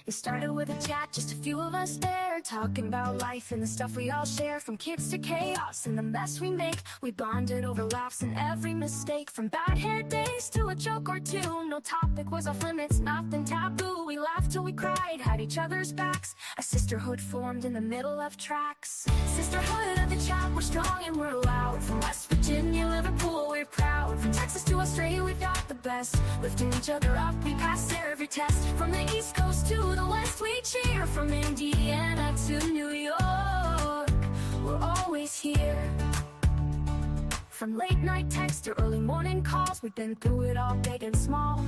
It started with a chat, just a few of us there, talking about life and the stuff we all share. From kids to chaos and the mess we make, we bonded over laughs and every mistake. From bad hair days to a joke or two, no topic was off limits, nothing taboo. We laughed till we cried, had each other's backs. A sisterhood formed in the middle of tracks. Sisterhood of the chat, we're strong and we're loud. From West Virginia, Liverpool, we're proud. From Texas to Australia, we've got the best. Lifting each other up, we pass every test. From the East Coast to the West, we cheer. From Indiana to New York, we're always here. From late night texts to early morning calls, we've been through it all, big and small.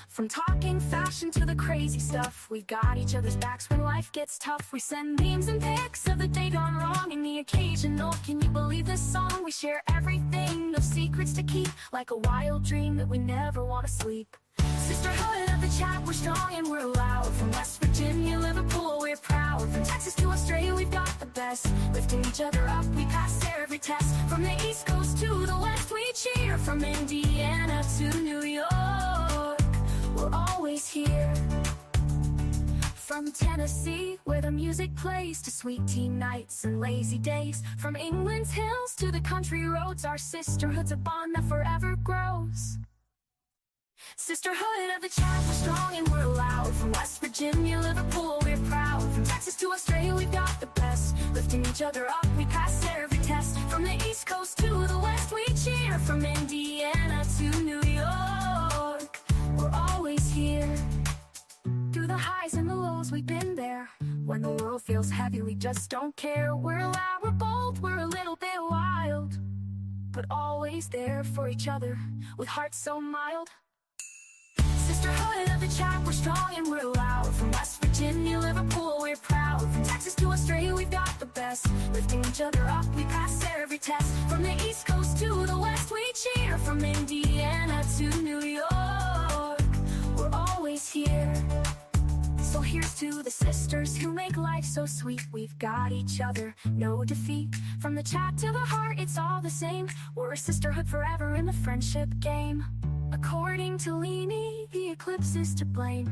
From talking fashion to the crazy stuff, we've got each other's backs when life gets tough. We send memes and pics of the day gone wrong and the occasional "can you believe this song?" We share everything, no secrets to keep, like a wild dream that we never want to sleep. Sisterhood of the chat, we're strong and we're loud. From West Virginia, Liverpool, we're proud. From Texas to Australia, we've got the best. Lifting each other up, we pass every test. From the East Coast to the West, we cheer. From Indiana to New York, we're always here. From Tennessee, where the music plays, to sweet tea nights and lazy days. From England's hills to the country roads, our sisterhood's a bond that forever grows. Sisterhood of the chat, we're strong and we're loud. From West Virginia, Liverpool, we're proud. From Texas to Australia, we've got the best. Lifting each other up, we pass every test. From the East Coast to the West, we cheer. From Indiana to New York, we're always here. Through the highs and the lows, we've been there. When the world feels heavy, we just don't care. We're loud, we're bold, we're a little bit wild, but always there for each other, with hearts so mild. Sisterhood of the chat, we're strong and we're loud. From West Virginia, Liverpool, we're proud. From Texas to Australia, we've got the best. Lifting each other up, we pass every test. From the East Coast to the West, we cheer. From Indiana to New York, we're always here. So here's to the sisters who make life so sweet. We've got each other, no defeat. From the chat to the heart, it's all the same. We're a sisterhood forever in the friendship game. According to Leanie, the eclipse is to blame,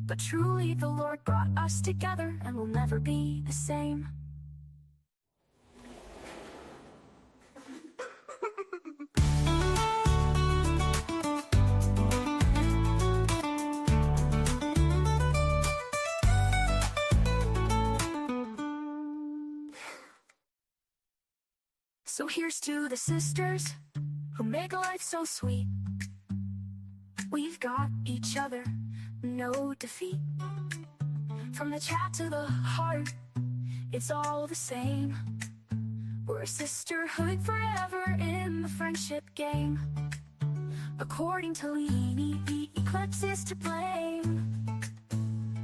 but truly the Lord brought us together, and we'll never be the same. So here's to the sisters who make life so sweet. We've got each other, no defeat. From the chat to the heart, it's all the same. We're a sisterhood forever in the friendship game. According to Leanie, the eclipse is to blame,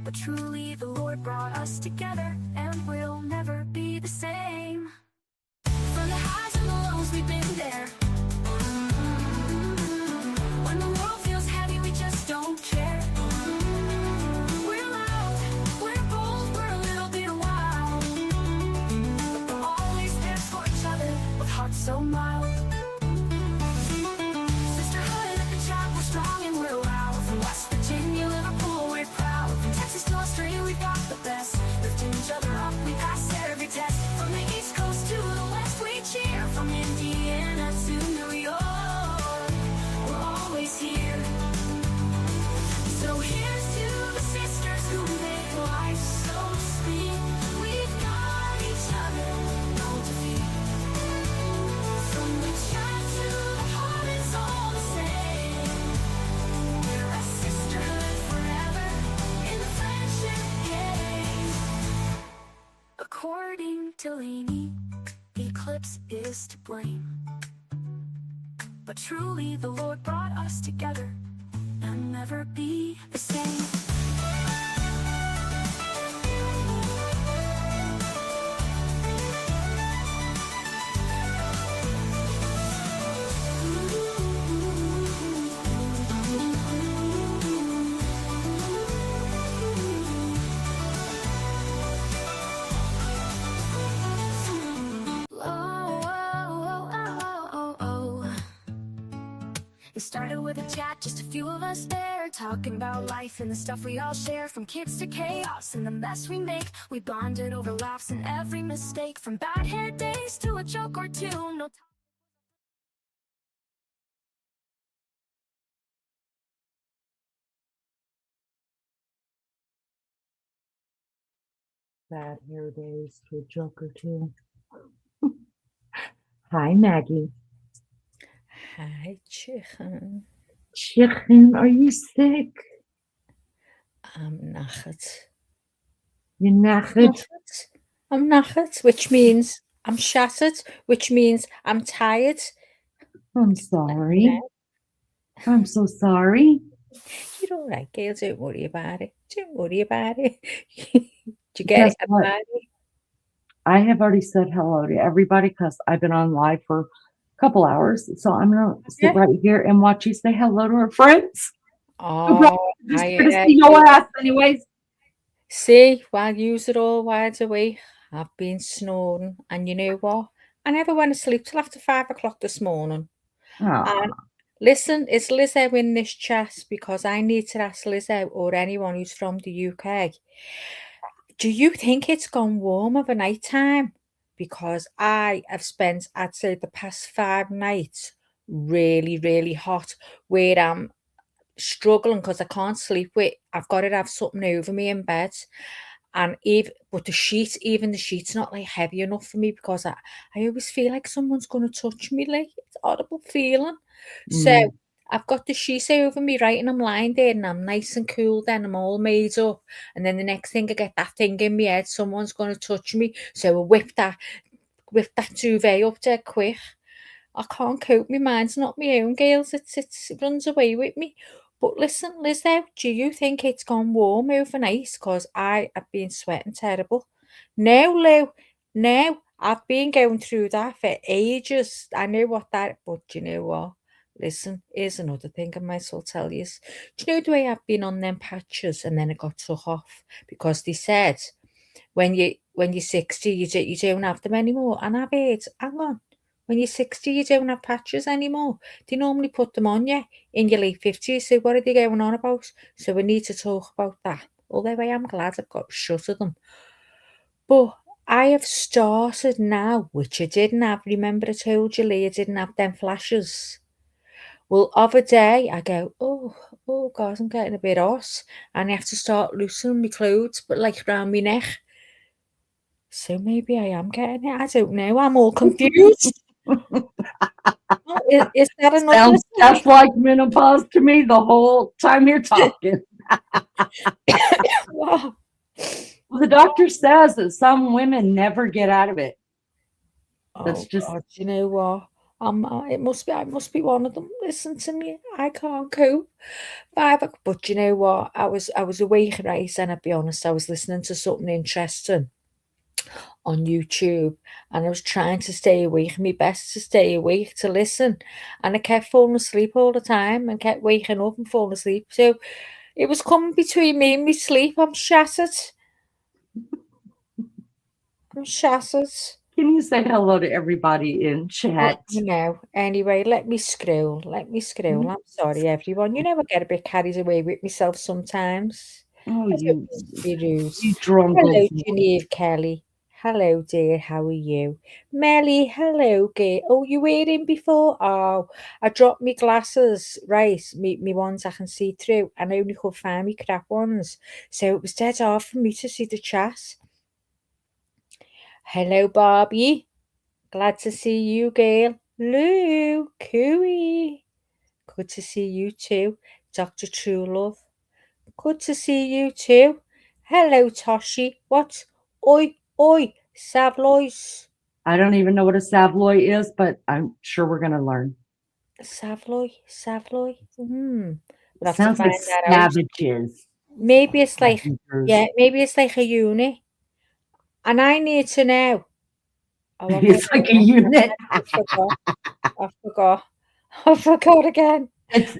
but truly the Lord brought us together, and we'll never be the same. From the highs and the lows, we've been there. When the world feels heavy, we just don't care. We're loud, we're bold, we're a little bit wild, but we're always there for each other, with hearts so mild. Sisterhood at the chat, we're strong and we're loud. From West Virginia, Liverpool, we're proud. From Texas to Australia, we've got the best. Lifting each other up, we pass every test. From the East Coast to the West, we cheer. From Indiana to New York, we're always here. So here's to the sisters who make life so sweet. We've got each other, no defeat. From the chat to the heart, it's all the same. We're a sisterhood forever in the friendship game. According to Leanie, the eclipse is to blame, but truly the Lord brought us together, and never be the same. It started with a chat, just a few of us there, talking about life and the stuff we all share. From kids to chaos and the mess we make, we bonded over laughs and every mistake. From bad hair days to a joke or two, no Bad hair days to a joke or two. Hi, Maggie. Hi, chicken. Chicken, are you sick? I'm knackered. You're knackered? I'm knackered, which means I'm shattered, which means I'm tired. I'm sorry. I'm so sorry. You're all right, Gail. Don't worry about it. Don't worry about it. Do you get Guess it what? about it? I have already said hello to everybody because I've been on live for a couple hours. So I'm going to sit right here and watch you say hello to our friends. Oh, Just going to see your ass anyways. See, while you're all wide awake, I've been snoring. And you know what? I never went to sleep till after 5 o'clock this morning. And listen, is Lizzo in this chat? Because I need to ask Lizzo or anyone who's from the UK. Do you think it's gone warm of a night time? Because I have spent, I'd say, the past 5 nights really, really hot, where I'm struggling because I can't sleep with. I've got to have something over me in bed. And but even the sheet's not like heavy enough for me because I always feel like someone's going to touch me. Like it's a horrible feeling. So I've got the sheets over me, right, and I'm lying there and I'm nice and cool. Then I'm all made up, and then the next thing I get that thing in my head, someone's going to touch me. So I whip that duvet up dead quick. I can't cope. My mind's not my own, girls. It runs away with me. But listen, Lizzo, do you think it's gone warm overnight? Because I have been sweating terrible. No, Lou, no. I've been going through that for ages. I know what that, but you know what? Listen, here's another thing I might as well tell you. Do you know the way I've been on them patches and then it got took off? Because they said when you're 60, you don't have them anymore. And I've heard, hang on, when you're 60, you don't have patches anymore. They normally put them on you in your late 50s. So what are they going on about? So we need to talk about that. Although I am glad I've got shut of them. But I have started now, which I didn't have. Remember I told you, Lee, I didn't have them flashes. Well, other day I go, oh God, I'm getting a bit hot. And I have to start loosening my clothes, but like around my neck. So maybe I am getting it. I don't know. I'm all confused. Is that another Sounds just like menopause to me the whole time you're talking. Wow. Well, the doctor says that some women never get out of it. That's just. God, you know what? It must be. I must be one of them. Listen to me. I can't cope. But you know what? I was awake, right? And I'll be honest. I was listening to something interesting on YouTube, and I was trying to stay awake. My best to stay awake to listen, and I kept falling asleep all the time, and kept waking up and falling asleep. So it was coming between me and my sleep. I'm shattered. I'm shattered. Can you say hello to everybody in chat? Anyway, let me scroll. I'm sorry, everyone. You know, I get a bit carried away with myself sometimes. Oh, I you don't mean to be rude. drunk. Hello, Genevieve Kelly. Hello, dear. How are you? Melly, hello, gay. Oh, you were in before? Oh, I dropped my glasses. Right, me ones I can see through, and I only could find me crap ones. So it was dead hard for me to see the chat. Hello, Barbie. Glad to see you, Gail. Lou, Cooey. Good to see you too. Dr. Truelove. Good to see you too. Hello, Toshi. What? Oi, Savlois. I don't even know what a Savoy is, but I'm sure we're going to learn. Savloy. We'll have Sounds to like find that out. savages. Maybe it's like, maybe it's like a uni. And I need to know. Oh, it's like a unit. I forgot again. It's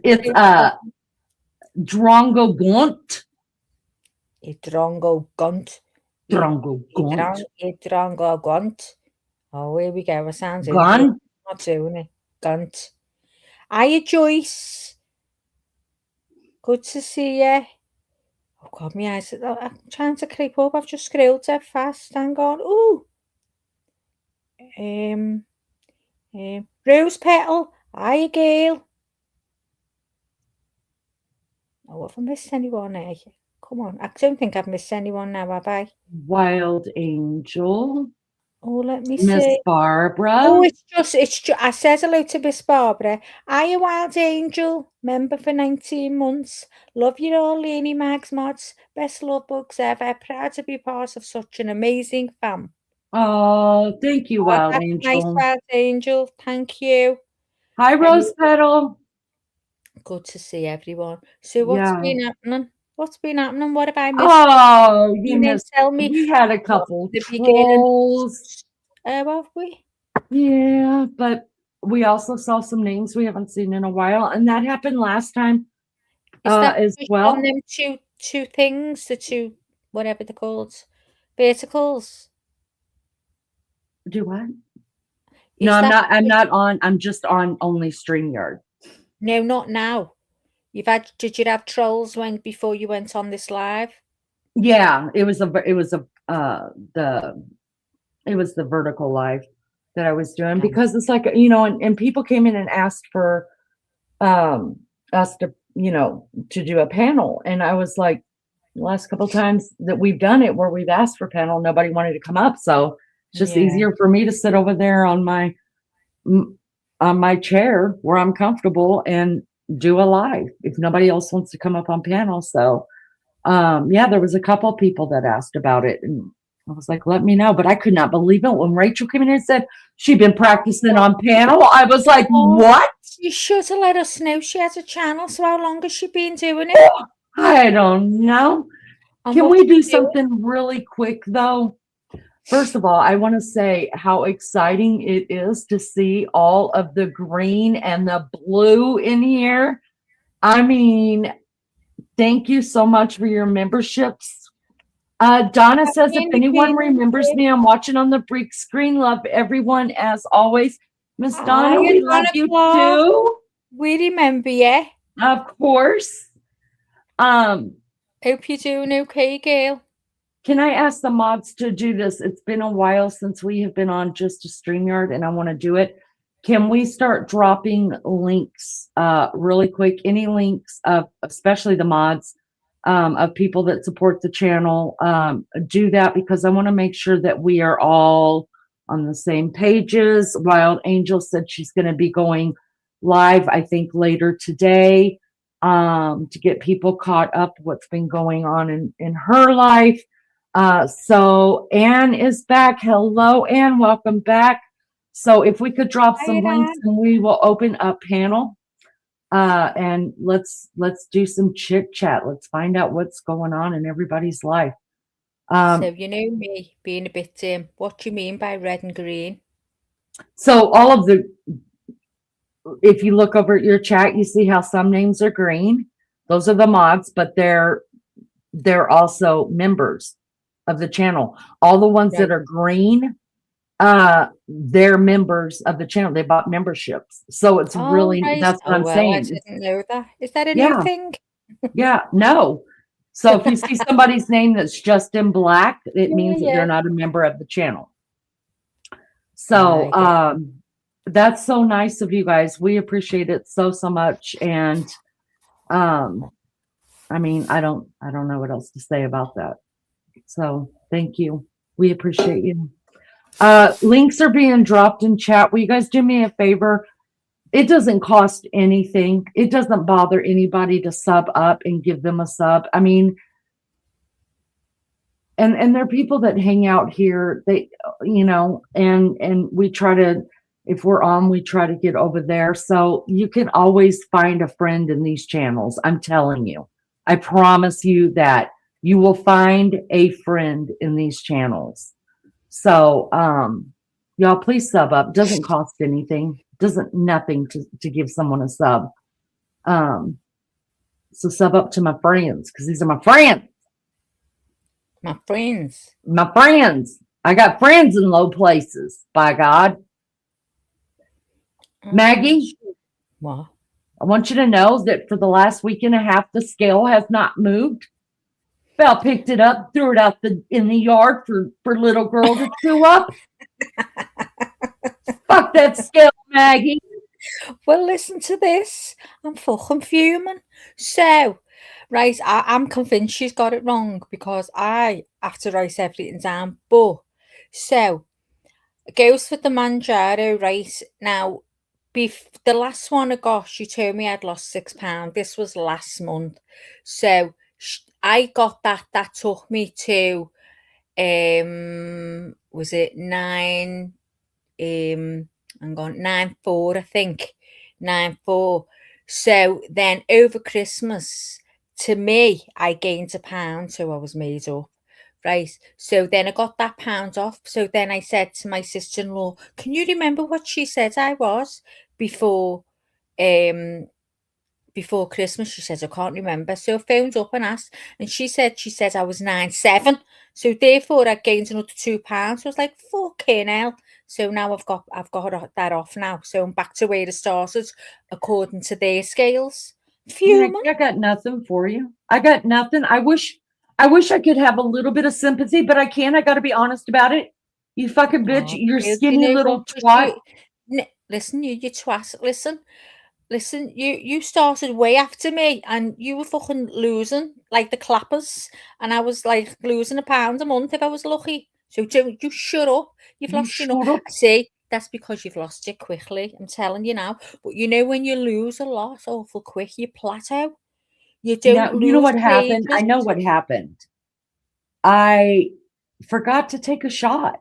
Drongo Gunt. Drongo Gunt. Drongo Gunt. Oh, here we go. It sounds Gun. Not doing it. Gunt. Hiya, Joyce. Good to see you. Oh God, my eyes. I'm trying to creep up. I've just scrolled dead fast. Hang on. Ooh. Rose Petal. Hiya, Gail. Oh, have I missed anyone there? Come on. I don't think I've missed anyone now, have I? Wild Angel. Oh, let me Miss see. Barbara. Oh, it's just, I said hello to Miss Barbara. Hiya, Wild Angel, member for 19 months. Love you all, Laney Mags Mods. Best love bugs ever. Proud to be part of such an amazing fam. Oh, thank you, Oh, Wild that's nice, Angel. Wild Angel. Thank you. Hi, Rose Petal. Good to see everyone. So what's Yeah. been happening? What's been happening? What have I missed? Oh, you didn't missed. tell me. We had a couple The beginning. trolls. Have we? Yeah, but we also saw some names we haven't seen in a while, and that happened last time Is that as because well. on them two things, the two whatever they're called, verticals? Do what? Is No, I'm that not. I'm because- not on. I'm just on only StreamYard. No, not now. Did you have trolls when before you went on this live? Yeah, it was the vertical live that I was doing because it's like, and people came in and asked for us to, to do a panel. And I was like, the last couple of times that we've done it where we've asked for panel, nobody wanted to come up. So it's just easier for me to sit over there on my chair where I'm comfortable and do a live if nobody else wants to come up on panel. So there was a couple of people that asked about it, and I was like, let me know. But I could not believe it when Rachel came in and said she'd been practicing on panel. I was like, what? You should have let us know she has a channel. So how long has she been doing it? I don't know. Can we do something really quick though? First of all, I want to say how exciting it is to see all of the green and the blue in here. I mean, thank you so much for your memberships. Donna says, if anyone remembers me, I'm watching on the freak screen. Love everyone as always. Miss Donna, we love you too. We remember you. Of course. Hope you're doing okay, Gail. Can I ask the mods to do this? It's been a while since we have been on just a StreamYard and I want to do it. Can we start dropping links really quick? Any links of, especially the mods, of people that support the channel, do that because I want to make sure that we are all on the same pages. Wild Angel said she's going to be going live, I think, later today to get people caught up what's been going on in her life. So Anne is back. Hello, Anne. Welcome back. So if we could drop some links and we will open up panel. And let's do some chit chat. Let's find out what's going on in everybody's life. So you know me being a bit what do you mean by red and green? So if you look over at your chat, you see how some names are green. Those are the mods, but they're also members of the channel. All the ones that are green, they're members of the channel. They bought memberships. So it's really, that's what I'm saying. I didn't know that. Is that a new thing? No. So if you see somebody's name that's just in black, it means that they're not a member of the channel. So that's so nice of you guys. We appreciate it so much. And I mean, I don't know what else to say about that. So thank you. We appreciate you. Links are being dropped in chat. Will you guys do me a favor? It doesn't cost anything. It doesn't bother anybody to sub up and give them a sub. I mean, and there are people that hang out here, they, and we try to, if we're on, we try to get over there. So you can always find a friend in these channels. I'm telling you, I promise you that you will find a friend in these channels. So, y'all please sub up. Doesn't cost anything. Nothing to give someone a sub. So sub up to my friends because these are my friends. My friends. My friends. I got friends in low places, by God. Maggie? What? I want you to know that for the last week and a half, the scale has not moved. Belle picked it up, threw it out in the yard for little girl to chew up. Fuck that scale, Maggie. Well, listen to this. I'm fucking fuming. So, right, I'm convinced she's got it wrong because I have to write everything down. But, so, it goes for the Manjaro, right? Now, the last one I got, she told me I'd lost £6. This was last month. So, I got that. That took me to, was it 9.4, I think. 9.4. So then over Christmas, to me, I gained £1, so I was made up. Right. So then I got that pound off. So then I said to my sister-in-law, can you remember what she said I was before Christmas? She said, I can't remember. So I phoned up and asked, and she said I was 9.7. So therefore I gained another £2. So I was like, fucking hell. So now I've got that off now. So I'm back to where it started according to their scales. Fuming. I got nothing for you. I got nothing. I wish I could have a little bit of sympathy, but I can't. I got to be honest about it. You fucking bitch. You're skinny little twat. Listen, you twat. Listen, you started way after me and you were fucking losing like the clappers, and I was like losing £1 a month if I was lucky. So don't you shut up. You've lost your See, that's because you've lost it quickly. I'm telling you now. But you know when you lose a lot awful quick, you plateau. You don't lose. You know what happened? I know what happened. I forgot to take a shot.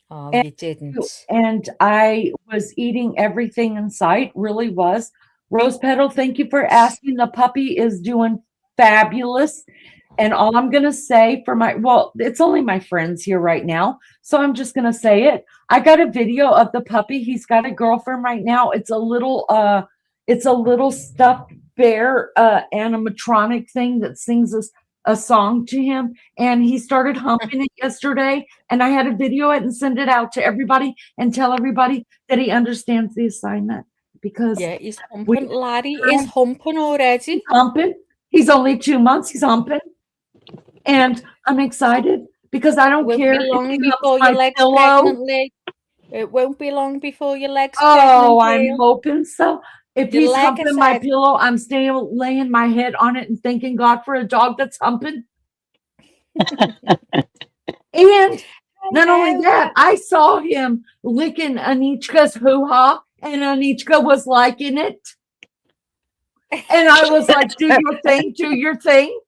Oh, you didn't. And I was eating everything in sight, really was. Rose Petal, thank you for asking. The puppy is doing fabulous. And all I'm going to say it's only my friends here right now. So I'm just going to say it. I got a video of the puppy. He's got a girlfriend right now. It's a little stuffed bear animatronic thing that sings a song to him, and he started humping it yesterday, and I had to video it and send it out to everybody and tell everybody that he understands the assignment, because he's humping. Laddie is humping already. He's humping. He's only 2 months. He's humping, and I'm excited because I don't care. It won't be long before your legs pregnantly. It won't be long before your legs. Oh, I'm hoping so. If he's humping my pillow, I'm staying laying my head on it and thanking God for a dog that's humping. And not only that, I saw him licking Anichka's hoo-ha, and Anichka was liking it. And I was like, do your thing.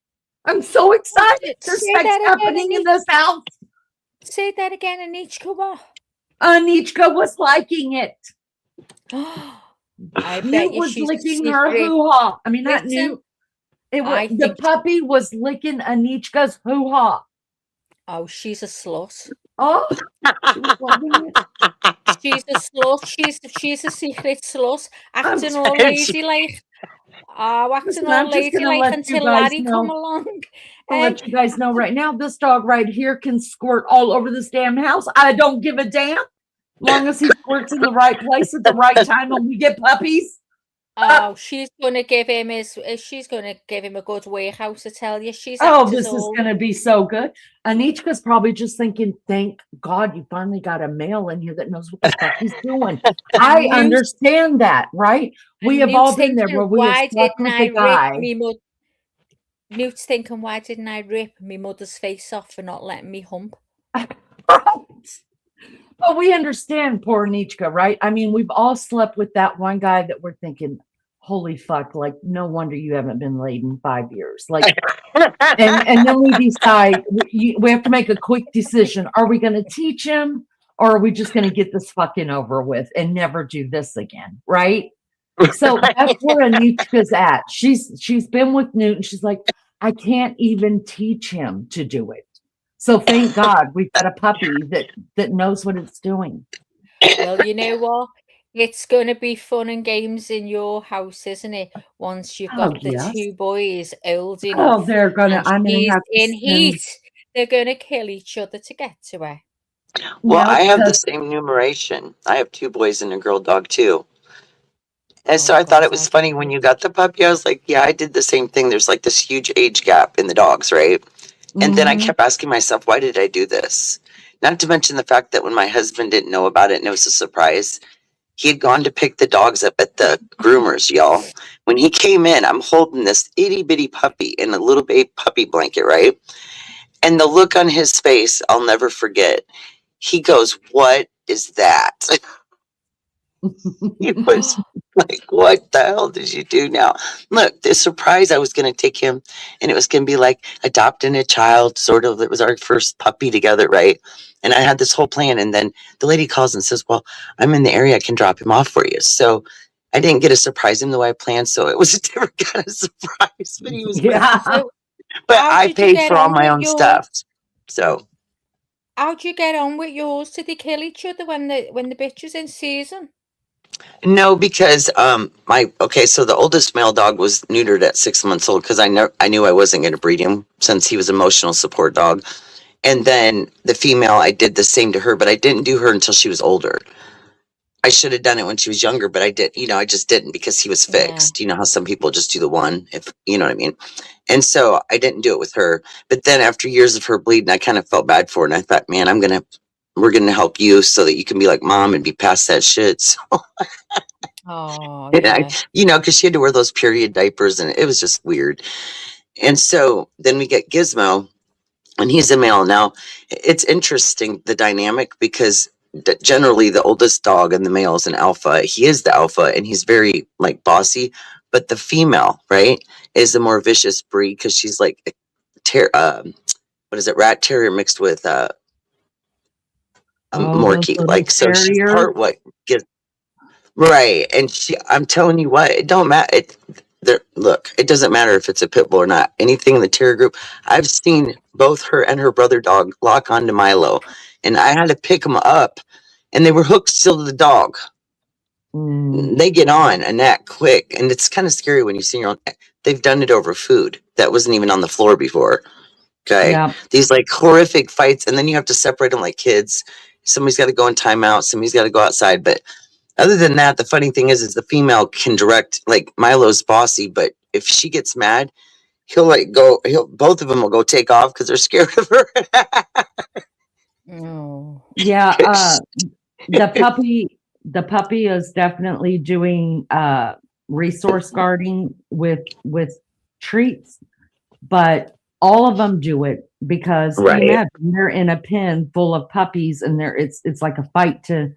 I'm so excited. There's sex happening in this house. Say that again, Anichka what? Anichka was liking it. I bet Newt was licking her hoo-ha. I mean, not Newt. The puppy was licking Anichka's hoo-ha. Oh, she's a slut. Oh, she's a slut. She's a secret slut. Acting all ladylike. Acting all ladylike until Laddie come along. I'll let you guys know right now, this dog right here can squirt all over this damn house. I don't give a damn. Long as he squirts in the right place at the right time when we get puppies. Oh, she's gonna give him a good warehouse, I tell you. This is gonna be so good. Anichka's probably just thinking, thank God you finally got a male in here that knows what the fuck he's doing. I understand that, right? We have all been there where we have slept with a guy. Newt's thinking, why didn't I rip my mother's face off for not letting me hump? Well, we understand poor Anichka, right? I mean, we've all slept with that one guy that we're thinking, holy fuck, like, no wonder you haven't been laid in 5 years. Like, and then we decide, we have to make a quick decision. Are we going to teach him, or are we just going to get this fucking over with and never do this again, right? So that's where Anichka's at. She's been with Newt, and she's like, I can't even teach him to do it. So thank God we've got a puppy that knows what it's doing. Well, you know what? It's going to be fun and games in your house, isn't it? Once you've got the two boys old enough. Oh, they're going to, in heat. They're going to kill each other to get to her. Well, I have the same numeration. I have 2 boys and a girl dog too. And so Oh I thought it gosh, was funny when you got the puppy. I was like, yeah, I did the same thing. There's like this huge age gap in the dogs, right? And then I Mhm. kept asking myself, why did I do this? Not to mention the fact that when my husband didn't know about it and it was a surprise, he had gone to pick the dogs up at the groomers, y'all. When he came in, I'm holding this itty bitty puppy in a little baby puppy blanket, right? And the look on his face, I'll never forget. He goes, "What is that?" He was like, "What the hell did you do now?" Look, the surprise, I was going to take him and it was going to be like adopting a child, sort of. It was our first puppy together, right? And I had this whole plan. And then the lady calls and says, "Well, I'm in the area. I can drop him off for you." So I didn't get to surprise him the way I planned. So it was a different kind of surprise, but he was very, Yeah. So but how I did you paid get for all on my with own yours? stuff. So How'd you get on with yours? Did they kill each other when the bitch was in season? no, because so the oldest male dog was neutered at 6 months old because I knew I wasn't going to breed him since he was emotional support dog. And then the female, I did the same to her, but I didn't do her until she was older. I should have done it when she was younger, but I did, I just didn't because he was Yeah. fixed. You know how some people just do the one, if you know what I mean. And so I didn't do it with her. But then after years of her bleeding, I kind of felt bad for her, and I thought, man, we're gonna help you so that you can be like mom and be past that shit. So Oh and I, yeah. because she had to wear those period diapers, and it was just weird. And so then we get Gizmo, and he's a male. Now, it's interesting, the dynamic, because generally the oldest dog and the male is an alpha. He is the alpha, and he's very like bossy. But the female, right, is a more vicious breed because she's like a what is it, rat terrier mixed with a Oh, those Morkie. little Like, so she's terriers. part what gives right, and I'm telling you what, it don't matter. Look, it doesn't matter if it's a pit bull or not. Anything in the terrier group, I've seen both her and her brother dog lock onto Milo, and I had to pick them up, and they were hooked still to the dog. Mm. They get on a neck quick, and it's kind of scary when you see your own. They've done it over food that wasn't even on the floor before. Okay, Yeah. these like horrific fights, and then you have to separate them like kids. Somebody's got to go in timeout. Somebody's got to go outside, but other than that, the funny thing is the female can direct. Like, Milo's bossy, but if she gets mad, both of them will go take off because they're scared of her. Oh. Yeah. The puppy is definitely doing resource guarding with treats, but all of them do it because you Right, imagine they're in a pen full of puppies and it's like a fight to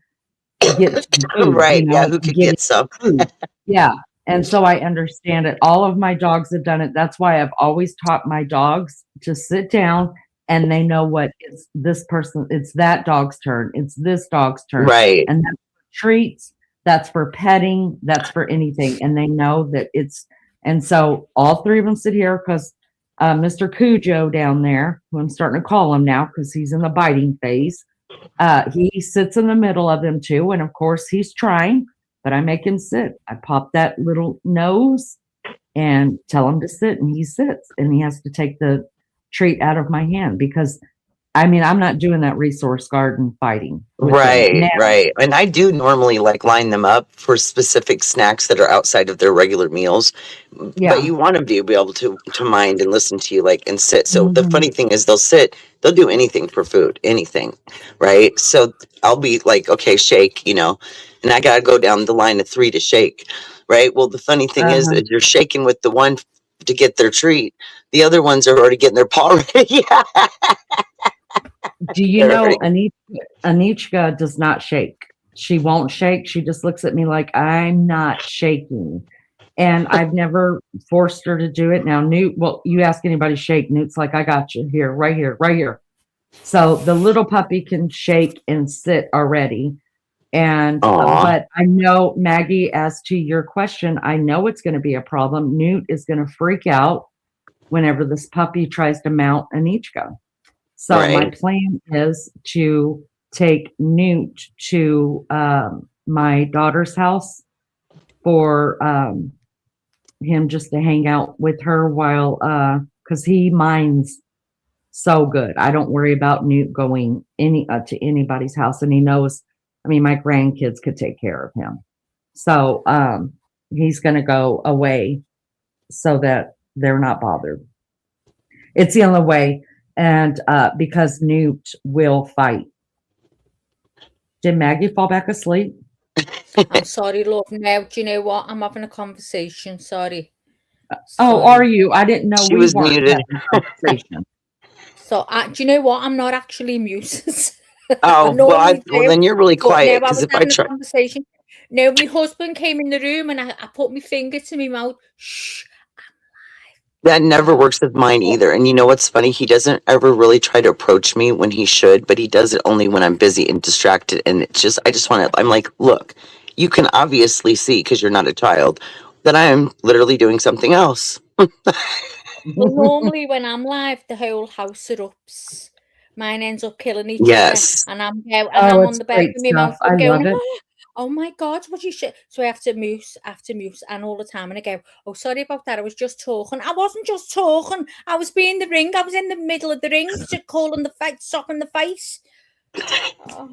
get some food, right, yeah. Who could getting get some? food. Yeah. And so I understand it. All of my dogs have done it. That's why I've always taught my dogs to sit down and they know what it's it's that dog's turn. It's this dog's turn. Right, And that's for treats, that's for petting, that's for anything. And they know that and so all three of them sit here because Mr. Cujo down there, who I'm starting to call him now because he's in the biting phase, he sits in the middle of them too. And of course, he's trying, but I make him sit. I pop that little nose and tell him to sit, and he sits, and he has to take the treat out of my hand because I'm not doing that resource garden fighting with them. Now, right. And I do normally like line them up for specific snacks that are outside of their regular meals. yeah. But you want them to be able to mind and listen to you, like, and sit. So the Mhm. funny thing is they'll do anything for food, anything, right? So I'll be like, okay, shake, and I gotta go down the line of 3 to shake, right? Well, the funny thing is Uh-huh. that you're shaking with the one to get their treat. The other ones are already getting their paw ready. Do you They're know already- Anichka does not shake. She won't shake. She just looks at me like I'm not shaking. And I've never forced her to do it. Now, Newt, well, you ask anybody shake, Newt's like, I got you here, right here, right here. So the little puppy can shake and sit already. And, Aw. but I know, Maggie, as to your question, I know it's going to be a problem. Newt is going to freak out whenever this puppy tries to mount Anichka. So my Right. plan is to take Newt to my daughter's house for him just to hang out with her while because he minds so good. I don't worry about Newt going to anybody's house, and he knows. My grandkids could take care of him. So he's going to go away so that they're not bothered. It's the only way. And because Newt will fight. Did Maggie fall back asleep? I'm sorry, love. Now, do you know what? I'm having a conversation. Sorry. Oh, are you? I didn't know She we was weren't muted. having a conversation. So, do you know what? I'm not actually muted. Oh, well, then you're really quiet. Now I Because was if I having a try, conversation. No, my husband came in the room and I put my finger to my mouth. Shh. that never works with mine either. And you know what's funny? He doesn't ever really try to approach me when he should, but he does it only when I'm busy and distracted. And it's just, I just want to, I'm like, look, you can obviously see, because you're not a child, that I am literally doing something else. Well, normally when I'm live, the whole house erupts. Mine ends up killing each Yes. other, and I'm I'm on it's the bed great with my stuff. mouth I going, love it. oh my God, what you shit. So I have to mute, and all the time, and I go, oh, sorry about that. I was just talking. I wasn't just talking. I was being the ring. I was in the middle of the ring, just calling the fight, socking the face. Oh.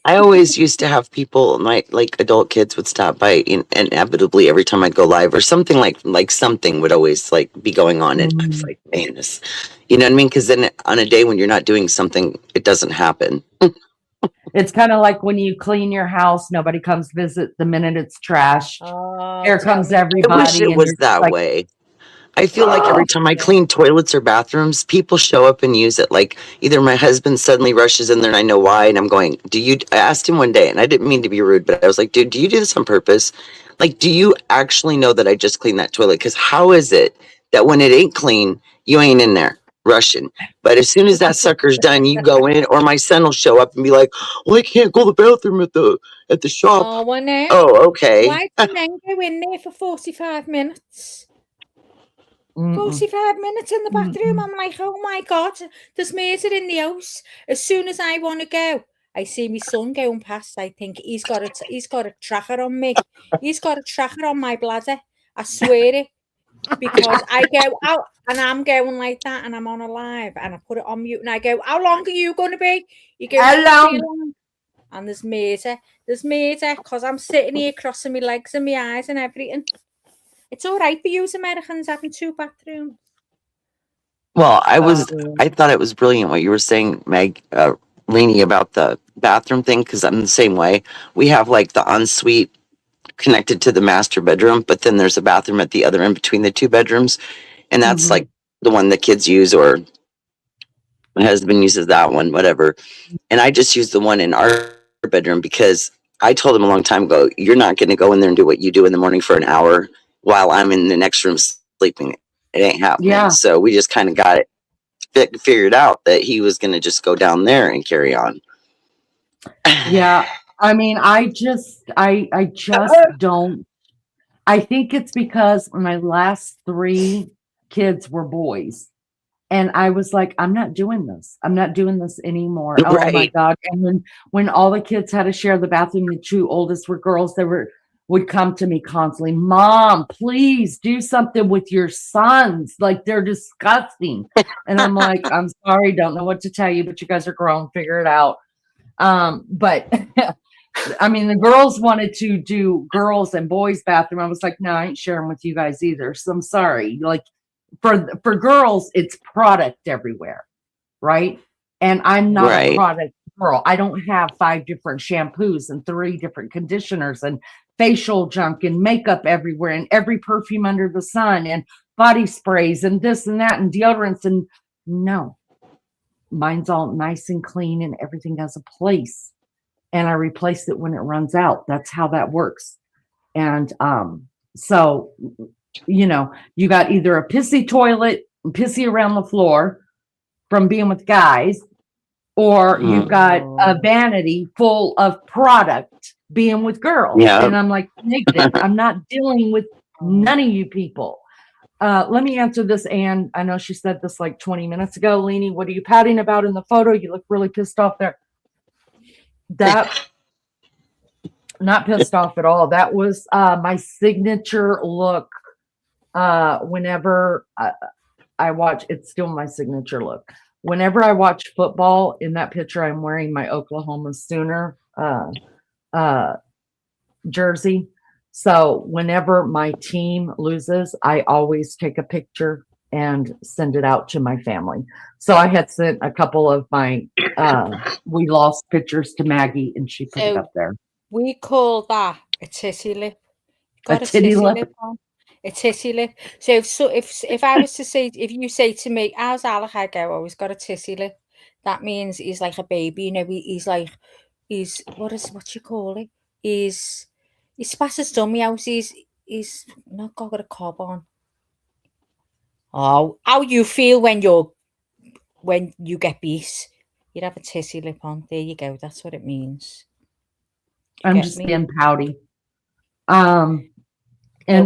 I always used to have people, my like adult kids would stop by inevitably every time I'd go live, or something like something would always like be going on, and I was like, man, this, you know what I mean? Because then on a day when you're not doing something, it doesn't happen. It's kind of like when you clean your house, nobody comes visit the minute it's trashed. Here comes everybody. I wish it was that way. I feel like every time I clean toilets or bathrooms, people show up and use it. Like either my husband suddenly rushes in there and I know why, and I'm going, I asked him one day, and I didn't mean to be rude, but I was like, dude, do you do this on purpose? Like, do you actually know that I just cleaned that toilet? Because how is it that when it ain't clean, you ain't in there rushing? But as soon as that sucker's done, you go in, or my son will show up and be like, well, I can't go to the bathroom at the shop. Oh, I know. Oh, okay. Why do men go in there for 45 minutes? 45 minutes in the bathroom. I'm like, oh my God, there's murder in the house. As soon as I want to go, I see my son going past. I think he's got a tracker on me. He's got a tracker on my bladder. I swear it. Because I go out and I'm going like that, and I'm on a live and I put it on mute and I go, how long are you going to be? You go, how long? And there's murder. There's murder because I'm sitting here crossing my legs and my eyes and everything. It's all right for you Americans having 2 bathrooms. Well, I thought it was brilliant what you were saying, Meg, Lainey, about the bathroom thing, because I'm the same way. We have like the ensuite connected to the master bedroom, but then there's a bathroom at the other end between the 2 bedrooms, and that's like the one the kids use, or my husband uses that one, whatever. And I just use the one in our bedroom because I told him a long time ago, you're not going to go in there and do what you do in the morning for an hour while I'm in the next room sleeping. It ain't happening. Yeah. So we just kind of got it figured out that he was going to just go down there and carry on. Yeah. I mean, I just don't. I think it's because my last 3 kids were boys. And I was like, I'm not doing this. I'm not doing this anymore. Right. Oh my God. And when all the kids had to share the bathroom, the 2 oldest were girls, would come to me constantly, Mom, please do something with your sons. Like, they're disgusting. And I'm like, I'm sorry, don't know what to tell you, but you guys are grown, figure it out. But I mean, the girls wanted to do girls and boys bathroom. I was like, no, I ain't sharing with you guys either. So I'm sorry. Like, for girls, it's product everywhere, right? And I'm not a product girl. I don't have 5 different shampoos and 3 different conditioners and facial junk and makeup everywhere and every perfume under the sun and body sprays and this and that and deodorants. And no, mine's all nice and clean and everything has a place. And I replace it when it runs out. That's how that works. And so, you know, you got either a pissy toilet, pissy around the floor from being with guys, or you've got a vanity full of product being with girls. Yeah. And I'm like, negative. I'm not dealing with none of you people. Let me answer this, Anne. I know she said this like 20 minutes ago. Leanie, what are you pouting about in the photo? You look really pissed off there. That, not pissed off at all. That was my signature look. Whenever I watch, it's still my signature look. Whenever I watch football, in that picture, I'm wearing my Oklahoma Sooner jersey. So whenever my team loses, I always take a picture and send it out to my family. So I had sent a couple of my we lost pictures to Maggie, and she put it So up there. we call that a titty lip. A Got a titty titty lip. lip on. A titty lip. So if I was to say, if you say to me, how's Alec? I go, oh, he's got a titty lip. That means he's like a baby, you know. He's like, he's what you call it? He's spat his tummy out. He's not got a cob on. Oh, how you feel when you get beat? You'd have a titty lip on. There you go. That's what it means. I'm Get just me? being pouty. And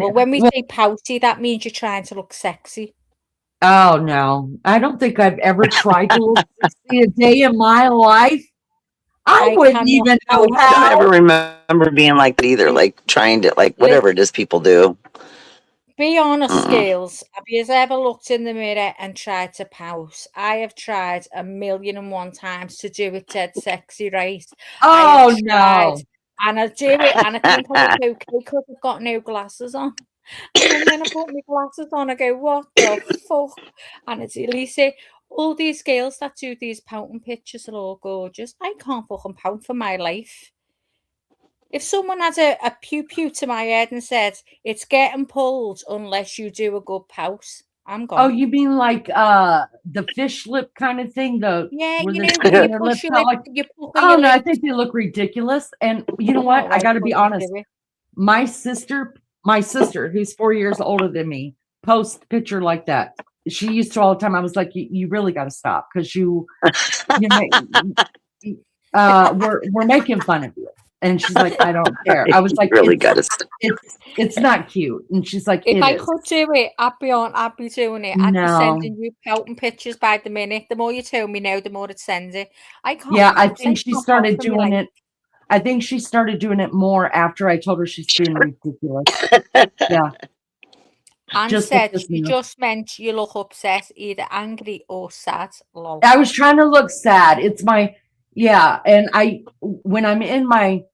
well, when we say pouty, that means you're trying to look sexy. Oh no, I don't think I've ever tried to look sexy a day in my life. I wouldn't even know I don't ever remember being like that either, like trying to, like, whatever it is people do. Be honest, Scales. Have you ever looked in the mirror and tried to pout? I have tried 1,000,001 times to do it dead sexy, right? I have tried, and I do it, and I think I look okay because I've got no glasses on. And then when I put my glasses on, I go, what the fuck? And it's Elise. All these girls that do these pouting pictures are all gorgeous. I can't fucking pout for my life. If someone had a pew to my head and said, it's getting pulled unless you do a good pout, I'm gone. Oh, you mean like the fish lip kind of thing? Yeah, where you the- know, where you their push lips your out lip, like, you pull oh your no, I lip. think they look ridiculous. And you know what? Oh, I got to be couldn't honest. do it. My sister, who's 4 years older than me, posts a picture like that. She used to all the time. I was like, you really got to stop because we're making fun of you. And she's like, I don't care. I was like, really got to stop. It's not cute. And she's like, If it I is. could do it, I'd be doing it. I'd be No. sending you pouting pictures by the minute. The more you tell me now, the more it sends it. I can't. Yeah, I pout. think she can't started pout for me, doing like- it. I think she started doing it more after I told her she's being ridiculous. Yeah. And Just said with this she news. just meant you look upset, either angry or sad. Lol. I was trying to look sad. It's my and when I'm in my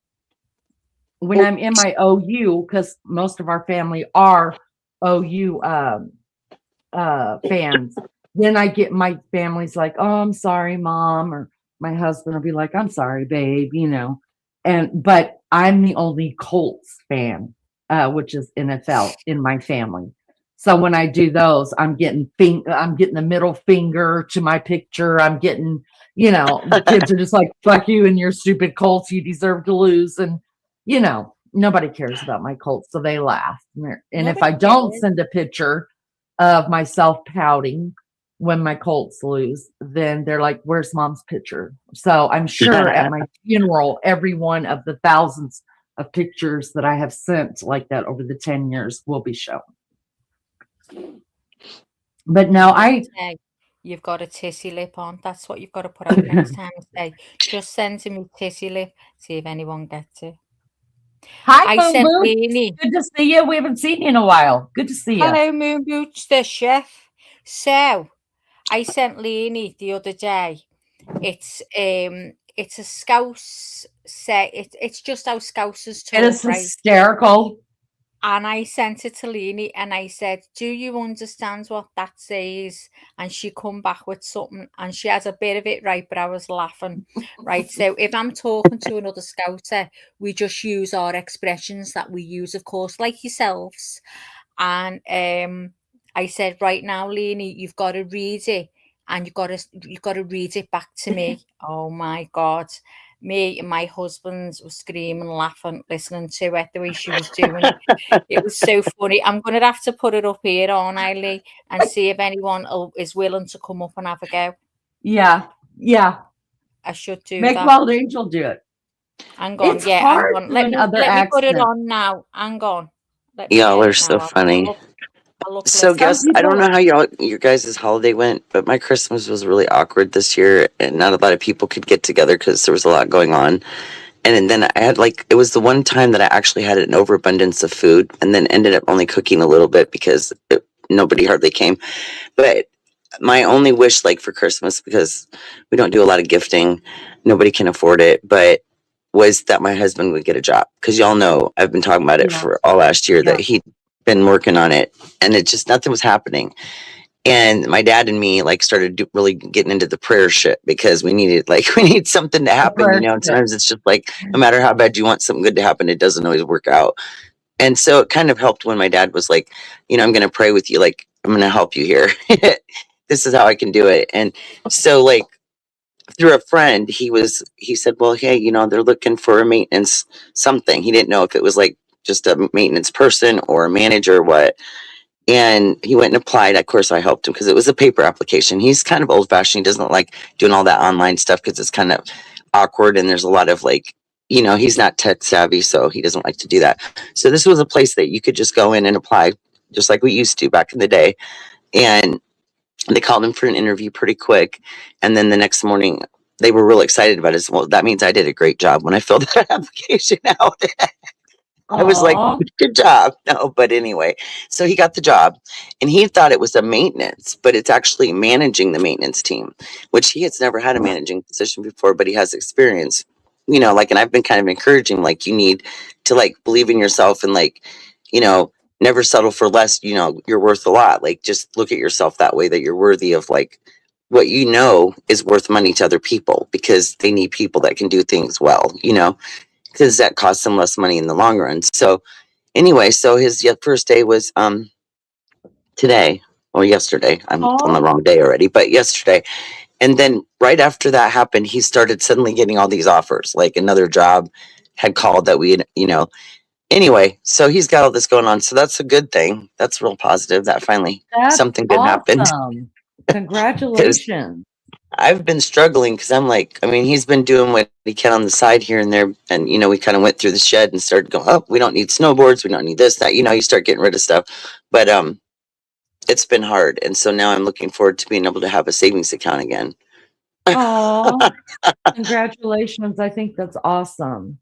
OU, because most of our family are OU fans, then I get my family's like, oh, I'm sorry, Mom, or my husband will be like, I'm sorry, babe, but I'm the only Colts fan, which is NFL in my family. So when I do those, I'm getting the middle finger to my picture. I'm getting, the kids are just like, fuck you and your stupid Colts. You deserve to lose. And, nobody cares about my Colts. So they laugh. And if I don't send a picture of myself pouting when my Colts lose, then they're like, where's Mom's picture? So I'm sure at my funeral, every one of the thousands of pictures that I have sent like that over the 10 years will be shown. But no, you've got a tissy lip on. That's what you've got to put out next time. Say, just send to me tissy lip. See if anyone gets it. Hi, I sent Moon Lainey. Good to see you. We haven't seen you in a while. Good to see you. Hello, Moon Boots, the chef. So, I sent Lainey the other day. It's a Scouse set. It's just how Scousers talk. It is hysterical. And I sent it to Lainey and I said, do you understand what that says? And she come back with something and she has a bit of it right, but I was laughing. Right. So if I'm talking to another Scouser, we just use our expressions that we use, of course, like yourselves. And I said, right now, Lainey, you've got to read it and you've got to read it back to me. Oh my God. Me and my husband were screaming, laughing, listening to it, the way she was doing it. It was so funny. I'm going to have to put it up here, aren't I, Lee, and see if anyone is willing to come up and have a go. Yeah. I should do Make that. Wild Angel do it. Hang on. It's Yeah, hard hang on. Let me put it on now. Hang on. Y'all are so funny. So guess I don't know how your guys' holiday went, but my Christmas was really awkward this year, and not a lot of people could get together because there was a lot going on. And then I had it was the one time that I actually had an overabundance of food, and then ended up only cooking a little bit because nobody hardly came. But my only wish, for Christmas, because we don't do a lot of gifting, nobody can afford it, but was that my husband would get a job, because y'all know I've been talking about it Yeah. for all last year, Yeah. that he'd been working on it, and it just nothing was happening. And my dad and me like started really getting into the prayer shit, because we need something to happen, prayer you know. And shit. sometimes it's just like, no matter how bad you want something good to happen, it doesn't always work out. And so it kind of helped when my dad was like, you know, I'm going to pray with you. Like, I'm going to help you here. This is how I can do it. And so, like, through a friend, he said, well, hey, you know, they're looking for a maintenance something. He didn't know if it was like just a maintenance person or a manager or what. And he went and applied. Of course, I helped him because it was a paper application. He's kind of old fashioned. He doesn't like doing all that online stuff because it's kind of awkward. And there's a lot of like, you know, he's not tech savvy, so he doesn't like to do that. So this was a place that you could just go in and apply, just like we used to back in the day. And they called him for an interview pretty quick. And then the next morning, they were real excited about it. Well, that means I did a great job when I filled that application out. I was like, Aw. good job. No, but anyway, so he got the job, and he thought it was a maintenance, but it's actually managing the maintenance team, which he has never had a managing position before, but he has experience, you know, like, and I've been kind of encouraging, like, you need to like believe in yourself and like, you know, never settle for less, you know, you're worth a lot. Like, just look at yourself that way, that you're worthy of like what you know is worth money to other people, because they need people that can do things well, you know, because that costs them less money in the long run. So anyway, so his first day was today or yesterday. I'm on the Aw. wrong day already, but yesterday. And then right after that happened, he started suddenly getting all these offers. Like another job had called that we had, you know. Anyway, so he's got all this going on. So that's a good thing. That's real positive that finally That's something good happened. awesome. Because Congratulations. I've been struggling, because I'm like, I mean, he's been doing what he can on the side here and there. And, you know, we kind of went through the shed and started going, oh, we don't need snowboards. We don't need this, that, you know, you start getting rid of stuff. But it's been hard. And so now I'm looking forward to being able to have a savings account again. Aw. Congratulations. I think that's awesome.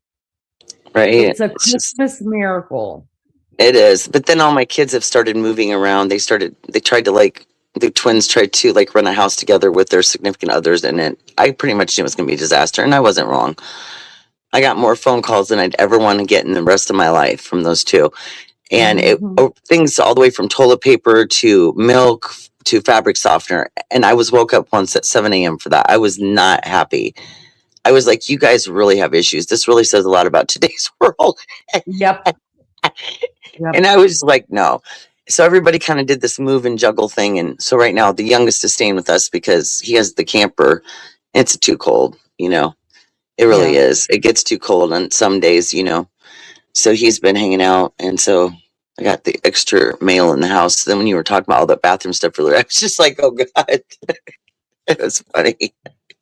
Right. It's a It's just, Christmas miracle. it is. But then all my kids have started moving around. They tried to like, the twins tried to like run a house together with their significant others. And then I pretty much knew it was going to be a disaster. And I wasn't wrong. I got more phone calls than I'd ever want to get in the rest of my life from those two. And Mhm. things all the way from toilet paper to milk to fabric softener. And I woke up once at 7 a.m. for that. I was not happy. I was like, you guys really have issues. This really says a lot about today's world. Yep. Yep. And I was like, no. So everybody kind of did this move and juggle thing. And so right now, the youngest is staying with us because he has the camper. It's too cold, you know. It really Yeah. is. It gets too cold on some days, you know. So he's been hanging out. And so I got the extra mail in the house. Then when you were talking about all that bathroom stuff earlier, I was just like, oh, God. It was funny.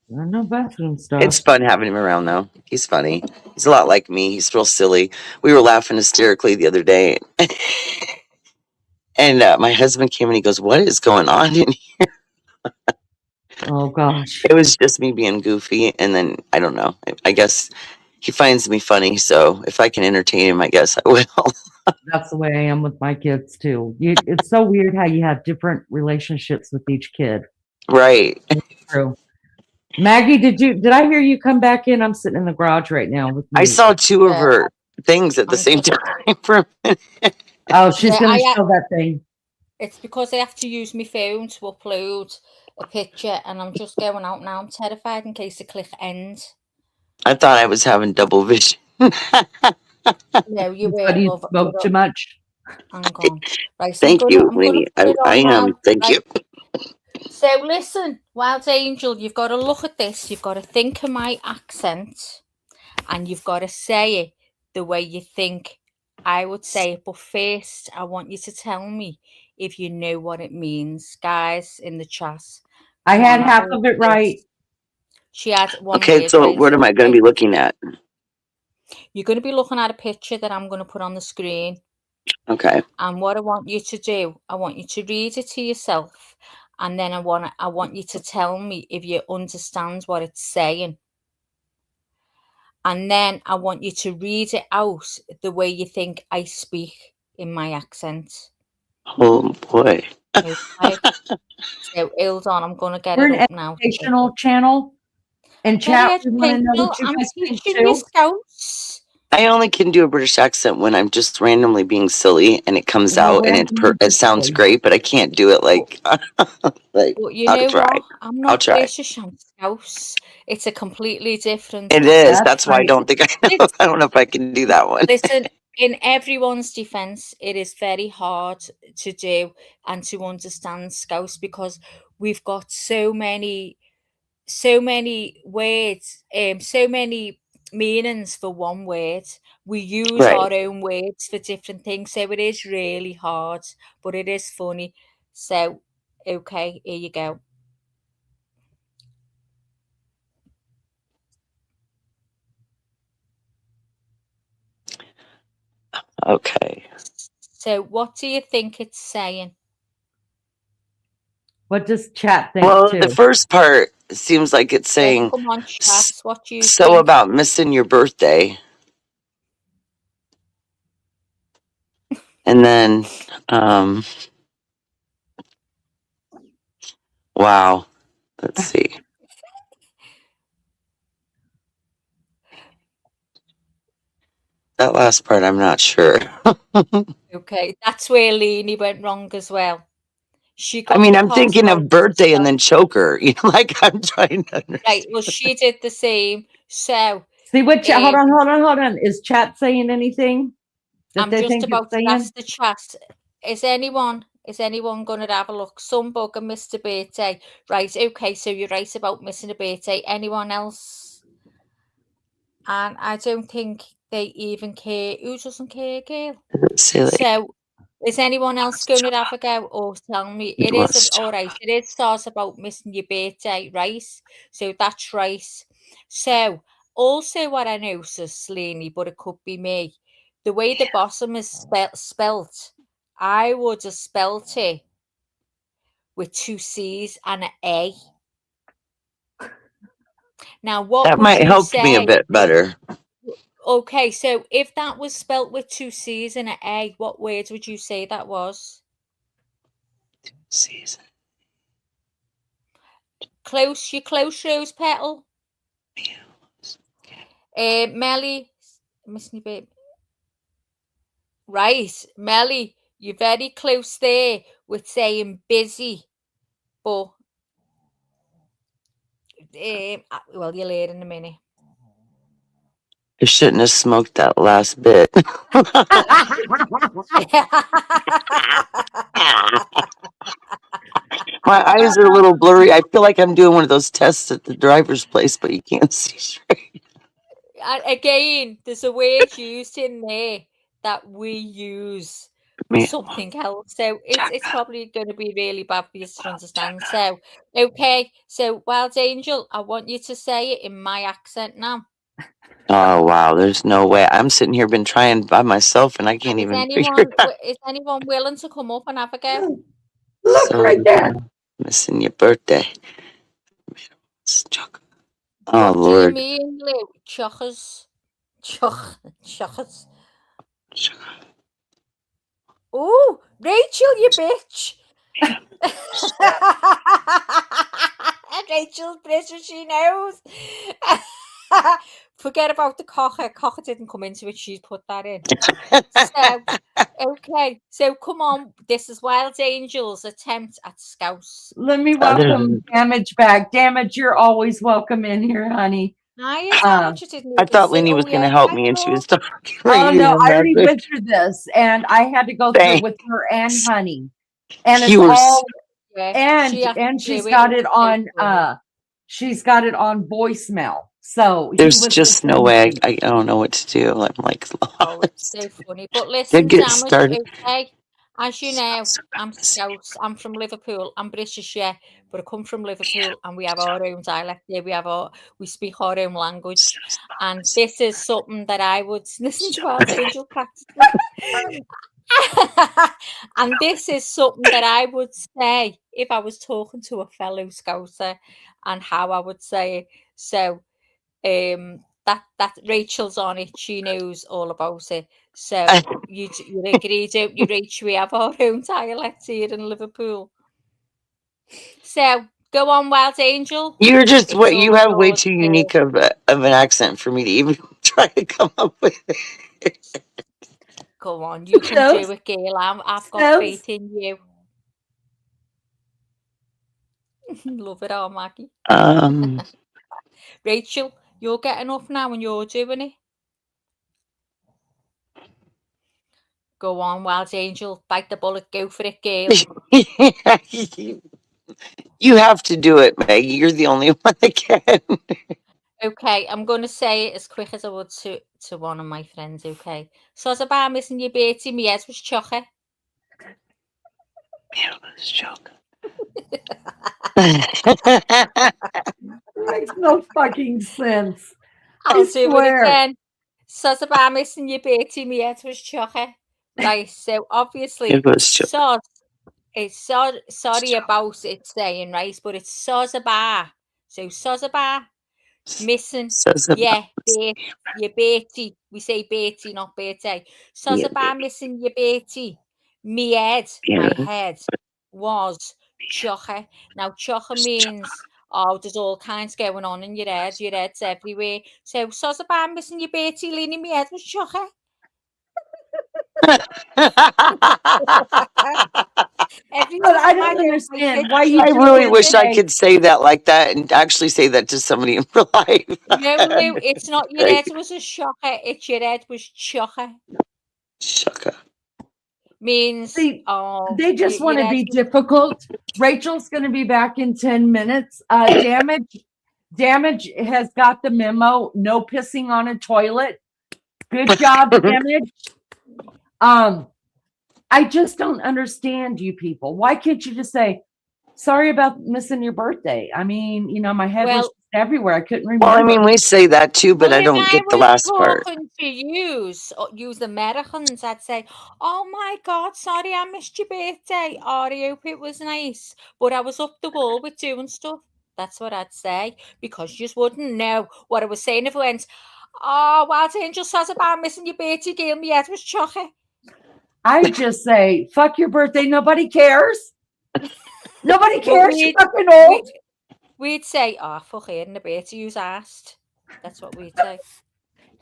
No bathroom It's stuff. fun having him around, though. He's funny. He's a lot like me. He's real silly. We were laughing hysterically the other day. And my husband came and he goes, what is going on in here? Oh gosh. It was just me being goofy. And then, I don't know. I guess he finds me funny. So if I can entertain him, I guess I will. That's the way I am with my kids too. It's so weird how you have different relationships with each kid. Right. True. Maggie, did I hear you come back in? I'm sitting in the garage right now with I me. saw two of Yeah. her things at the I'm same just- time. For a minute. Oh, she's Yeah, gonna I- show that thing. It's because I have to use my phone to upload a picture, and I'm just going out now. I'm terrified in case the click ends. I thought I was having double vision. No, you were. But you love, spoke too much. Hang on. Right, so Thank I'm you, gonna Winnie. put it I on am. now. Thank you. So listen, Wild Angel, you've got to look at this. You've got to think of my accent, and you've got to say it the way you think I would say it. But first, I want you to tell me if you know what it means, guys, in the chat. I had One half word of it first. right. She had one Okay, word, so right? what am I going to be looking at? You're going to be looking at a picture that I'm going to put on the screen. Okay. And what I want you to do, I want you to read it to yourself, and then I want you to tell me if you understand what it's saying. And then I want you to read it out the way you think I speak in my accent. Oh boy. Okay. So hold on, I'm gonna get We're it an up now. educational channel, And Very chat, we want to know educational. what you I'm guys think teaching you too. Scouts. I only can do a British accent when I'm just randomly being silly and it comes Well, out and it sounds great, but I can't do it like like But you I'll know try. what? I'm I'll not try. British, I'm Scouse. It's a completely different It is. accent. That's why I right. don't think I know. I don't know if I can do that one. Listen, in everyone's defense, it is very hard to do and to understand Scouse because we've got so many words, so many meanings for one word. We use Right. our own words for different things, so it is really hard, but it is funny. So, okay, here you go. Okay. So, what do you think it's saying? What does chat think Well, too? the first part seems like it's Yeah, saying come on, chat. What do you so think? about missing your birthday. And then wow. Let's see. That last part I'm not sure. Okay, that's where Leanie went wrong as well. She got I mean, the I'm part thinking about of birthday and herself. then choker. You know, like I'm trying to understand. Right, well, she did the same. So, See what chat, hold um, on. Is chat saying anything that I'm they just think about it's to saying? ask the chat. Is anyone going to have a look? Some bugger missed a birthday. Right, okay, so you're right about missing a birthday. Anyone else? And I don't think they even care. Who doesn't care, girl? Say like, So, is anyone else going to have a go or tell me? It is all right. It is starts about missing your birthday, right? So that's right. So also what I noticed, Leanie, but it could be me. The way the bottom is spelt, I would have spelt it with 2 C's and an A. Now, what that would might you help me a say? bit better. Okay, so if that was spelt with 2 C's and an A, what words would you say that was? Season. Close, you're close, Rose Petal. Melly, missing your babe. Right, Melly, you're very close there with saying busy, but well, you'll hear in a minute. I shouldn't have smoked that last bit. My eyes are a little blurry. I feel like I'm doing one of those tests at the driver's place, but you can't see straight. Again, there's a word used in there that we use for Man, something else. So it's probably going to be really bad for you to understand. So, okay. So, Wild Angel, I want you to say it in my accent now. oh wow, there's no way. I'm sitting here been trying by myself and I can't even figure it out. Is anyone willing to come up and have a go? Look right there. Missing your birthday. Oh What do you Lord. mean, Lou? Chuckers. Chuckers. Oh, Rachel, you bitch. Rachel's British, she knows. Forget about the cocker. Cocker didn't come into it. She's put that in. So, okay. So, come on. This is Wild Angel's attempt at Scouse. Let me welcome Damage back. Damage, you're always welcome in here, honey. I thought Lenny was going to help me and she was talking. Oh, no, I already went through this and I had to go through it with her and honey. And it's all, and she's got it on, she's got it on voicemail. So there's just no way. I don't know what to do. I'm like, oh, it's so funny. But listen, Damage, okay. As you know, I'm Scouse. I'm from Liverpool. I'm British, yeah, but I come from Liverpool, and we have our own dialect here. We speak our own language, and this is something that I would listen to our angel practice. And this is something that I would say if I was talking to a fellow Scouser, and how I would say it. So, that Rachel's on it. She knows all about it. So you agree, don't you, Rach? We have our own dialect here in Liverpool. So Go on, Wild Angel. You're just It's what you all have way yours, too girl. unique of an accent for me to even try to come up with it. Go on, you can do it, girl. I've got Sounds- faith in you. Love it all, Maggie. Rachel, you're getting up now and you're doing it. Go on, Wild Angel. Bite the bullet. Go for it, girl. You have to do it, Maggie. You're the only one that can. Okay, I'm going to say it as quick as I would to one of my friends, okay? So's about missing your Bertie, me head was chocker. Makes no fucking sense. I'll do it swear. again. So's about missing your Bertie, me head was chocker. Right, so obviously, It was chocker. so's, it's sorry about it saying, right, but it's so's about. So so's about missing, yeah, your Bertie. We say Bertie, not Bertie. So's Yeah, about missing your Bertie. Me head, my head was chocker. Now, chocker means, oh, there's all kinds going on in your head. Your head's everywhere. So, so's about missing your Bertie, leaning me head was chocker. Every But I time don't go, my understand kids why you I just really can't wish I say- could say that like that and actually say that to somebody in real life. No, it's not your head was a shocker. It's your head was chocker. Shaka. Means, See, oh, they just your want to head be was- difficult. Rachel's going to be back in 10 minutes. Damage has got the memo. No pissing on a toilet. Good job, Damage. I just don't understand you people. Why can't you just say, sorry about missing your birthday? I mean, you know, my head was everywhere. I couldn't remember. Well, I mean, we say that too, but I don't get the last part. To use Americans, I'd say, oh my God, sorry, I missed your birthday. Oh, I hope it was nice. But I was up the wall with doing stuff. That's what I'd say, because you just wouldn't know what I was saying if it went, oh, Wild Angel says about missing your birthday, girl, my head was chocker. I just say, fuck your birthday. Nobody cares. Nobody cares. You're fucking old. We'd say, oh, fuck it, in the birthday you's asked. That's what we'd say.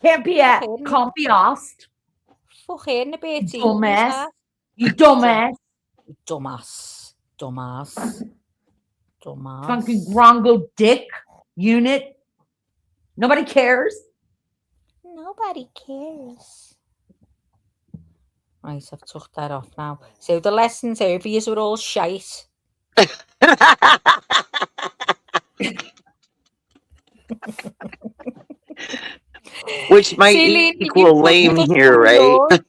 Can't be asked. Fuck it, in the birthday. Dumbass. You dumbass. Dumbass. Fucking Grongo dick unit. Nobody cares. Nobody cares. Right, I've took that off now. So the lessons over, yous were all shite. Which might equal lame here, right?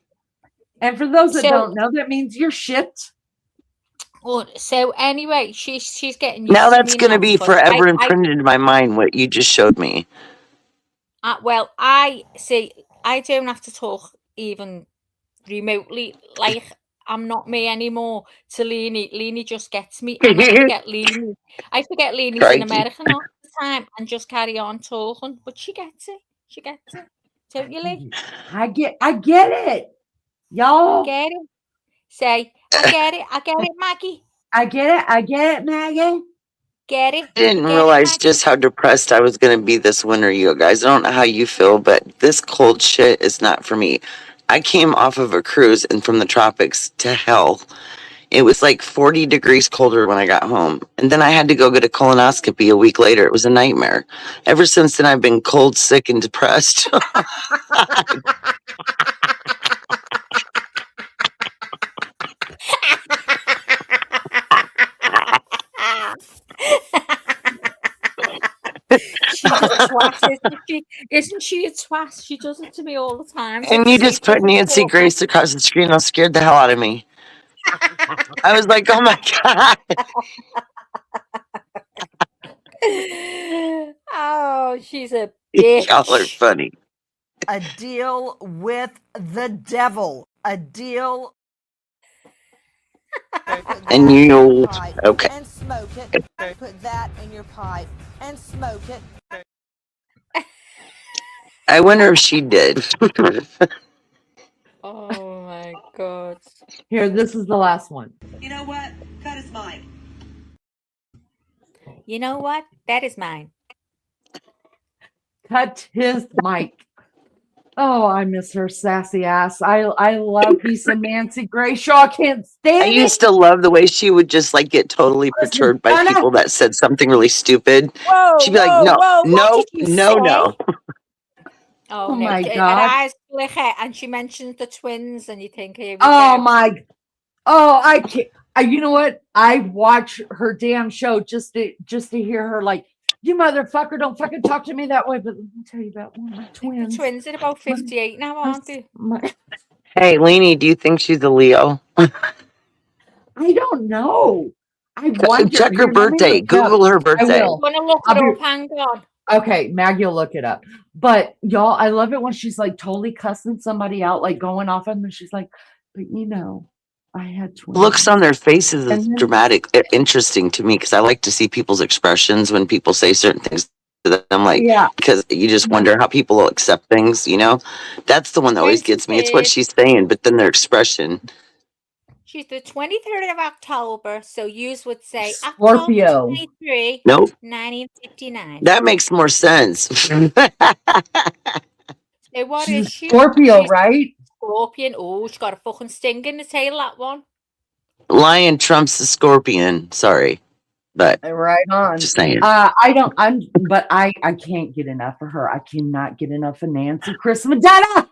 And for those that don't know, that means you're shit. Well, so anyway, she's getting used now to that's me going to now be because forever imprinted in my mind what you just showed me. Well, I see. I don't have to talk even remotely. Like, I'm not me anymore to Leanie. Leanie just gets me. And I forget Leanie. Leanie's in America all the time and just carry on talking. But she gets it. She gets it. Don't you, Lee? I get it. Y'all. Get it. Say, I get it, Maggie. I get it, Maggie. Get it. I didn't realize just how depressed I was going to be this winter, you guys. I don't know how you feel, but this cold shit is not for me. I came off of a cruise and from the tropics to hell. It was like 40 degrees colder when I got home. And then I had to go get a colonoscopy a week later. It was a nightmare. Ever since then, I've been cold, sick, and depressed. She's a twat, isn't she a twat? She does it to me all the time. And you just put Nancy Grace across the screen. That scared the hell out of me. I was like, oh my God. Oh, she's a bitch. Y'all are funny. A deal with the devil. A deal. And you, okay. And smoke it. Put that in your pipe and smoke it. I wonder if she did. Oh my God. Here, this is the last one. You know what? Cut his mic. You know what? That is mine. Cut his mic. Oh, I miss her sassy ass. I love me some Nancy Grace Shaw. I can't stand I it. used to love the way she would just like get totally Listen, perturbed by Donna. people that said something really stupid. Whoa, She'd be like, whoa, no, whoa, no, what did you no, say? no. Oh, Oh no. my Her God. eyes flicker and she mentions the twins and you think, here we Oh go. my. Oh, I can't. You know what? I watch her damn show just to hear her like, you motherfucker, don't fucking talk to me that way. But let me tell you about one of my I think the twins. twins are about 58 now, aren't they? Hey, Lainey, do you think she's a Leo? I don't know. I wonder. Check her Here, let me birthday. look it up. Google her I birthday. I'm will. going to look I'll it be- up. Hang on. Okay, Maggie will look it up. But y'all, I love it when she's like totally cussing somebody out, like going off on them. She's like, but you know, I had twins. Looks on their faces is And then- dramatic, interesting to me because I like to see people's expressions when people say certain things to them. Like, Yeah. because you just wonder how people will accept things. You know, that's the one that always gets me. It's what 23rd. she's saying, but then their expression. She's the 23rd of October, so you would say Scorpio. October 23, Nope, 1959. that makes more sense. So what She's is she? Scorpio, She's right? Scorpion. Oh, she's got a fucking sting in the tail, that one. Lion trumps the scorpion. Sorry, but Right on. just saying. But I can't get enough of her. I cannot get enough of Nancy Chris Madonna.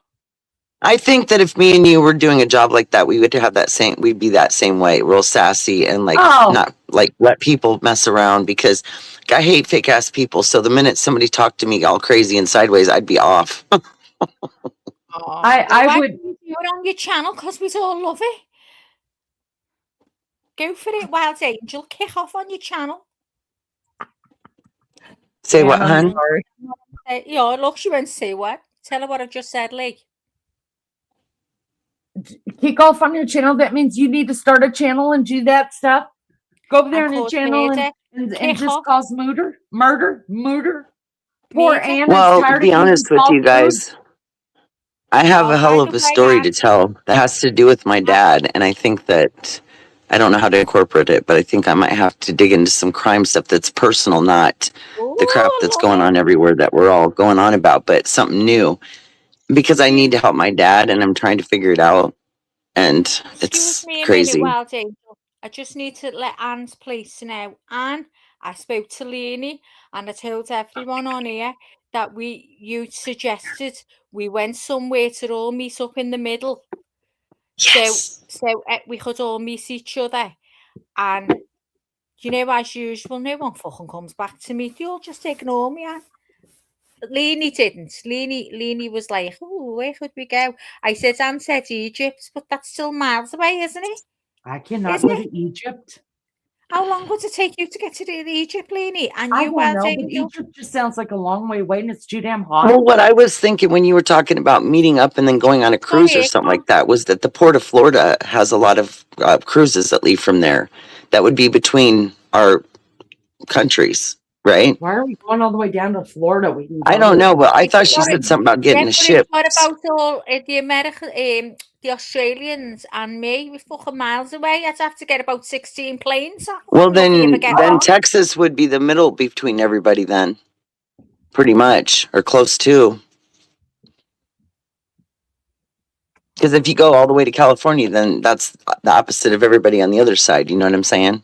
I think that if me and you were doing a job like that, we would have that same. We'd be that same way, real sassy and like not like let people mess around because I hate fake ass people. So the minute somebody talked to me all crazy and sideways, I'd be off. I Why would. don't you do it on your channel? Because we all love it. Go for it, Wild Angel. Kick off on your channel. Say what, I'm hun? sorry. Yeah, look, she won't say what. Tell her what I just said, Lee. Kick off on your channel. That means you need to start a channel and do that stuff. Go over there on your cause channel murder. and Kick just off. cause murder. Poor Murder. Anne is Well, to tired be of honest eating with salt you food. guys, I have Oh, a hell by of the a way, story to tell that has to do with my dad, and I think that I don't know how to incorporate it, but I think I might have to dig into some crime stuff that's personal, not the crap Ooh, that's love going it. on everywhere that we're all going on about, but something new because I need to help my dad, and I'm trying to figure it out, and Excuse it's me a minute, crazy. Wild Angel. I just need to let Anne's place know. Anne, I spoke to Leonie and I told everyone on here that you suggested we went somewhere to all meet up in the middle. Yes. So we could all meet each other. And, you know, as usual, no one fucking comes back to me. They all just ignore me, Anne. Leonie didn't. Leonie was like, oh, where could we go? I said, Anne said Egypt, but that's still miles away, isn't it? I cannot Isn't go it? to Egypt. How long would it take you to get to Egypt, Leonie? And I you, don't Wild know, but Angel? Egypt just sounds like a long way away and it's too damn hot. Well, what I was thinking when you were talking about meeting up and then going on a cruise or ahead, something Mom. like that was that the Port of Florida has a lot of cruises that leave from there that would be between our countries, right? Why are we going all the way down to Florida? We can I go don't to- know, but I thought she What said something about getting Yeah, a but ship. what about all the American, the Australians and me? We're fucking miles away. I'd have to get about 16 planes. Well, I'm lucky if I then get one. Texas would be the middle between everybody then, pretty much, or close to. Because if you go all the way to California, then that's the opposite of everybody on the other side. You know what I'm saying?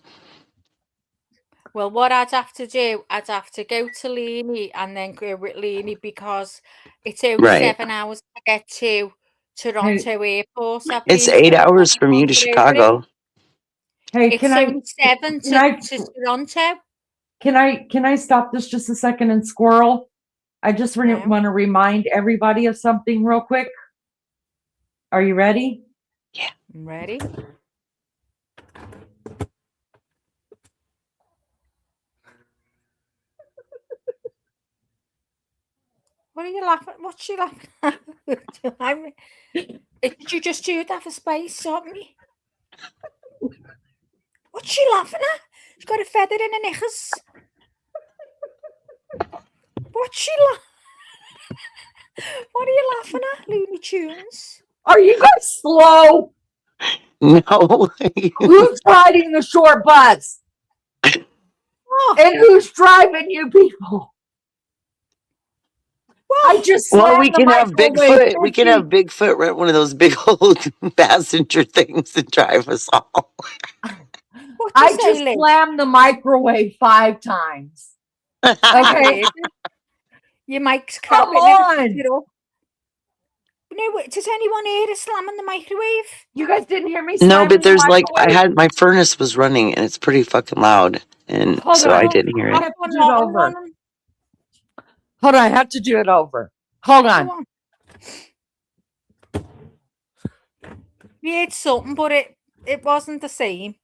Well, what I'd have to do, I'd have to go to Leonie and then go with Leonie because it's only Right. 7 hours to get to Toronto Airport. It's 8 hours from you to Chicago. Hey, It's can I only 7 can I- to Toronto. can I stop this just a second and squirrel? I just Yeah. want to remind everybody of something real quick. Are you ready? I'm ready. What are you laughing? What's she laughing at? Did you just do that for space, haven't you? What's she laughing at? She's got a feather in her knickers. What's she What are you laughing at, Looney Tunes? Are you guys slow? No. Who's riding the short bus? What What? And who's driving you people? I just Well, slammed we the can have microwave Bigfoot. We can 50 have Bigfoot rent one of those big old passenger things and drive us all. What I you say, just Liz? slammed the microwave 5 times. Okay. Your mic's Come crapping. Never on. picked it up. No, does anyone hear us slamming the microwave? You guys didn't hear me No, slamming but the there's like I microwave? had my furnace was running and it's pretty fucking loud, and Hold so on. I didn't hear I it. have to One do it not over. running. Hold on. I have to do it over. Hold Go on. on. We ate something, but it wasn't the same.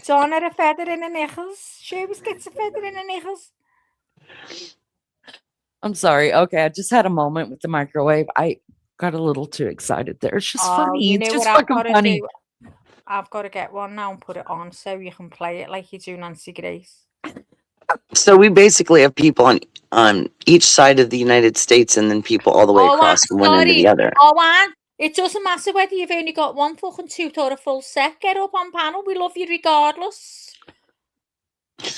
John had a feather in the knickers. She always gets a feather in the knickers. I'm sorry. Okay. I just had a moment with the microwave. I got a little too excited there. It's just funny. You It's know just what I've fucking got to funny. do? I've got to get one now and put it on so you can play it like you do Nancy Grace. So we basically have people on each side of the United States, and then people all the way across from one end to the other. Anne, it doesn't matter whether you've only got one fucking tooth or a full set. Get up on panel. We love you regardless.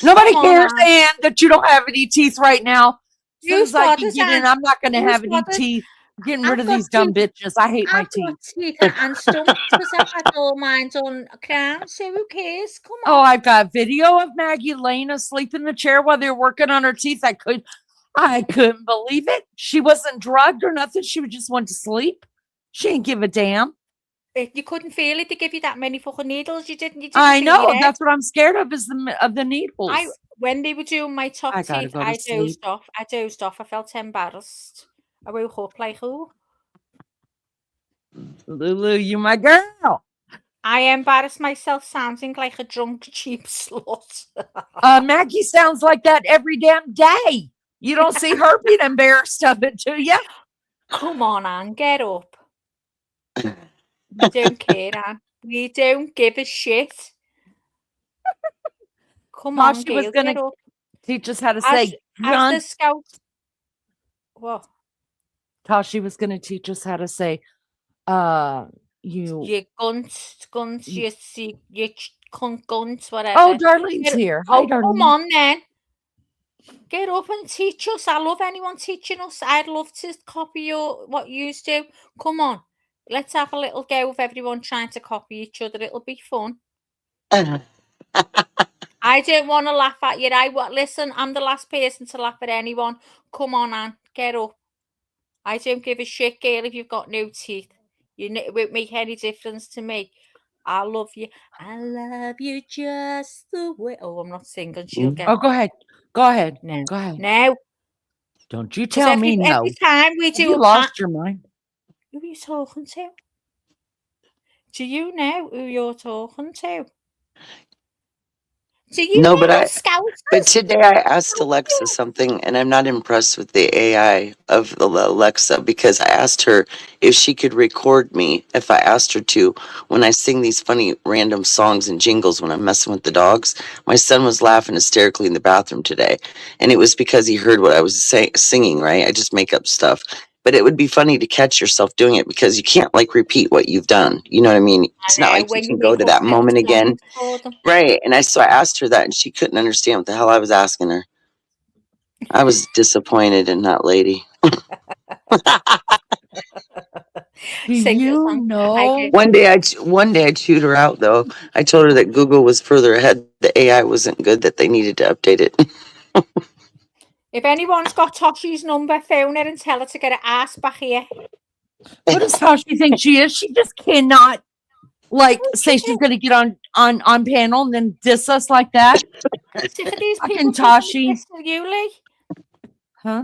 Nobody Come on, cares, Anne. Ann, that you don't have any teeth right now. As soon You as I can started, get in, Ann. I'm not going to You have any started. teeth. I'm getting I've rid of got these dumb teeth. bitches. I hate my I've teeth. got teeth and stomach because I've had all mine done crown, so who cares? Come on. Oh, I've got video of Maggie laying asleep in the chair while they're working on her teeth. I couldn't believe it. She wasn't drugged or nothing. She would just went to sleep. She didn't give a damn. You couldn't feel it to give you that many fucking needles. You didn't I feel know. your That's what I'm scared of is the needles. when they were doing my top I gotta teeth, go to I sleep. dozed off. I felt embarrassed. I woke up like, oh, Lulu, you my girl. I embarrassed myself sounding like a drunk cheap slut. Maggie sounds like that every damn day. You don't see her being embarrassed of it, do you? Come on, Anne, get up. We don't care, Anne. We don't give a shit. Come on, Tasha was girl, gonna get up. teach us how to As, say as gun. the scout. What? Tashi was going to teach us how to say, you. You gunt, you cunt, gunt, whatever. Oh, Darlene's here. Hi, Darlene. Come on then. Get up and teach us. I love anyone teaching us. I'd love to copy what you do. Come on. Let's have a little go of everyone trying to copy each other. It'll be fun. I don't want to laugh at you. Listen, I'm the last person to laugh at anyone. Come on, Anne. Get up. I don't give a shit, girl, if you've got no teeth. It won't make any difference to me. I love you. I love you just the way. Oh, I'm not singing. She'll get. Oh, go ahead. Go ahead. No. Go ahead. No. Don't you tell me no. Every time we do you lost your mind. Who are you talking to? Do you know who you're talking to? Do you No, know but Scousers? today I asked Alexa something, and I'm not impressed with the AI of Alexa because I asked her if she could record me if I asked her to when I sing these funny random songs and jingles when I'm messing with the dogs. My son was laughing hysterically in the bathroom today, and it was because he heard what I was singing, right? I just make up stuff. But it would be funny to catch yourself doing it because you can't like repeat what you've done. You know what I mean? It's not like you can go to that moment again. Right. And so I asked her that and she couldn't understand what the hell I was asking her. I was disappointed in that lady. Do you know? One day I chewed her out though. I told her that Google was further ahead. The AI wasn't good, that they needed to update it. If anyone's got Toshi's number, phone her and tell her to get her ass back here. What does Tashi think she is? She just cannot say she's going to get on panel and then diss us like that. Sick of these Fucking people Tashi. you, Lee. Huh?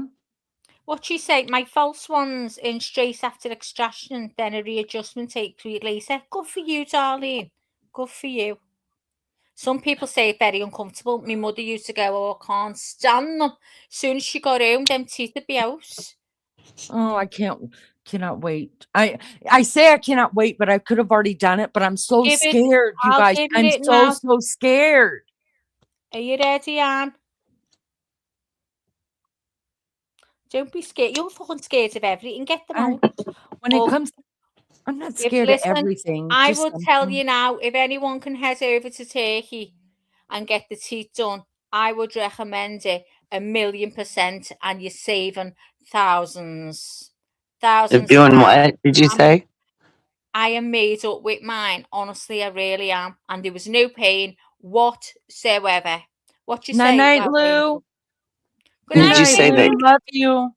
What she said, my false ones in straight after extraction, then a readjustment 8 weeks later. Good for you, Darlene. Good for you. Some people say it's very uncomfortable. My mother used to go, oh, I can't stand them. As soon as she got home, them teeth would be out. Oh, I cannot wait. I say I cannot wait, but I could have already done it, but I'm so scared, you guys. I'm so scared. Are you ready, Anne? Don't be scared. You're fucking scared of everything. Get them out. When it comes, I'm not scared of everything. I will tell you now, if anyone can head over to Turkey and get the teeth done, I would recommend it 1,000,000%, and you're saving thousands. Of Thousands of doing pounds. what? Did you I'm- say? I am made up with mine. Honestly, I really am. And there was no pain whatsoever. What you Night say? night, Well, Lou. good Did night, you say that- Lou. Love you.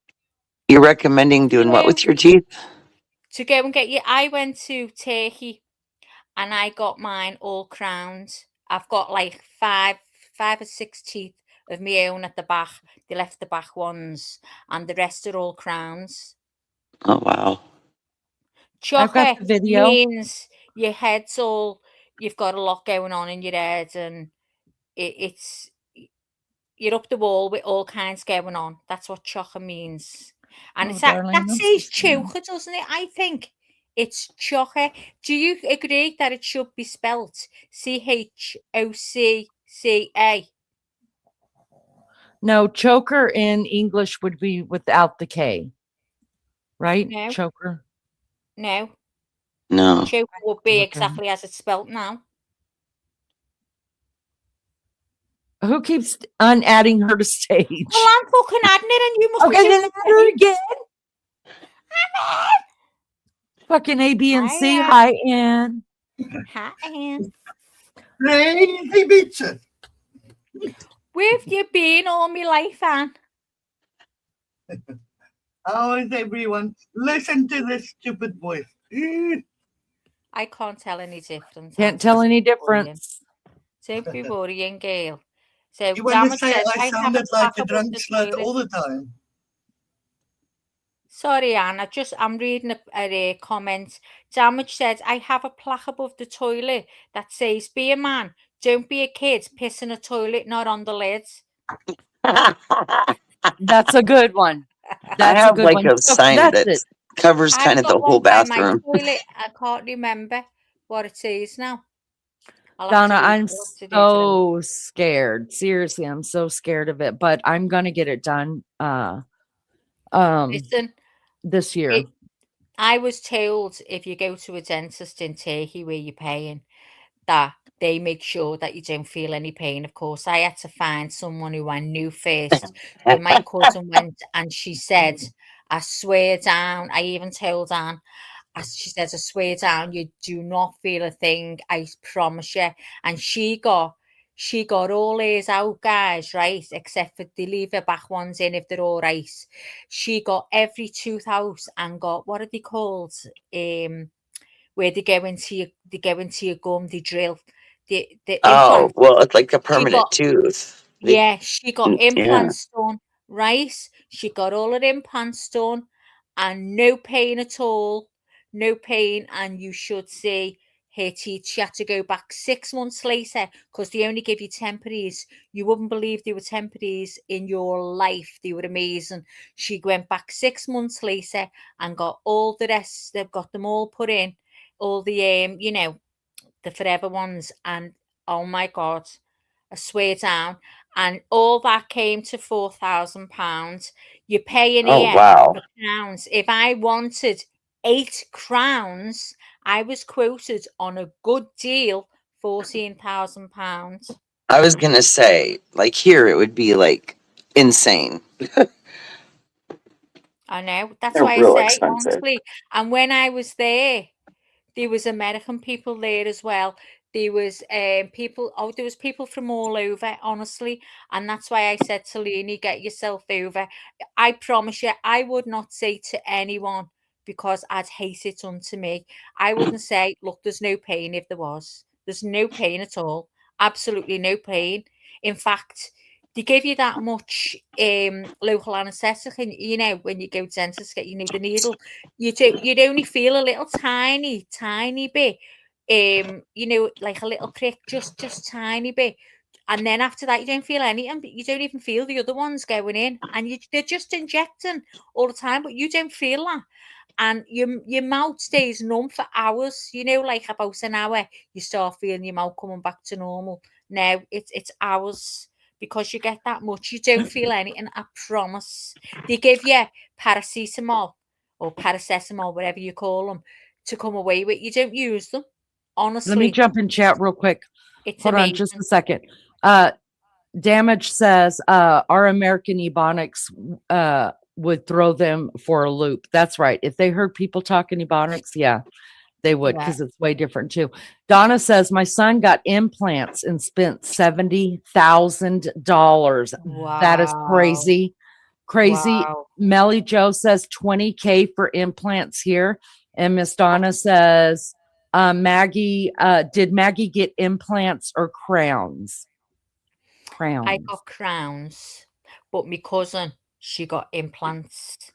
You're recommending doing what with your teeth? To go and get you. I went to Turkey and I got mine all crowned. I've got like five or six teeth of my own at the back. They left the back ones, and the rest are all crowns. Oh wow. I've got Chocker the video. means your head's all, you've got a lot going on in your head, and it's you're up the wall with all kinds going on. That's what chocker means. And Oh, it's that darling, I'm says so sorry. choker, doesn't it? I think it's chocker. Do you agree that it should be spelt CHOCCA? No, choker in English would be without the K. Right? No. Choker. No, No. choker would be Okay. exactly as it's spelt now. Who keeps unadding her to stage? Well, I'm fucking adding it, and you must Okay, be then doing add her again. Fucking A, B, and C. Hiya. Hi, Ann. Hi, Ann. Crazy bitches. Where have you been all my life, Ann? How is everyone? Listen to this stupid voice. I can't tell any difference. Can't Ann. tell any Don't be worrying. difference. Don't be worrying, Gail. So, You want to Damage say says, I have sounded like plaque a above drunk the slut toilet. all the time. Sorry, Anne. I'm reading a comment. Damage said, I have a plaque above the toilet that says, "Be a man, don't be a kid. Piss in a toilet, not on the lid." That's a good one. I That's a have good like one. a So sign that's that it. covers I've kind of got the whole one by my bathroom. toilet. I can't remember what it says now. I'll have Donna, to read I'm it up to do today. so scared. Seriously, I'm so scared of it, but I'm gonna get it done Listen, this year. I was told if you go to a dentist in Turkey where you're paying, that they make sure that you don't feel any pain. Of course, I had to find someone who I knew first. So my cousin went and she said, I swear down, I even told Anne, she says, I swear down, you do not feel a thing. I promise you. And she got all hers out, guys, right? Except for they leave her back ones in if they're all right. She got every tooth out and got, what are they called? Where they go into your gum, they drill. The Oh, implants. well, it's like a permanent got- tooth. They- Yeah, she got yeah. implants done, right? She got all her implants done and no pain at all. No pain. And you should see her teeth. She had to go back 6 months later because they only give you temporaries. You wouldn't believe they were temporaries in your life. They were amazing. She went back 6 months later and got all the rest. They've got them all put in. All the, the forever ones. And oh my God, I swear down. And all that came to £4,000. You're paying Oh, here wow. for crowns. If I wanted 8 crowns, I was quoted on a good deal, £14,000. I was going to say, like here, it would be like insane. I know. That's They're why real I say, expensive. honestly. And when I was there was American people there as well. There was there was people from all over, honestly. And that's why I said to Leonie, get yourself over. I promise you, I would not say to anyone, because I'd hate it unto me. I wouldn't say, look, there's no pain if there was. There's no pain at all. Absolutely no pain. In fact, they give you that much local anaesthetic, and when you go to dentist get the needle, you'd only feel a little tiny bit, like a little prick, just tiny bit, and then after that you don't feel anything. You don't even feel the other ones going in, and they're just injecting all the time, but you don't feel that. And your mouth stays numb for hours, like about an hour you start feeling your mouth coming back to normal. Now it's hours, because you get that much, you don't feel anything, I promise. They give you paracetamol or paracetamol, whatever you call them, to come away with. You don't use them, honestly. Let me jump in chat real quick. It's Hold amazing. on just a second. Damage says our American Ebonics would throw them for a loop. That's right. If they heard people talking Ebonics, yeah, they would, because it's way different too. Donna says my son got implants and spent $70,000. That is crazy. Crazy. Wow. Melly Joe says $20K for implants here. And Miss Donna says, Maggie, did Maggie get implants or crowns? Crowns. I got crowns, but my cousin, she got implants.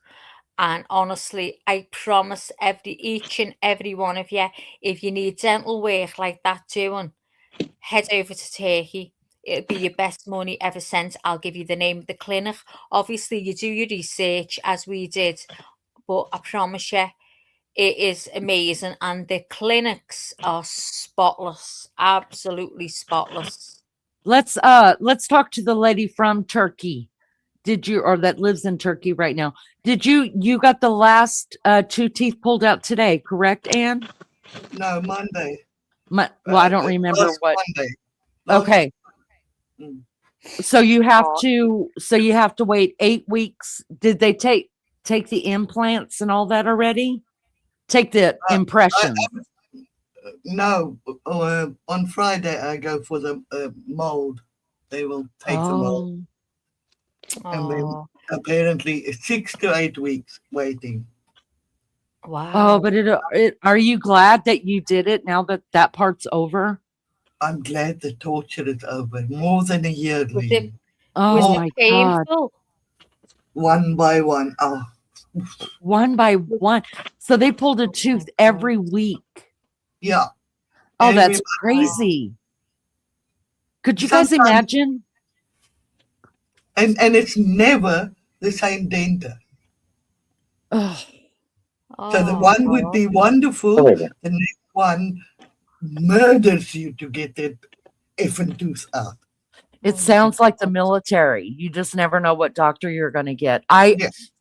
And honestly, I promise each and every one of you, if you need dental work like that doing, head over to Turkey. It'll be your best money ever spent. I'll give you the name of the clinic. Obviously, you do your research as we did, but I promise you, it is amazing. And the clinics are spotless, absolutely spotless. Let's talk to the lady from Turkey. Did you, or that lives in Turkey right now? Did you got the last 2 teeth pulled out today, correct, Anne? No, Monday. Well, I don't remember Last what. Monday. Okay. Mm. So you have to wait 8 weeks. Did they take the implants and all that already? Take the impressions. No, on Friday I go for the mold. They will take the mold. And then apparently 6 to 8 weeks waiting. Wow. Oh, but are you glad that you did it now that part's over? I'm glad the torture is over. More than a year, Lee. Oh my God. Painful? One by one. Oh, One by one. So they pulled a tooth every week. yeah. Oh, Every that's Monday. crazy. Could you guys imagine? And it's never the same dentist. Oh, So the one would be wonderful. The next one murders you to get that effing tooth out. it sounds like the military. You just never know what doctor you're going to get.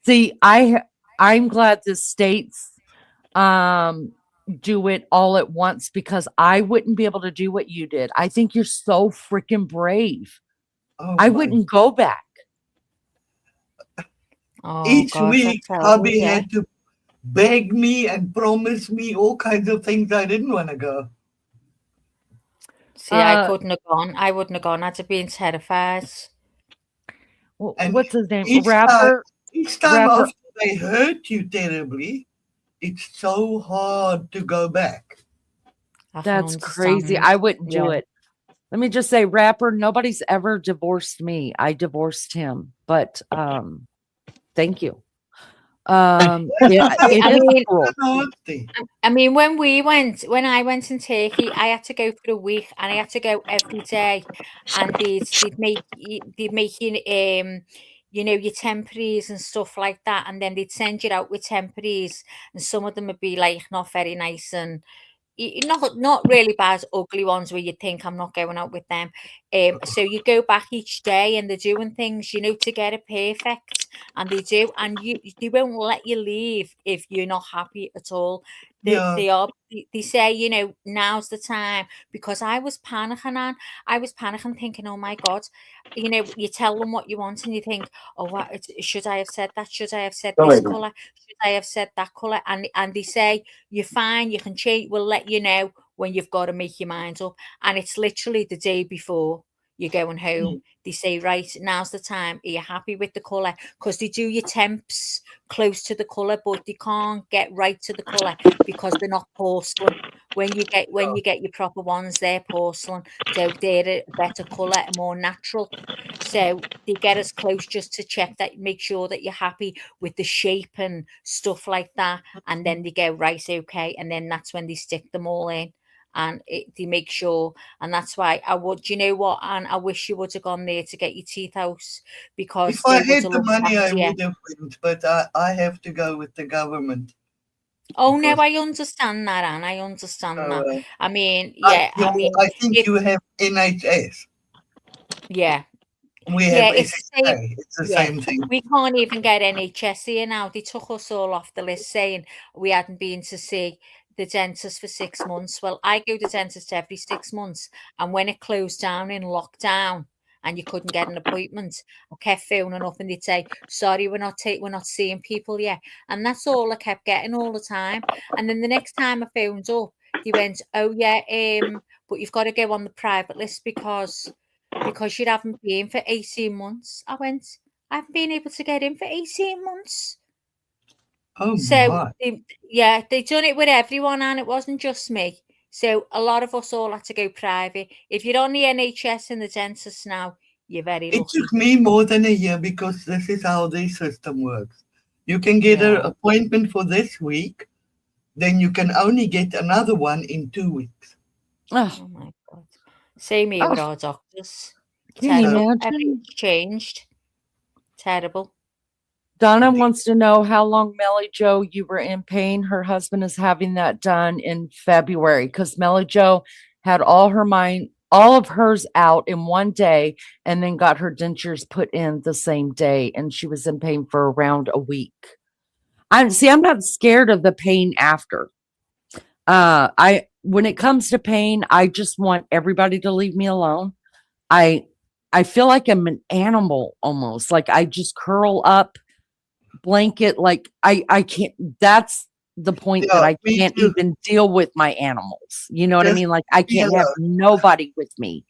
See. I'm glad the states do it all at once, because I wouldn't be able to do what you did. I think you're so freaking brave. Oh, I my. wouldn't go back. Each week, hubby had to beg me and promise me all kinds of things I didn't want to go. See, I couldn't have gone. I wouldn't have gone. I'd have been terrified. And what's his name? Each Rapper. time after they hurt you terribly, it's so hard to go back. That's crazy. I wouldn't do it. Let me just say, Rapper, nobody's ever divorced me. I divorced him, but thank you. I mean, when I went in Turkey, I had to go for a week, and I had to go every day, and they'd make you your temporaries and stuff like that, and then they'd send you out with temporaries, and some of them would be like not very nice, and not really bad, ugly ones where you think I'm not going out with them. So you go back each day, and they're doing things, to get it perfect, and they do, and they won't let you leave if you're not happy at all. They say, now's the time, because I was panicking, and I was panicking, thinking, oh my God, you tell them what you want, and you think, oh, what should I have said that? Should I have said this color? Should I have said that color? And they say, you're fine, you can change, we'll let you know when you've got to make your mind up. And it's literally the day before you're going home. They say, right, now's the time. Are you happy with the colour? Because they do your temps close to the colour, but they can't get right to the colour because they're not porcelain. When you get your proper ones, they're porcelain. So they're a better colour, more natural. So they get us close just to check that, make sure that you're happy with the shape and stuff like that. And then they go, right, okay. And then that's when they stick them all in. And they make sure, and that's why I would, you know what, and I wish you would have gone there to get your teeth out, because if I had the money, I would have went, but I have to go with the government. Oh no, I understand that, Anne. I understand that. I mean, yeah, I think you have NHS. Yeah. We have SSA. It's the same thing. We can't even get NHS here now. They took us all off the list, saying we hadn't been to see the dentist for 6 months. Well, I go to the dentist every 6 months, and when it closed down in lockdown and you couldn't get an appointment, I kept phoning up and they'd say, "Sorry, we're not seeing people yet." And that's all I kept getting all the time. And then the next time I phoned up, they went, "Oh yeah, but you've got to go on the private list because you haven't been for 18 months." I went, "I haven't been able to get in for 18 months." Oh So my. they done it with everyone, and it wasn't just me. So a lot of us all had to go private. If you're on the NHS and the dentist now, you're very It lucky. took me more than a year because this is how the system works. You can get an Yeah. appointment for this week, then you can only get another one in 2 weeks. Oh, Oh my God. Same here with Oh. our doctors. can you Terrible. imagine? Everything's changed. Terrible. Donna wants to know how long, Melly Joe, you were in pain. Her husband is having that done in February because Melly Joe had all of hers out in one day and then got her dentures put in the same day. And she was in pain for around a week. I'm not scared of the pain after. When it comes to pain, I just want everybody to leave me alone. I feel like I'm an animal almost. Like I just curl up, blanket, like I can't. That's the point that Yeah, I me can't too. even deal with my animals. You know what I Just mean? Like I be can't have alone. nobody with me.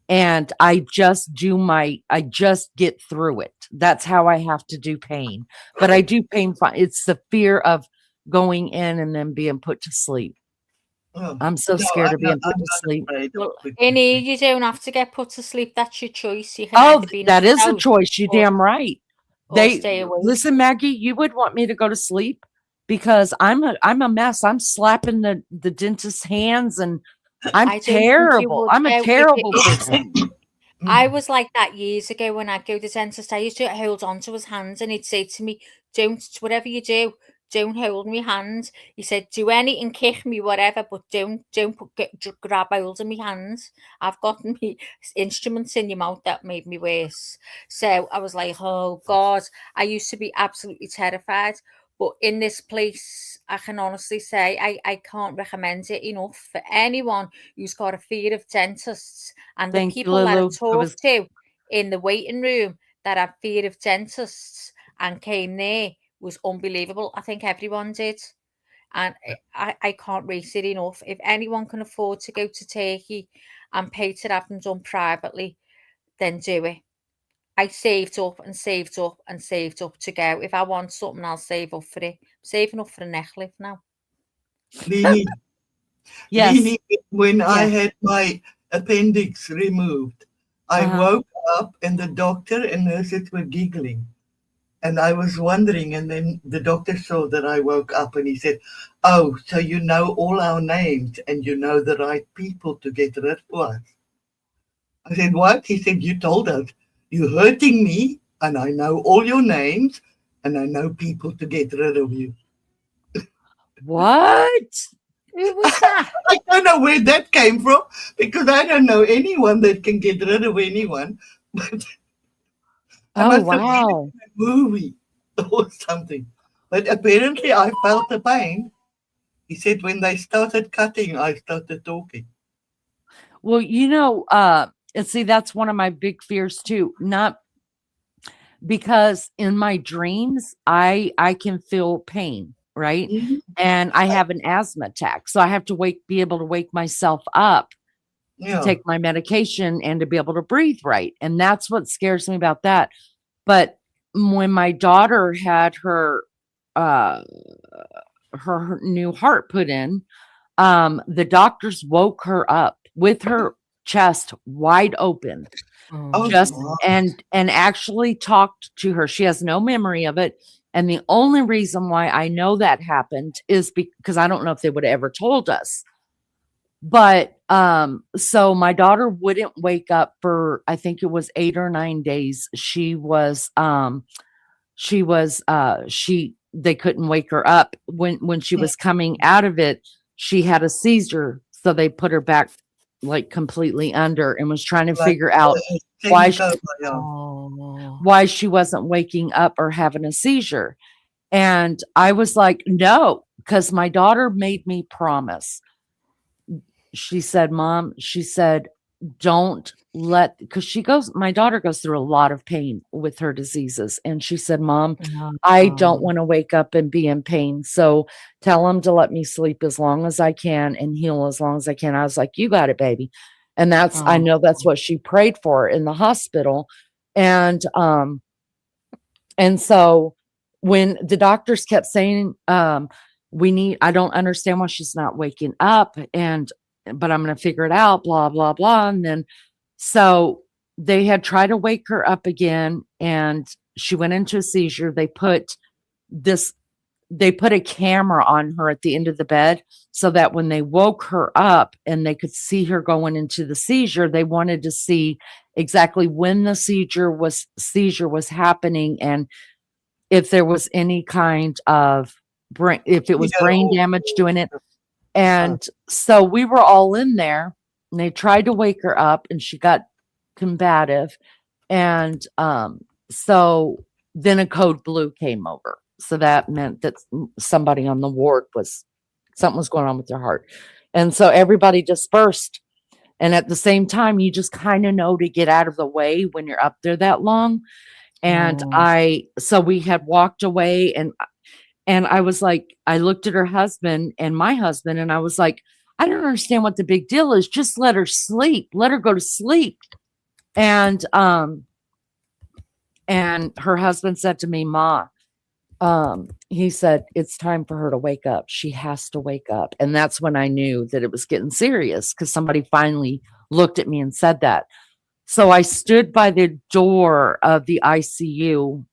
And I just get through it. That's how I have to do pain. But I do pain fine. It's the fear of going in and then being put to sleep. Oh, I'm so no, scared of being put I'm to not sleep. afraid of Well, putting in to here, sleep. you don't have to get put to sleep. That's your choice. You can Oh, either be that knocked is a out choice. You or, damn right. or stay awake. Listen, Maggie, you would want me to go to sleep because I'm a mess. I'm slapping the dentist's hands and I'm I don't think you terrible. would, I'm a though. terrible person. I was like that years ago when I'd go to the dentist. I used to hold on to his hands and he'd say to me, whatever you do, don't hold my hand. He said, do anything, kick me, whatever, but don't grab hold of my hands. I've got me instruments in your mouth that made me worse. So I was like, oh God, I used to be absolutely terrified. But in this place, I can honestly say I can't recommend it enough for anyone who's got a fear of dentists. And the Thank you, people that I Lulu. talked to in the waiting room that had fear of dentists and came there was unbelievable. I think everyone did. And I can't rate it enough. If anyone can afford to go to Turkey and pay to have them done privately, then do it. I saved up and saved up and saved up to go. If I want something, I'll save up for it. I'm saving up for a neck lift now. Leanie, Yes. Leanie, when I Yes. had my appendix removed, I Uh-huh. woke up and the doctor and nurses were giggling. And I was wondering, and then the doctor saw that I woke up and he said, "Oh, so you know all our names and you know the right people to get rid of us." I said, "What?" He said, "You told us you're hurting me and I know all your names and I know people to get rid of you." What? Who was that? I don't know where that came from because I don't know anyone that can get rid of anyone. But I Oh, must have seen it wow. in a movie or something. But apparently I felt the pain. He said when they started cutting, I started talking. Well, and see, that's one of my big fears too. Not because in my dreams, I can feel pain, right? Mhm. And I have an asthma attack. So I have to be able to wake myself up to Yeah. take my medication and to be able to breathe right. And that's what scares me about that. But when my daughter had her new heart put in, the doctors woke her up with her chest wide open, Oh, just wow. and actually talked to her. She has no memory of it. And the only reason why I know that happened is because I don't know if they would have ever told us. But so my daughter wouldn't wake up for, I think it was 8 or 9 days. They couldn't wake her up when she was coming out of it. She had a seizure, so they put her back like completely under and was trying to Like, figure out why? why she wasn't waking up or having a seizure. And I was like, no, because my daughter made me promise. She said, Mom, she said, don't let, because my daughter goes through a lot of pain with her diseases. And she said, Mom, I don't want to wake up and be in pain. So tell them to let me sleep as long as I can and heal as long as I can. I was like, you got it, baby. And I know that's what she prayed for in the hospital. And so when the doctors kept saying, I don't understand why she's not waking up, but I'm going to figure it out, blah, blah, blah. And then, so they had tried to wake her up again and she went into a seizure. They put a camera on her at the end of the bed so that when they woke her up and they could see her going into the seizure, they wanted to see exactly when the seizure was happening and if there was any kind of if it was brain damage doing it. And so we were all in there and they tried to wake her up and she got combative. And so then a code blue came over. So that meant that somebody on the ward something was going on with their heart. And so everybody dispersed. And at the same time, you just kind of know to get out of the way when you're up there that long. And so we had walked away and I was like, I looked at her husband and my husband, and I was like, I don't understand what the big deal is. Just let her sleep. Let her go to sleep. And her husband said to me, Ma, he said, it's time for her to wake up. She has to wake up. And that's when I knew that it was getting serious because somebody finally looked at me and said that. So I stood by the door of the ICU,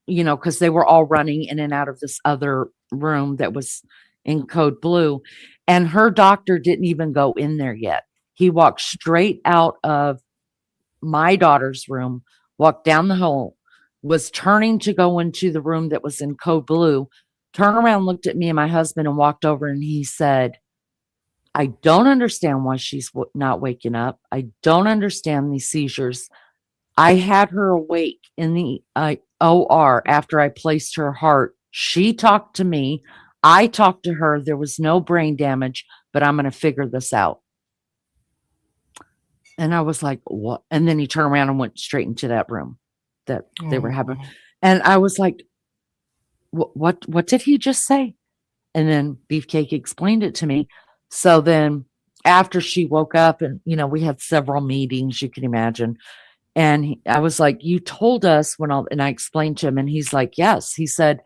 because they were all running in and out of this other room that was in code blue. And her doctor didn't even go in there yet. He walked straight out of my daughter's room, walked down the hall, was turning to go into the room that was in code blue, turned around, looked at me and my husband and walked over. And he said, I don't understand why she's not waking up. I don't understand these seizures. I had her awake in the OR after I placed her heart. She talked to me. I talked to her. There was no brain damage, but I'm going to figure this out. And I was like, what? And then he turned around and went straight into that room that they were having. And I was like, what did he just say? And then Beefcake explained it to me. So then after she woke up and, we had several meetings, you can imagine. And I was like, you told us and I explained to him, and he's like, yes. He said,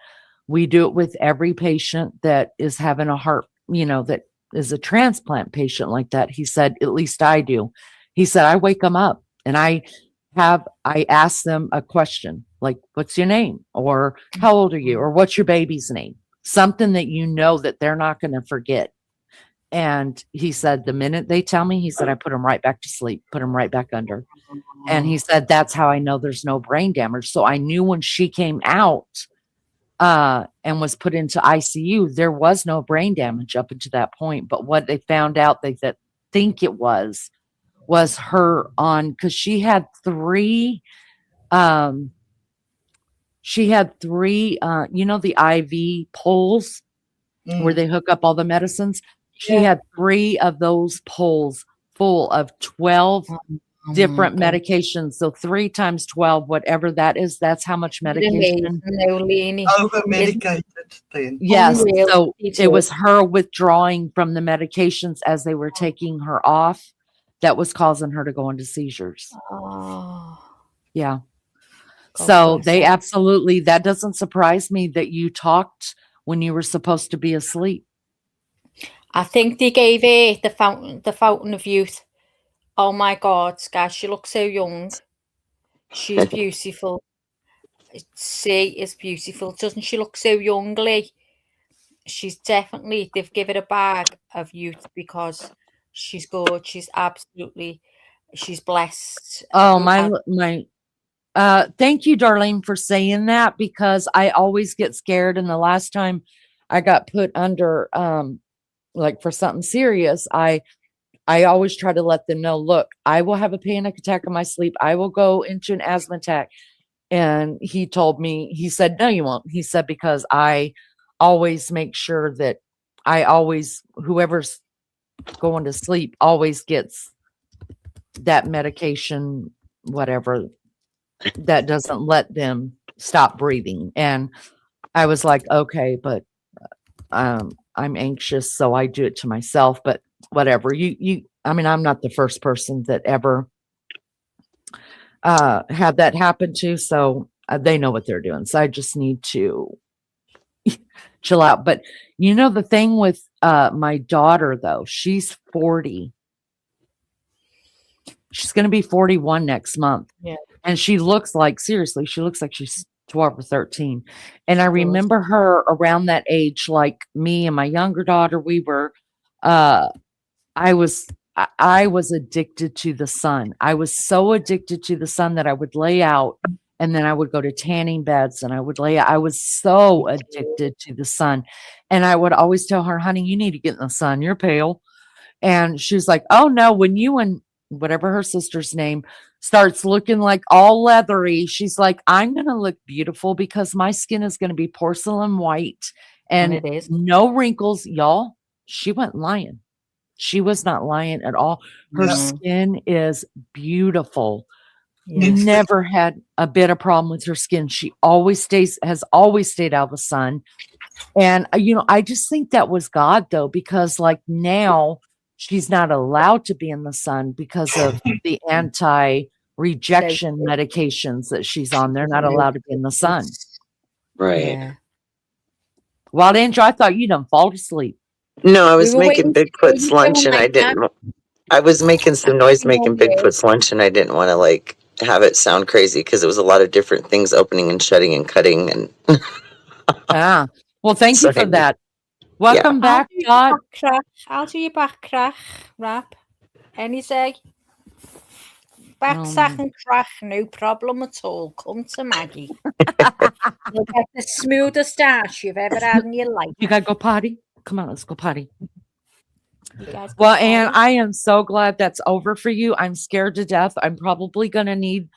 we do it with every patient that is having a heart, that is a transplant patient like that. He said, at least I do. He said, I wake them up and I ask them a question like, what's your name? Or how old are you? Or what's your baby's name? Something that that they're not going to forget. And he said, the minute they tell me, he said, I put them right back to sleep, put them right back under. And he said, that's how I know there's no brain damage. So I knew when she came out and was put into ICU, there was no brain damage up until that point. But what they found out, they think it was her because she had three, the IV poles where they hook up all the medicines. She had 3 of those poles full of 12 different medications. So 3 times 12, whatever that is, that's how much medication. Over medicated thing. Yes. So it was her withdrawing from the medications as they were taking her off that was causing her to go into seizures. Yeah. So they absolutely, that doesn't surprise me that you talked when you were supposed to be asleep. I think they gave her the fountain of youth. Oh my God, guys, she looks so young. She's beautiful. She is beautiful. Doesn't she look so young, Lee? She's definitely, they've given her a bag of youth because she's good. She's blessed. Oh, thank you, Darlene, for saying that, because I always get scared. And the last time I got put under, like for something serious, I always try to let them know, look, I will have a panic attack in my sleep. I will go into an asthma attack. And he told me, he said, no, you won't. He said, because I always make sure that I always, whoever's going to sleep always gets that medication, whatever, that doesn't let them stop breathing. And I was like, okay, but I'm anxious, so I do it to myself. But whatever. I mean, I'm not the first person that ever had that happen to, so they know what they're doing. So I just need to chill out. But you know, the thing with my daughter, though, she's 40. She's going to be 41 next month. Yeah. And she looks like, seriously, she looks like she's 12 or 13. And I remember her around that age, like me and my younger daughter, we were, I was addicted to the sun. I was so addicted to the sun that I would lay out and then I would go to tanning beds and I would lay out. I was so addicted to the sun. And I would always tell her, honey, you need to get in the sun. You're pale. And she was like, oh no, when you and whatever her sister's name starts looking like all leathery, she's like, I'm going to look beautiful because my skin is going to be porcelain white and it is. no wrinkles. Y'all, she wasn't lying. She was not lying at all. Her skin is beautiful. Yes. Never had a bit of problem with her skin. She has always stayed out of the sun. And, I just think that was God, though, because like now she's not allowed to be in the sun because of the anti-rejection medications that she's on. They're not allowed to be in the sun. Right. Yeah. Wild Angel, I thought you done fall asleep. No, I was were making waiting for Bigfoot's you to lunch and I like that. didn't. I was making some noise making Okay. Bigfoot's lunch and I didn't want to like have it sound crazy because it was a lot of different things opening and shutting and cutting and Well, thank you for Sorry. that. Welcome back, Dot. I'll do your back crack wrap. Any say? Back sack and crack, no problem at all. Come to Maggie. You'll get the smoothest ass you've ever had in your life. You gotta go potty? Come on, let's go potty. You guys Well, can and follow. I am so glad that's over for you. I'm scared to death. I'm probably gonna need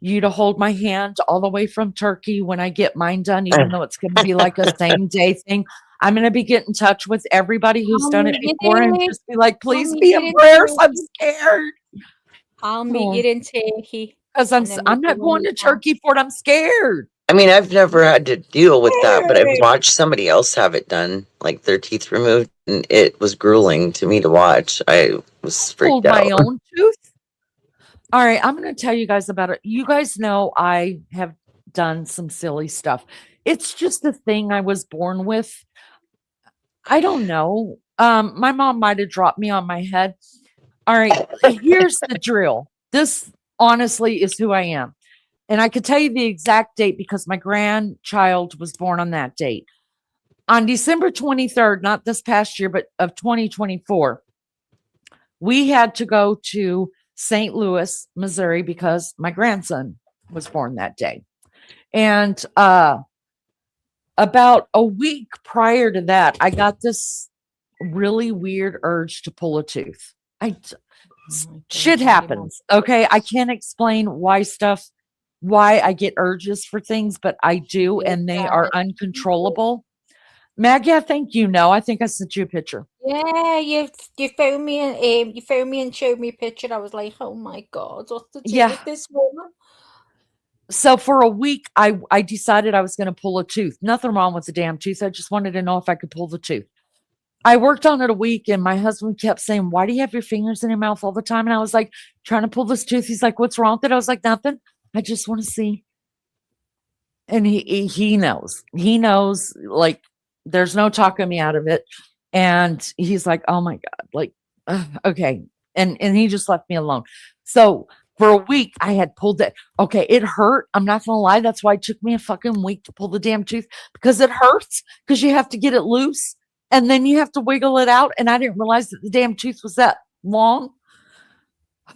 you to hold my hand all the way from Turkey when I get mine done, even though it's gonna be like a same day thing. I'm gonna be getting in touch with everybody who's done it before and just be like, please be in prayers. I'm scared. I'll meet you in Turkey. Because I'm not going to Turkey for it. I'm scared. I mean, I've never had to deal with that, but I've watched somebody else have it done, like their teeth removed, and it was grueling to me to watch. I was Pulled freaked out. my own tooth. All right, I'm going to tell you guys about it. You guys know I have done some silly stuff. It's just a thing I was born with. I don't know. My mom might have dropped me on my head. All right, here's the drill. This honestly is who I am. And I could tell you the exact date because my grandchild was born on that date. On December 23rd, not this past year, but of 2024, we had to go to St. Louis, Missouri, because my grandson was born that day. And about a week prior to that, I got this really weird urge to pull a tooth. Shit happens. Okay. I can't explain why I get urges for things, but I do, and they are uncontrollable. Maggie, I think you know. I think I sent you a picture. Yeah, you phoned me and showed me a picture. I was like, oh my God, what's the deal with this woman? So for a week, I decided I was going to pull a tooth. Nothing wrong with the damn tooth. I just wanted to know if I could pull the tooth. I worked on it a week and my husband kept saying, why do you have your fingers in your mouth all the time? And I was like, trying to pull this tooth. He's like, what's wrong with it? I was like, nothing. I just want to see. And he knows. He knows, like, there's no talking me out of it. And he's like, oh my God, like, okay. And he just left me alone. So for a week, I had pulled it. Okay, it hurt. I'm not going to lie. That's why it took me a fucking week to pull the damn tooth, because it hurts, because you have to get it loose and then you have to wiggle it out. And I didn't realize that the damn tooth was that long.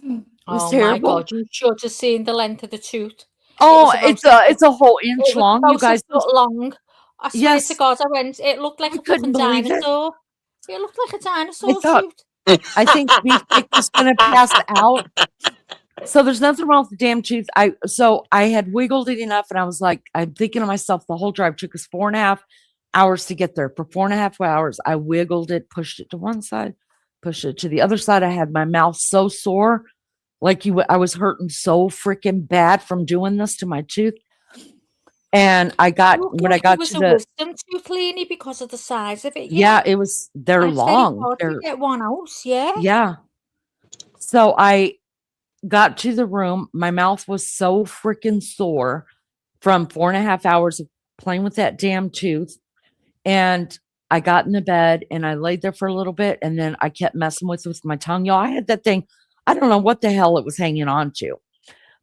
It was terrible. My God, you should have seen the length of the tooth. Oh, it's a whole inch long. You guys, long. I swear to God, it looked like a fucking dinosaur. It looked like a dinosaur tooth. I think Beef Cake was going to pass out. So there's nothing wrong with the damn tooth. So I had wiggled it enough, and I was like, I'm thinking to myself, the whole drive took us 4.5 hours to get there. For 4.5 hours, I wiggled it, pushed it to one side, pushed it to the other side. I had my mouth so sore, like I was hurting so freaking bad from doing this to my tooth. And I got when I got was to a the wisdom tooth, Leanie, because of the size of it. yeah, it was they're And it's very long. hard to They're get one out. Yeah. yeah. So I got to the room. My mouth was so freaking sore from 4.5 hours of playing with that damn tooth. And I got in the bed and I laid there for a little bit, and then I kept messing with my tongue. Y'all, I had that thing. I don't know what the hell it was hanging on to,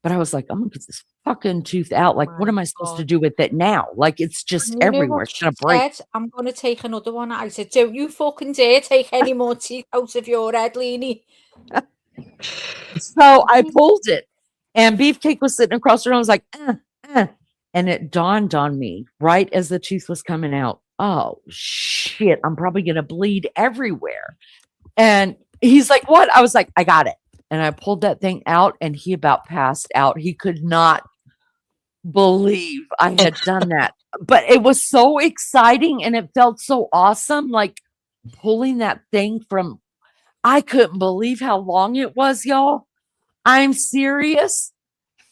but I was like, I'm gonna get this fucking tooth out. Like, what My am I supposed to God. do with it now? Like, it's just And you know everywhere. what It's she gonna break. said? I'm going to take another one. I said, don't you fucking dare take any more teeth out of your head, Leanie. So I pulled it, and Beefcake was sitting across the room. I was like, and it dawned on me right as the tooth was coming out. Oh shit! I'm probably gonna bleed everywhere. And he's like, "What?" I was like, "I got it." And I pulled that thing out, and he about passed out. He could not believe I had done that, but it was so exciting, and it felt so awesome, like pulling that thing from. I couldn't believe how long it was, y'all. I'm serious.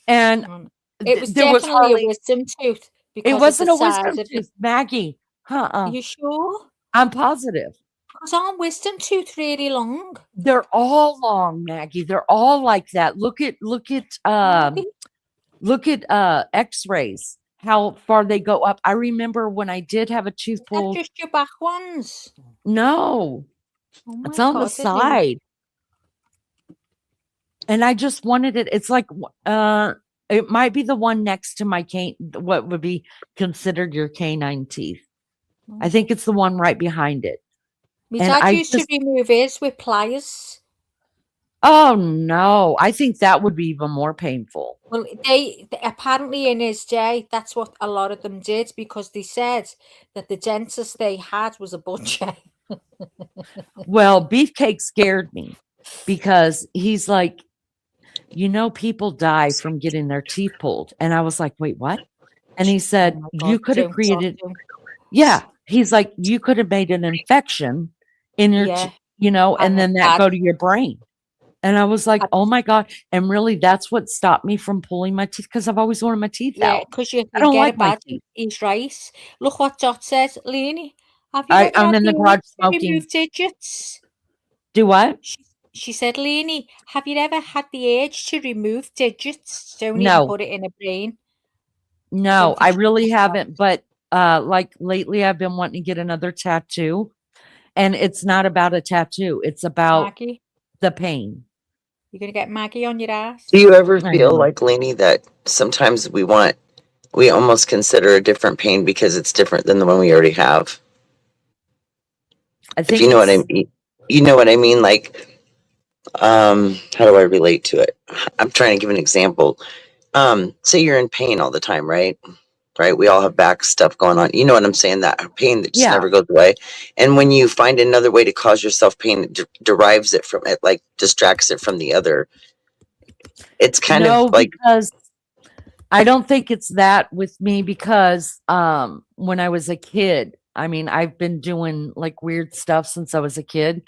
And It was there was definitely hardly, a wisdom tooth because it wasn't of a the size wisdom of it. tooth, Maggie. Are you sure? I'm positive. Because aren't wisdom tooth really long? They're all long, Maggie. They're all like that. Look at x-rays, how far they go up. I remember when I did have a tooth Is that pulled. just your back ones? No, Oh my it's on the God, I didn't- side. And I just wanted it. It's like it might be the one next to my what would be considered your canine teeth. I think it's the one right behind it. My And dad I used to remove his with pliers. Oh no, I think that would be even more painful. Well, they apparently in his day, that's what a lot of them did, because they said that the dentist they had was a butcher. Well, Beefcake scared me because he's like, people die from getting their teeth pulled. And I was like, wait, what? And he said, my you God, could have don't created, talk to him. yeah. He's like, you could have made an infection in your, Yeah. and then that bad. go to your brain. And I was like, oh my God. And really, that's what stopped me from pulling my teeth, because I've always wanted my teeth Yeah, out. because you I don't get like a my bad. teeth. He's right. Look what Dot says, Leanie. Have you I'm in the garage urge to smoking. remove digits? Do what? She said, Leanie, have you ever had the urge to remove digits? Don't No. even put it in a brain. No, Don't I think really she's got haven't. But like lately, I've been wanting to get another tattoo, and it's not about a tattoo. It's about Maggie, the pain. you're gonna get Maggie on your ass. Do you ever I feel know. like, Lainey, that sometimes we almost consider a different pain because it's different than the one we already have? I If think you know what I mean. You know what I mean? Like, how do I relate to it? I'm trying to give an example. Say you're in pain all the time, right? Right? We all have back stuff going on. You know what I'm saying? That pain that just Yeah. never goes away. And when you find another way to cause yourself pain, it derives it from it, like distracts it from the other. It's kind of like, because I don't think it's that with me, because when I was a kid, I mean, I've been doing like weird stuff since I was a kid,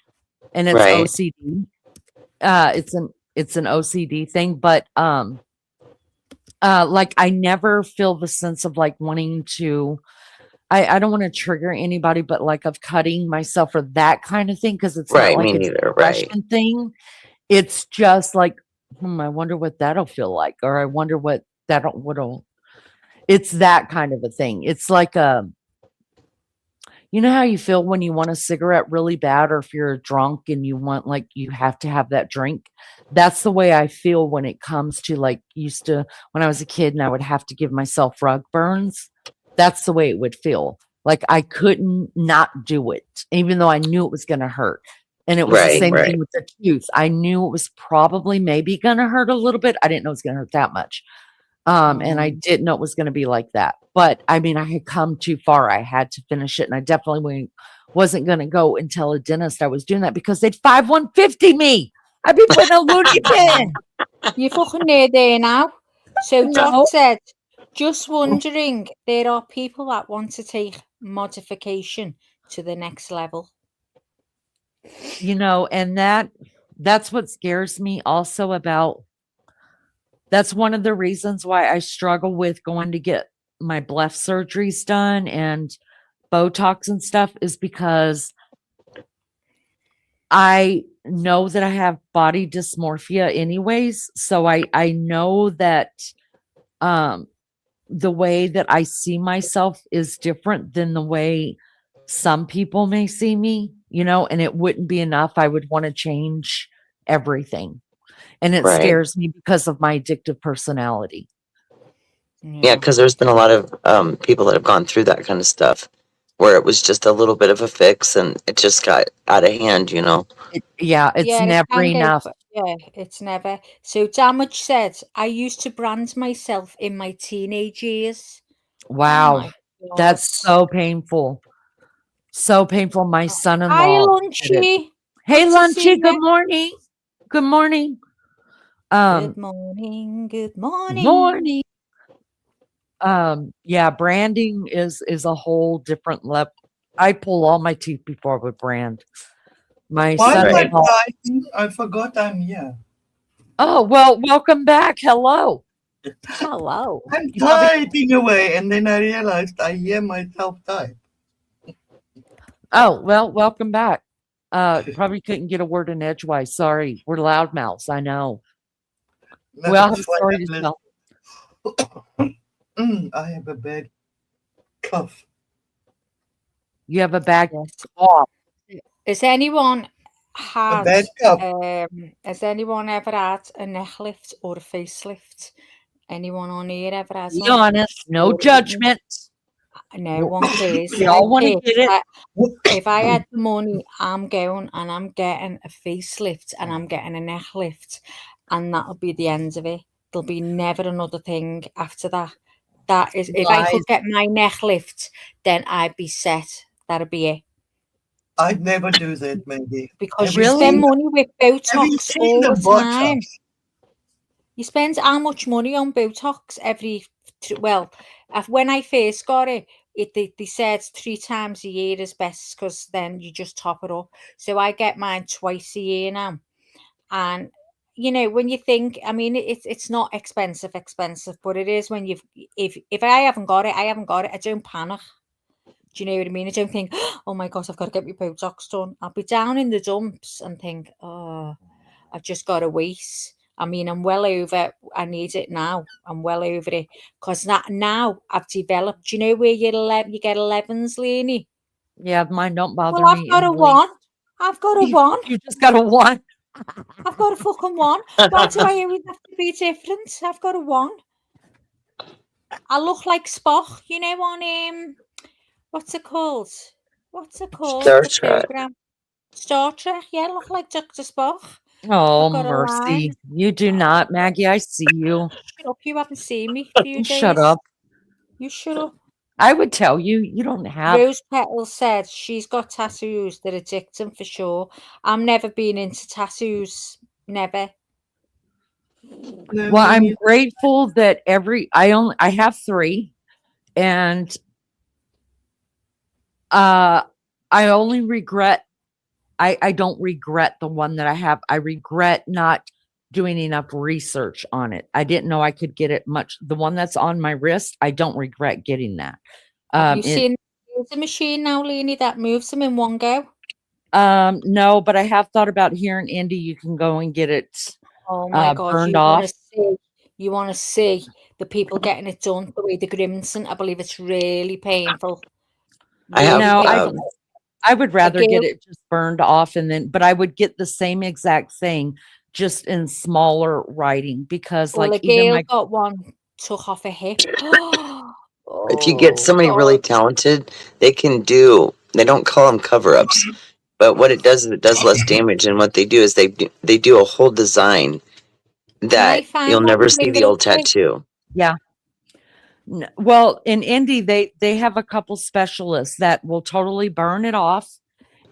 and it's Right. OCD. It's an OCD thing, but like I never feel the sense of like wanting to. I don't want to trigger anybody, but like of cutting myself or that kind of thing, because it's right, not like me it's neither, a right. depression thing. It's just like, I wonder what that'll feel like, or I wonder what what'll. It's that kind of a thing. It's like you know how you feel when you want a cigarette really bad, or if you're drunk and you want, like, you have to have that drink. That's the way I feel when it comes to, like, used to when I was a kid and I would have to give myself rug burns. That's the way it would feel. Like I couldn't not do it, even though I knew it was going to hurt. And it was the Right, same right. thing with the tooth. I knew it was probably maybe going to hurt a little bit. I didn't know it was going to hurt that much. And I didn't know it was going to be like that. But I mean, I had come too far. I had to finish it. And I definitely wasn't going to go and tell a dentist I was doing that, because they'd 5150 me. I'd be putting a loony bin. You're fucking near there now. So No. Dot said, just wondering, there are people that want to take modification to the next level. And that's what scares me also about. That's one of the reasons why I struggle with going to get my bleph surgeries done and Botox and stuff, is because I know that I have body dysmorphia anyways. So I know that the way that I see myself is different than the way some people may see me, and it wouldn't be enough. I would want to change everything. And it Right. scares me because of my addictive personality. Yeah, because there's been a lot of people that have gone through that kind of stuff where it was just a little bit of a fix and it just got out of hand, It's Yeah, it never can go. enough. Yeah, it's never. So Damage said, I used to brand myself in my teenage years. Wow. My That's God. so painful. So painful. My Hi, son-in-law did it. Lunchy. Hey, Good to see Lunchy, good you. morning. Good morning. Good morning. Good morning. Morning. Yeah, branding is a whole different level. I pull all my teeth before I would brand. My Why am I son-in-law. typing? I forgot I'm here. Oh, well, welcome back. Hello. Hello. I'm You probably- typing away, and then I realized I hear myself type. Oh, well, welcome back. Probably couldn't get a word in edgewise. Sorry. We're loudmouths. I know. No, Well, I'm that's why sorry I'm to tell. I have a bad cough. You have a bad Yes. cough. Has anyone A bad had cough. has anyone ever had a neck lift or a facelift? Anyone on here ever has Be one? honest. No Or- judgment. No one cares. We all want to get it. If I had the money, I'm going and I'm getting a facelift and I'm getting a neck lift, and that'll be the end of it. There'll be never another thing after that. That is, if I could get my neck lift, then I'd be set. That'd be it. I'd never do that, maybe. Because Have you you spend seen- money with Have you Botox seen all the the time. Botox? You spend how much money on Botox when I first got it, they said 3 times a year is best because then you just top it up. So I get mine twice a year now. And when you think, I mean, it's not expensive, but it is when if I haven't got it, I haven't got it. I don't panic. Do you know what I mean? I don't think, oh my God, I've got to get my Botox done. I'll be down in the dumps and think, oh, I've just got to wait. I mean, I'm well over. I need it now. I'm well over it because now I've developed. You know where you get 11s, Lenny? Yeah, mine don't bother Well, me. I've got a Emily. 1. I've got a 1. You just got a 1. I've got a fucking 1. Why do I always have to be different? I've got a 1. I look like Spock. You know on what's it called? What's it called? Star The Trek. program. Star Trek. Yeah, I look like Dr. Spock. Oh, got a mercy. line. You do not, Maggie. I see you. Shut up. You haven't seen me for a few days. Shut up. You shut up. I would tell you, you don't have. Rose Petal said she's got tattoos that addict him for sure. I'm never been into tattoos. Never. Well, I'm grateful that I have 3, and I only regret. I don't regret the one that I have. I regret not doing enough research on it. I didn't know I could get it much. The one that's on my wrist, I don't regret getting that. Have you seen the machine now, Lenny, that moves them in one go? No, but I have thought about here in Indy, you can go and get it Oh my God, burned off. You want to see the people getting it done the way the Grimson. I believe it's really painful. I have, I would rather get it just burned off but I would get the same exact thing just in smaller writing because a even girl got one took off a hip. If you get somebody really talented, they don't call them cover-ups, but what it does is it does less damage, and what they do is they do a whole design that you'll never see the old tattoo. Yeah. Well, in Indy, they have a couple specialists that will totally burn it off,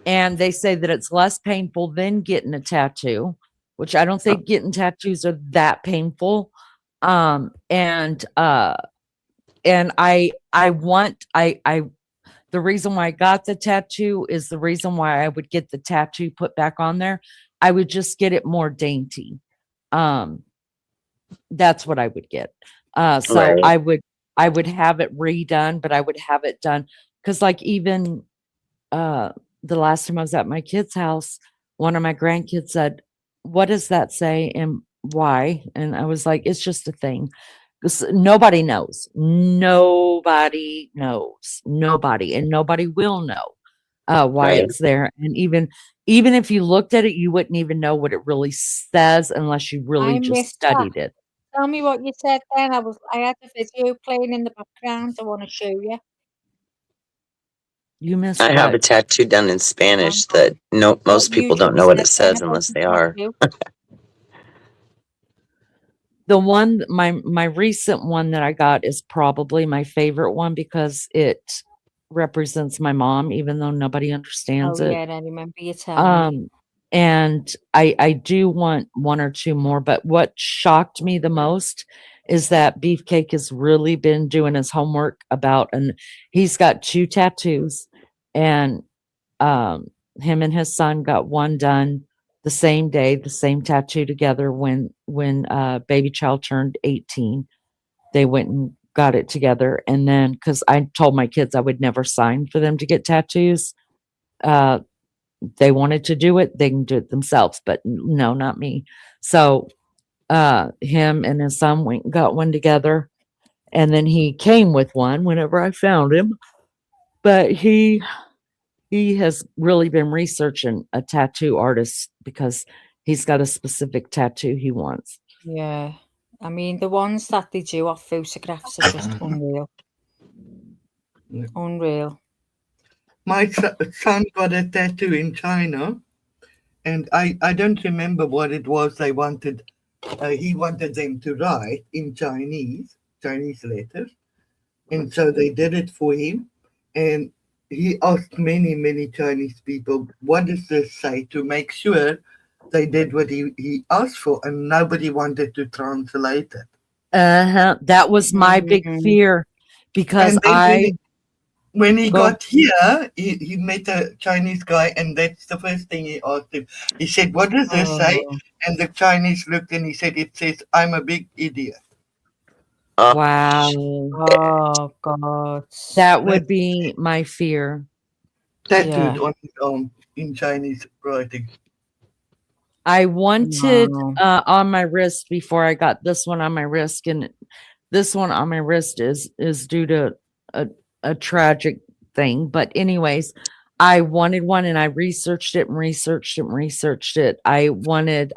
and they say that it's less painful than getting a tattoo, which I don't think getting tattoos are that painful. And I The reason why I got the tattoo is the reason why I would get the tattoo put back on there. I would just get it more dainty. That's what I would get. So Right. I would have it redone, but I would have it done because like even the last time I was at my kid's house, one of my grandkids said, "What does that say and why?" And I was like, "It's just a thing." 'Cause nobody knows. Nobody knows. Nobody, and nobody will know why Right. it's there. And even if you looked at it, you wouldn't even know what it really says unless you really I just missed that. studied it. Tell me what you said then. I had the video playing in the background. I want to show you. You missed I have a what? tattoo done in Spanish that What most you people don't just know what said it then says about unless the they are. tattoo. The one, my recent one that I got is probably my favorite one because it represents my mom, even though nobody understands Oh it. yeah, I remember you telling me. And I do want one or two more, but what shocked me the most is that Beefcake has really been doing his homework about, and he's got 2 tattoos, and him and his son got one done the same day, the same tattoo together when baby child turned 18. They went and got it together, and then because I told my kids I would never sign for them to get tattoos, they wanted to do it, they can do it themselves, but no, not me. So him and his son went and got one together, and then he came with one whenever I found him. But he has really been researching a tattoo artist because he's got a specific tattoo he wants. Yeah. I mean, the ones that they do off photographs are just unreal. Unreal. My son got a tattoo in China, and I don't remember what it was they wanted. He wanted them to write in Chinese letters, and so they did it for him. And he asked many Chinese people, "What does this say?" to make sure they did what he asked for, and nobody wanted to translate it. That was my big fear because And then when he got here, he met a Chinese guy, and that's the first thing he asked him. He said, "What does this say?" And the Chinese looked and he said, "It says, I'm a big idiot." Wow. Oh God. That would be my fear. Tattooed on his arm in Chinese writing. I wanted on my wrist before I got this one on my wrist, and this one on my wrist is due to a tragic thing. But anyways, I wanted one, and I researched it. I wanted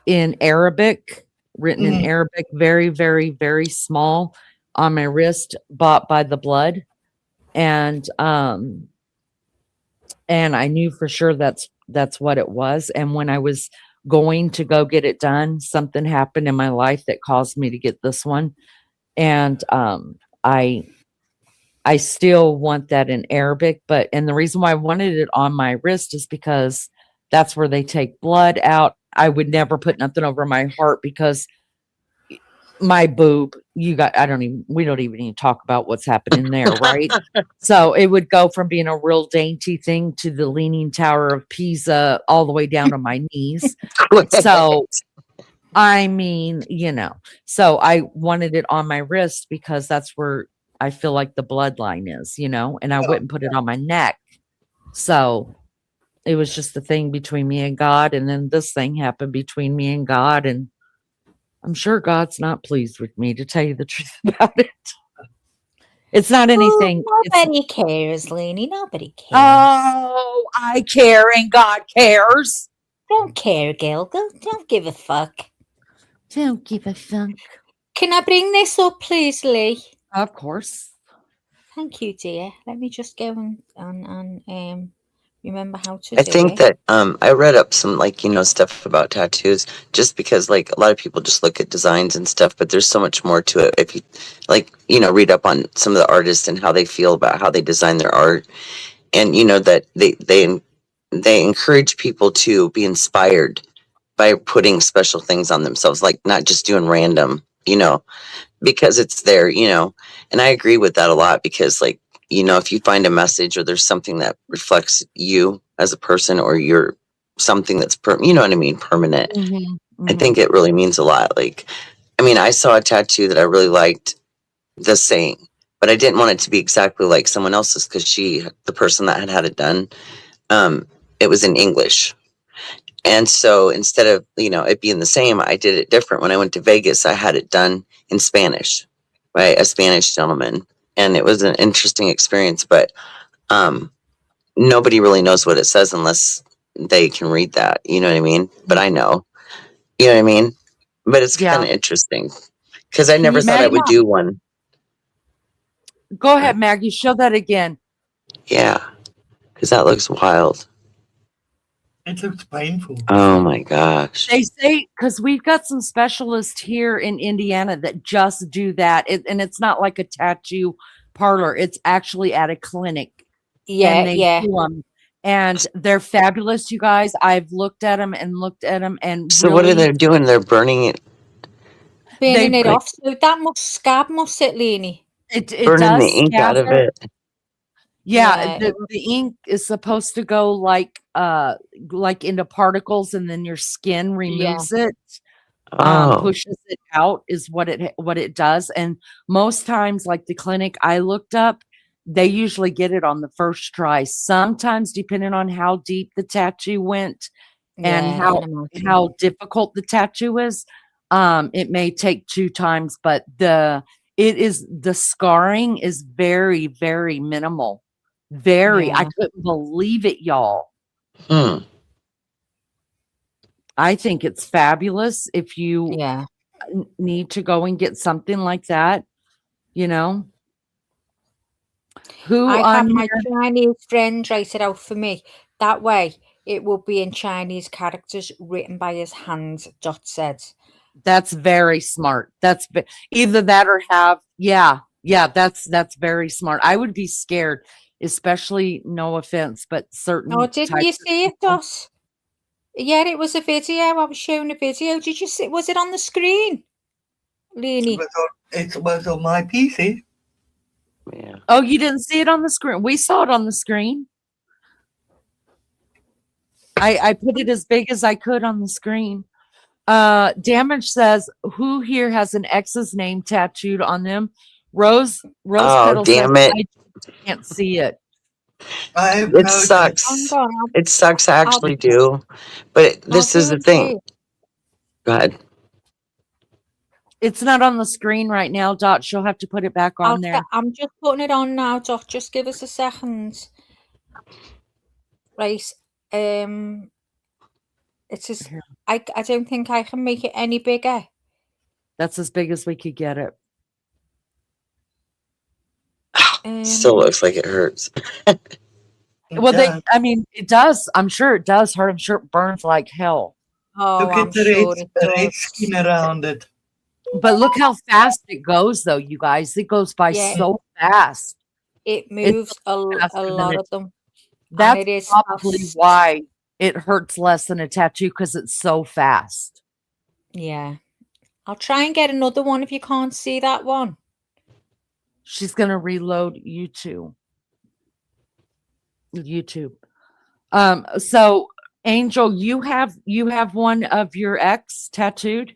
in Arabic, written in Arabic, very, very, very small on my wrist, bought by the blood. And I knew for sure that's what it was. And when I was going to go get it done, something happened in my life that caused me to get this one. And I still want that in Arabic, and the reason why I wanted it on my wrist is because that's where they take blood out. I would never put nothing over my heart because my boob, we don't even need to talk about what's happening there, right? So it would go from being a real dainty thing to the Leaning Tower of Pisa all the way down to my knees. So I mean, so I wanted it on my wrist because that's where I feel like the bloodline is, and I wouldn't put it on my neck. So it was just the thing between me and God. And then this thing happened between me and God. And I'm sure God's not pleased with me, to tell you the truth about it. It's not anything. Nobody cares, Lainey. Nobody cares. Oh, I care and God cares. Don't care, Gil. Don't give a fuck. Don't give a fuck. Can I bring this up, please, Lee? Of course. Thank you, dear. Let me just go and remember how to I think that I read up some stuff about tattoos, just because like a lot of people just look at designs and stuff, but there's so much more to it. If you read up on some of the artists and how they feel about how they design their art, and that they encourage people to be inspired by putting special things on themselves, like not just doing random, because it's there, and I agree with that a lot, because like you know, if you find a message or there's something that reflects you as a person, or you're something that's you know what I mean, permanent. I think it really means a lot. Like, I mean, I saw a tattoo that I really liked the saying, but I didn't want it to be exactly like someone else's, because the person that had it done, it was in English. And so instead of, you know, it being the same, I did it different. When I went to Vegas, I had it done in Spanish by a Spanish gentleman. And it was an interesting experience, but nobody really knows what it says unless they can read that. You know what I mean? But I know. You know what I mean? But it's kind of interesting, because I never thought I would do one. Go ahead, Maggie. Show that again. Yeah, because that looks wild. It looks painful. Oh my gosh. They say, because we've got some specialists here in Indiana that just do that. And it's not like a tattoo parlor. It's actually at a clinic. Yeah, and they do 'em. And they're fabulous, you guys. I've looked at them. And So what are they doing? They're burning it. Burning it off. So that must scab, must it, Lenny? It burning does the ink out of it. Yeah, the ink is supposed to go like into particles, and then your skin removes it, pushes it out, is what it does. And most times, like the clinic I looked up, they usually get it on the first try. Sometimes, depending on how deep the tattoo went and how difficult the tattoo is, it may take 2 times, but the scarring is very, very minimal. I couldn't believe it, y'all. I think it's fabulous if you need to go and get something like that, you know. I have my Chinese friend write it out for me. That way it will be in Chinese characters written by his hand, Dot said. That's very smart. That's either that or have, that's very smart. I would be scared, especially, no offense, but certain. Oh, didn't you see it, Dot? Yeah, it was a video. I was showing a video. Did you see? Was it on the screen, Lenny? It was on my PC. Yeah. Oh, you didn't see it on the screen? We saw it on the screen. I put it as big as I could on the screen. Damage says, who here has an ex's name tattooed on them? Rose Petal damn says, it. I can't see it. It sucks. It sucks. I actually do. But this is the thing. Go ahead. It's not on the screen right now, Dot. She'll have to put it back on there. I'm just putting it on now, Dot. Just give us a second. Right. It's just, I don't think I can make it any bigger. That's as big as we could get it. Still looks like it hurts. Well, it does. I'm sure it does hurt. I'm sure it burns like hell. Oh, look at the red skin around it. But look how fast it goes, though, you guys. It goes by so fast. It moves a lot of them. That's probably why it hurts less than a tattoo, because it's so fast. Yeah. I'll try and get another one if you can't see that one. She's going to reload YouTube. So Angel, you have one of your ex tattooed?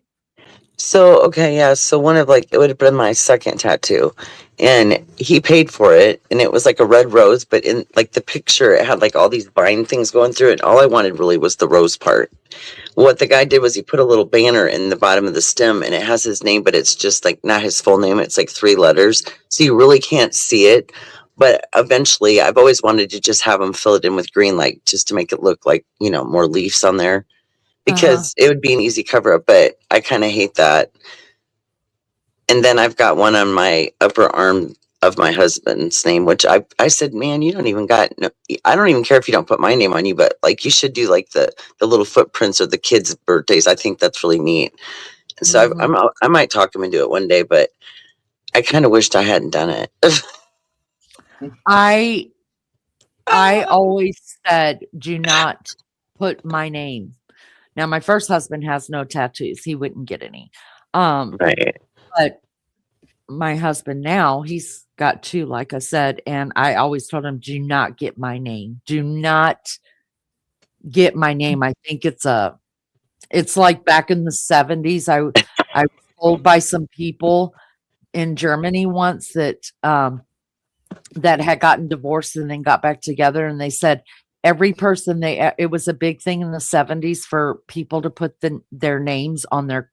So, okay, yeah. So one of it would have been my second tattoo, and he paid for it, and it was like a red rose, but in the picture, it had all these vine things going through it. And all I wanted really was the rose part. What the guy did was he put a little banner in the bottom of the stem, and it has his name, but it's just not his full name. It's 3 letters. So you really can't see it. But eventually I've always wanted to just have him fill it in with green, just to make it look like, more leaves on there, because it would be an easy cover up, but I kind of hate that. And then I've got one on my upper arm of my husband's name, which I said, man, you don't even I don't even care if you don't put my name on you, but you should do the little footprints of the kids' birthdays. I think that's really neat. And so I might talk him into it one day, but I kind of wished I hadn't done it. I always said, do not put my name. Now, my first husband has no tattoos. He wouldn't get any. Right. But my husband now, he's got 2, like I said, and I always told him, do not get my name. Do not get my name. I think it's like back in the 70s. I was told by some people in Germany once that that had gotten divorced and then got back together, and they said every person it was a big thing in the 70s for people to put their names on their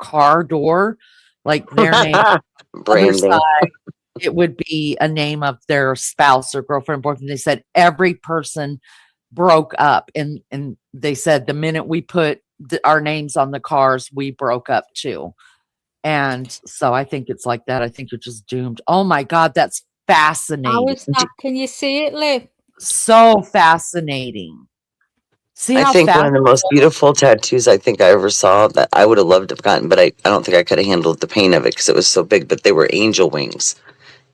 car door, like their name. Other Branding. side, it would be a name of their spouse or girlfriend, boyfriend. They said every person broke up, and they said the minute we put our names on the cars, we broke up too. And so I think it's like that. I think you're just doomed. Oh my God, that's How fascinating. is that? Can you see it, Liv? So fascinating. See I how think one fast of the most beautiful tattoos I think I ever saw that I would have loved to have gotten, but I don't think I could have handled the pain of it because it was so big. But they were angel wings,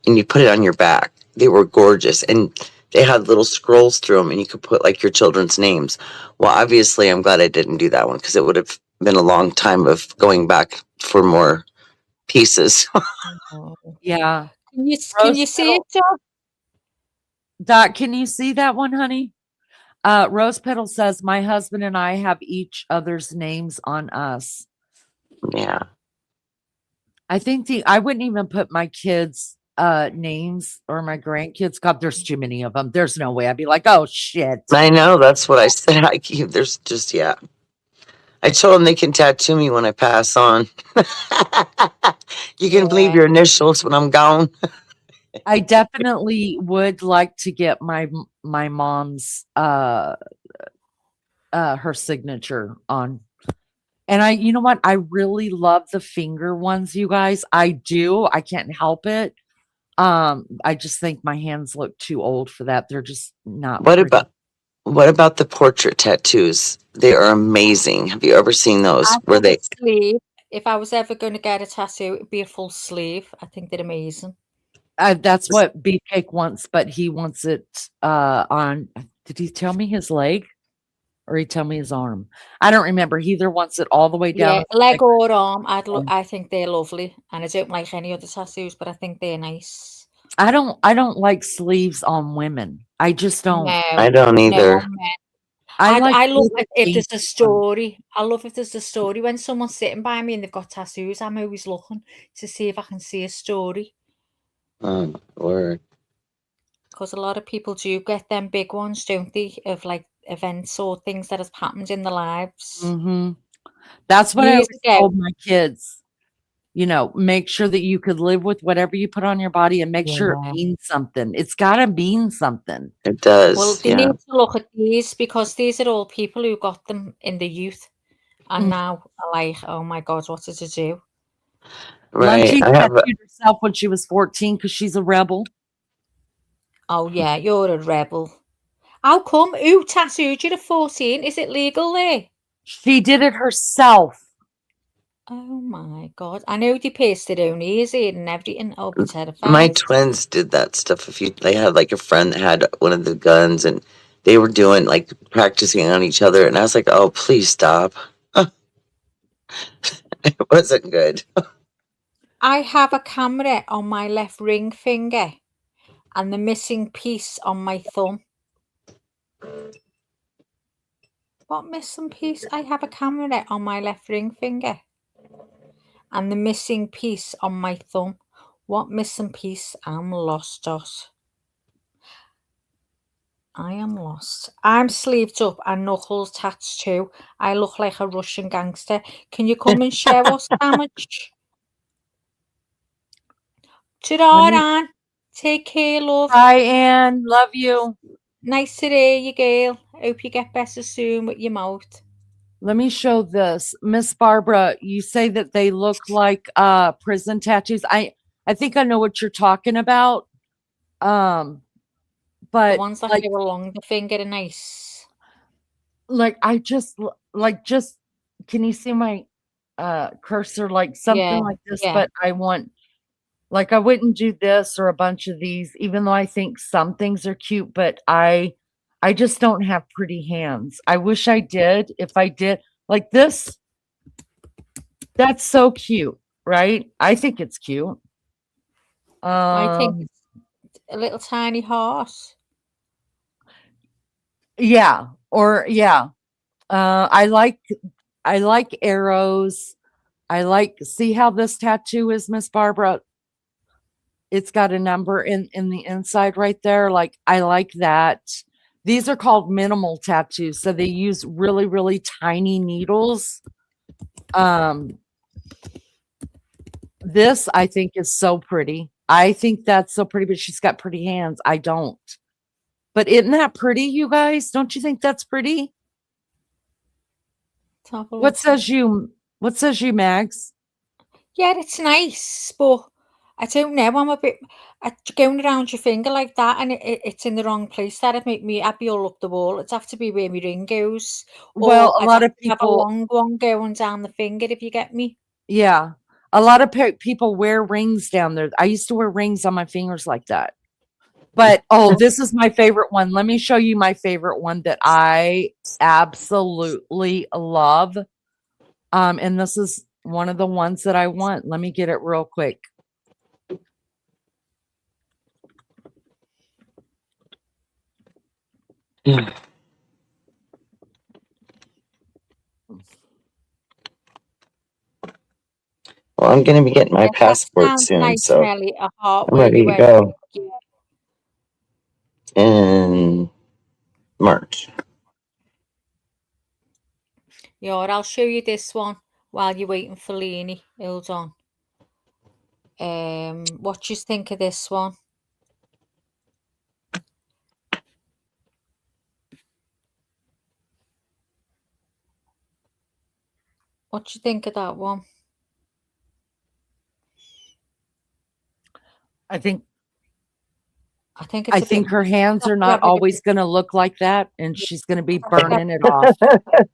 and you put it on your back. They were gorgeous, and they had little scrolls through them, and you could put like your children's names. Well, obviously, I'm glad I didn't do that one because it would have been a long time of going back for more pieces. Oh. Yeah. Can you Rose see it, petal. John? Dot, can you see that one, honey? Rose Petal says, my husband and I have each other's names on us. Yeah. I think I wouldn't even put my kids' names or my grandkids. God, there's too many of them. There's no way. I'd be like, oh shit. I know. That's what I said. There's just, yeah. I told them they can tattoo me when I pass on. You can leave Yeah. your initials when I'm gone. I definitely would like to get my mom's her signature on. And you know what? I really love the finger ones, you guys. I do. I can't help it. I just think my hands look too old for that. They're just not What pretty. what about the portrait tattoos? They are amazing. Have you ever seen those? I Where think they a sleeve. If I was ever going to get a tattoo, it'd be a full sleeve. I think they're amazing. That's what Beefcake wants, but he wants it on. Did he tell me his leg, or he tell me his arm? I don't remember. He either wants it all the way down. Yeah, leg or arm. I think they're lovely, and I don't like any other tattoos, but I think they're nice. I don't like sleeves on women. I just don't. No, I don't either. on men. I I love little if there's a things. story. I love if there's a story. When someone's sitting by me and they've got tattoos, I'm always looking to see if I can see a story. Oh, word. Because a lot of people do get them big ones, don't they? Of like events or things that have happened in their lives. Mm-hmm. That's what I Years always ago. told my kids. You know, make sure that you could live with whatever you put on your body, and make sure Yeah. it means something. It's got to mean something. It does. Well, they yeah. need to look at these because these are all people who got them in the youth and Mm. now are like, oh my God, what did I do? Right. Lunchie I have a, tattooed herself when she was 14 because she's a rebel. Oh yeah, you're a rebel. How come? Who tattooed you at 14? Is it legal there? She did it herself. Oh my God. I know they pierced their own ears in and everything. I'll be terrified. my twins did that stuff. They had like a friend that had one of the guns, and they were doing like practicing on each other, and I was like, oh, please stop. It wasn't good. I have a camera on my left ring finger and the missing piece on my thumb. What missing piece? I have a camera on my left ring finger and the missing piece on my thumb. What missing piece? I'm lost, Dot. I am lost. I'm sleeved up and knuckles tattooed. I look like a Russian gangster. Can you come and show us damage? Ta-da, Anne. Take care, love. Hi, Anne. Love you. Nice to hear you, girl. Hope you get better soon with your mouth. Let me show this. Miss Barbara, you say that they look like prison tattoos. I think I know what you're talking about. The But ones that like, go along the finger are nice. like I just can you see my cursor, like something Yeah, like this? yeah. But I want, like, I wouldn't do this or a bunch of these, even though I think some things are cute, but I just don't have pretty hands. I wish I did. If I did, like this, that's so cute, right? I think it's cute. I think Um, it's a little tiny horse. yeah, or yeah. I like arrows. I like see how this tattoo is, Miss Barbara. It's got a number in the inside right there. Like I like that. These are called minimal tattoos, so they use really really tiny needles. This I think is so pretty. I think that's so pretty, but she's got pretty hands. I don't. But isn't that pretty, you guys? Don't you think that's pretty? Let's have a What look. says you? What says you, Mags? Yeah, it's nice, but I don't know. I'm a bit going around your finger like that, and it's in the wrong place. That'd make me. I'd be all up the wall. It'd have to be where my ring goes, Well, or a I'd lot have of to have a people, long one going down the finger. If you get me. yeah, a lot of people wear rings down there. I used to wear rings on my fingers like that. But oh, this is my favorite one. Let me show you my favorite one that I absolutely love. And this is one of the ones that I want. Let me get it real quick. Well, I'm going to be getting my Yeah, that passport sounds soon, nice, so Nelly. A heart I'm where ready you to wear go yeah. in March. Yeah, I'll show you this one while you're waiting for Leanie. Hold on. What do you think of this one? What do you think of that one? I think it's a bit her hands are not always going to look like that, and she's going to be burning it off.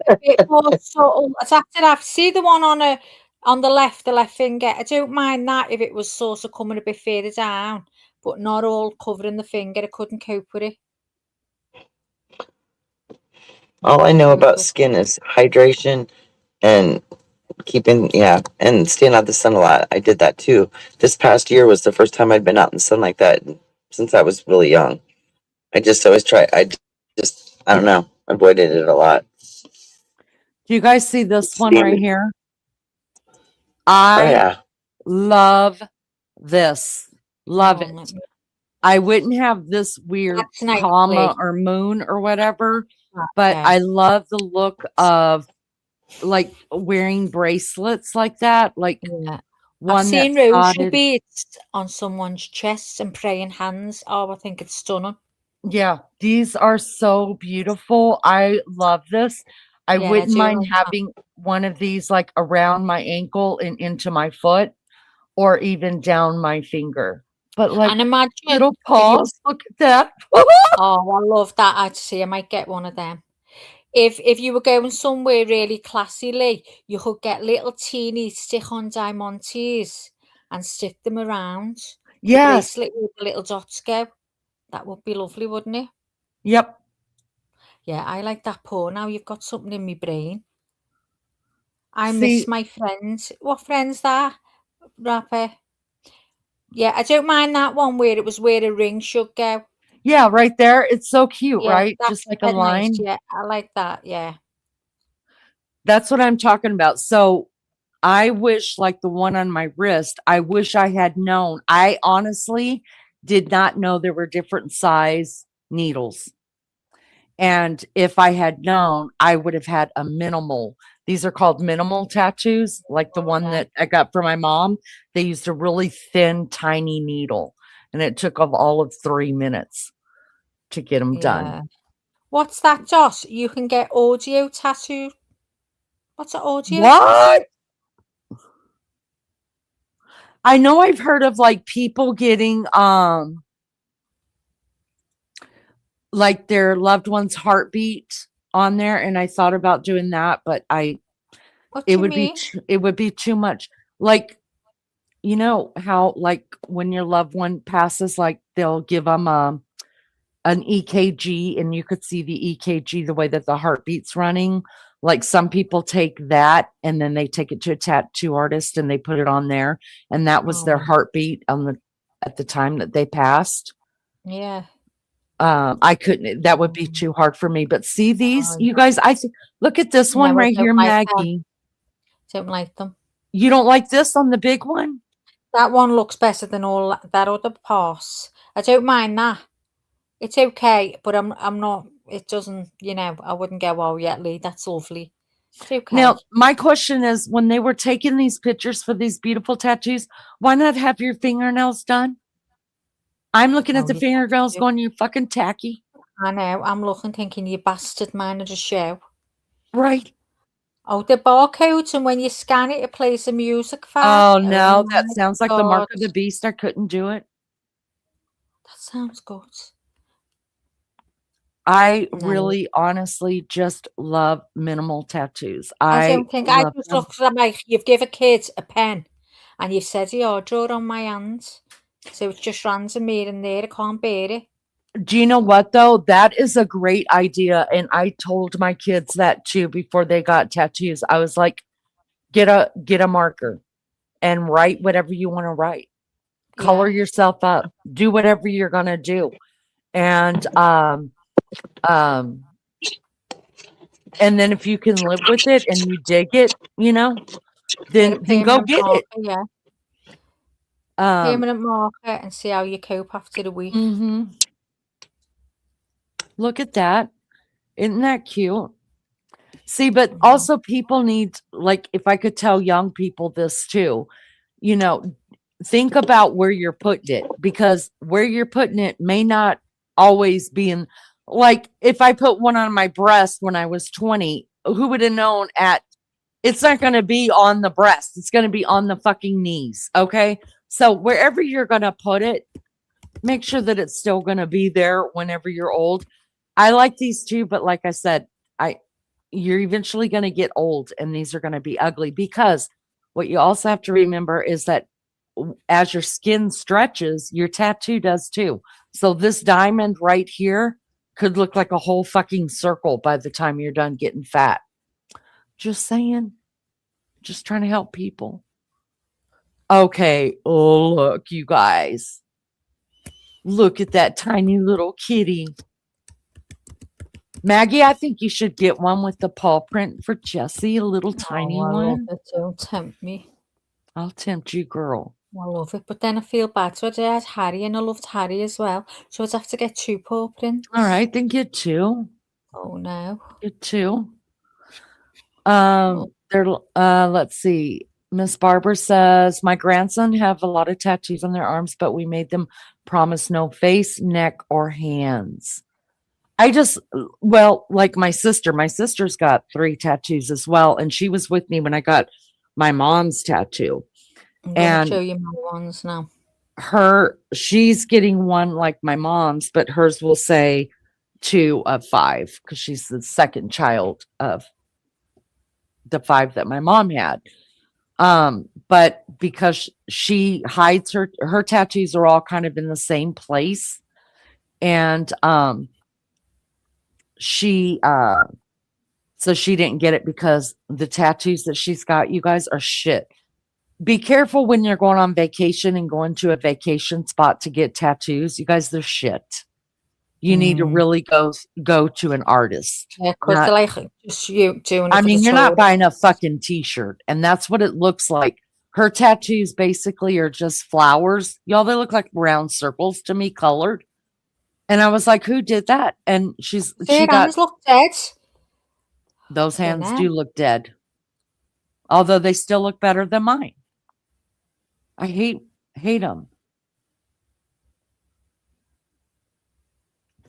a bit more subtle. I'd have to see the one on the left finger. I don't mind that if it was sort of coming a bit further down, but not all covering the finger. I couldn't cope with it. All I know about skin is hydration and keeping, and staying out the sun a lot. I did that too. This past year was the first time I'd been out in the sun like that since I was really young. I just always try. I don't know, avoided it a lot. Do you guys see this one right here? I love this. Love it. I wouldn't have this weird comma or moon or whatever, but I love the look of like wearing bracelets like that. Like I've seen rosary beads on someone's chest and praying hands. Oh, I think it's stunning. Yeah, these are so beautiful. I love this. I wouldn't mind having one of these like around my ankle and into my foot or even down my finger. But like and imagine little paws, look at that. Oh, I love that. I'd say I might get one of them. If you were going somewhere really classy, Lee, you could get little teeny stick-on diamantes and stick them around. Yes. The bracelet with the little dots go. That would be lovely, wouldn't it? Yep. Yeah, I like that pour. Now you've got something in my brain. I miss my friends. What friends that? Rapper. Yeah, I don't mind that one where it was where a ring should go. Yeah, right there. It's so cute, right? Just like a line. Nice. Yeah, I like that. Yeah. That's what I'm talking about. So I wish, like the one on my wrist, I wish I had known. I honestly did not know there were different size needles. And if I had known, I would have had a minimal. These are called minimal tattoos, like the one that I got for my mom. They used a really thin, tiny needle, and it took all of 3 minutes to get them done. What's that, Josh? You can get audio tattoo. What's an audio? What? I know I've heard of like people getting like their loved one's heartbeat on there, and I thought about doing that, but it would be too much. Like, you know how like when your loved one passes, like they'll give them an EKG, and you could see the EKG the way that the heartbeat's running. Like some people take that and then they take it to a tattoo artist and they put it on there, and that was their heartbeat on at the time that they passed. Yeah. I couldn't, that would be too hard for me. But see these, Oh, you guys, look at this one No, I right don't here, like that. Maggie. Don't like them. You don't like this on the big one? That one looks better than all that other pass. I don't mind that. It's okay, but I'm not. It doesn't. I wouldn't go. Oh, yeah, Lee, that's lovely. It's okay. Now, my question is, when they were taking these pictures for these beautiful tattoos, why not have your fingernails done? I'm looking at Oh, the you fingernails do. going, you fucking tacky. I know. I'm looking, thinking, you bastard, mine are just show. Right. Oh, the barcodes, and when you scan it, it plays the music for. Oh, no, that my sounds like the mark of God. the beast. I couldn't do it. That sounds good. I No. really, honestly, just love minimal tattoos. I I don't think. I love just them. look at like you've given kids a pen, and you've said, "Yeah, draw it on my hands." So it's just random here and there. I can't bear it. Do you know what though? That is a great idea. And I told my kids that too before they got tattoos. I was like, get a marker and write whatever you want to write. Color Yeah. yourself up. Do whatever you're gonna do. And and then if you can live with it and you dig it, Get a then go permanent get marker, it. yeah. Um Permanent marker and see how you cope after the week. mhm. Look at that. Isn't that cute? See, but also people need, like, if I could tell young people this too, think about where you're putting it, because where you're putting it may not always be in, like, if I put one on my breast when I was 20, who would have known it's not going to be on the breast. It's going to be on the fucking knees. Okay. So wherever you're going to put it, make sure that it's still going to be there whenever you're old. I like these too, but like I said, you're eventually going to get old and these are going to be ugly, because what you also have to remember is that as your skin stretches, your tattoo does too. So this diamond right here could look like a whole fucking circle by the time you're done getting fat. Just saying. Just trying to help people. Okay. Oh, look, you guys. Look at that tiny little kitty. Maggie, I think you should get one with the paw print for Jessie, a little tiny I love one. it. Don't tempt me. I'll tempt you, girl. I love it, but then I feel bad. So I had Harry, and I loved Harry as well. So I'd have to get 2 paw prints. All right, then get 2. Oh no. Get 2. Oh. Let's see. Miss Barber says, my grandson have a lot of tattoos on their arms, but we made them promise no face, neck, or hands. Like my sister's got 3 tattoos as well. And she was with me when I got my mom's tattoo. I'm gonna And show you my ones now. She's getting one like my mom's, but hers will say 2 of 5 because she's the second child of the 5 that my mom had. But because she hides her tattoos are all kind of in the same place. And so she didn't get it because the tattoos that she's got, you guys, are shit. Be careful when you're going on vacation and going to a vacation spot to get tattoos. You guys, they're shit. You need to really go to an artist. Yeah, because they're like just you doing it. I mean, you're not not buying a fucking t-shirt, and that's what it looks like. Her tattoos basically are just flowers. Y'all, they look like round circles to me, colored. And I was like, who did that? And she got, look dead. those hands do look dead. Although they still look better than mine. I hate them.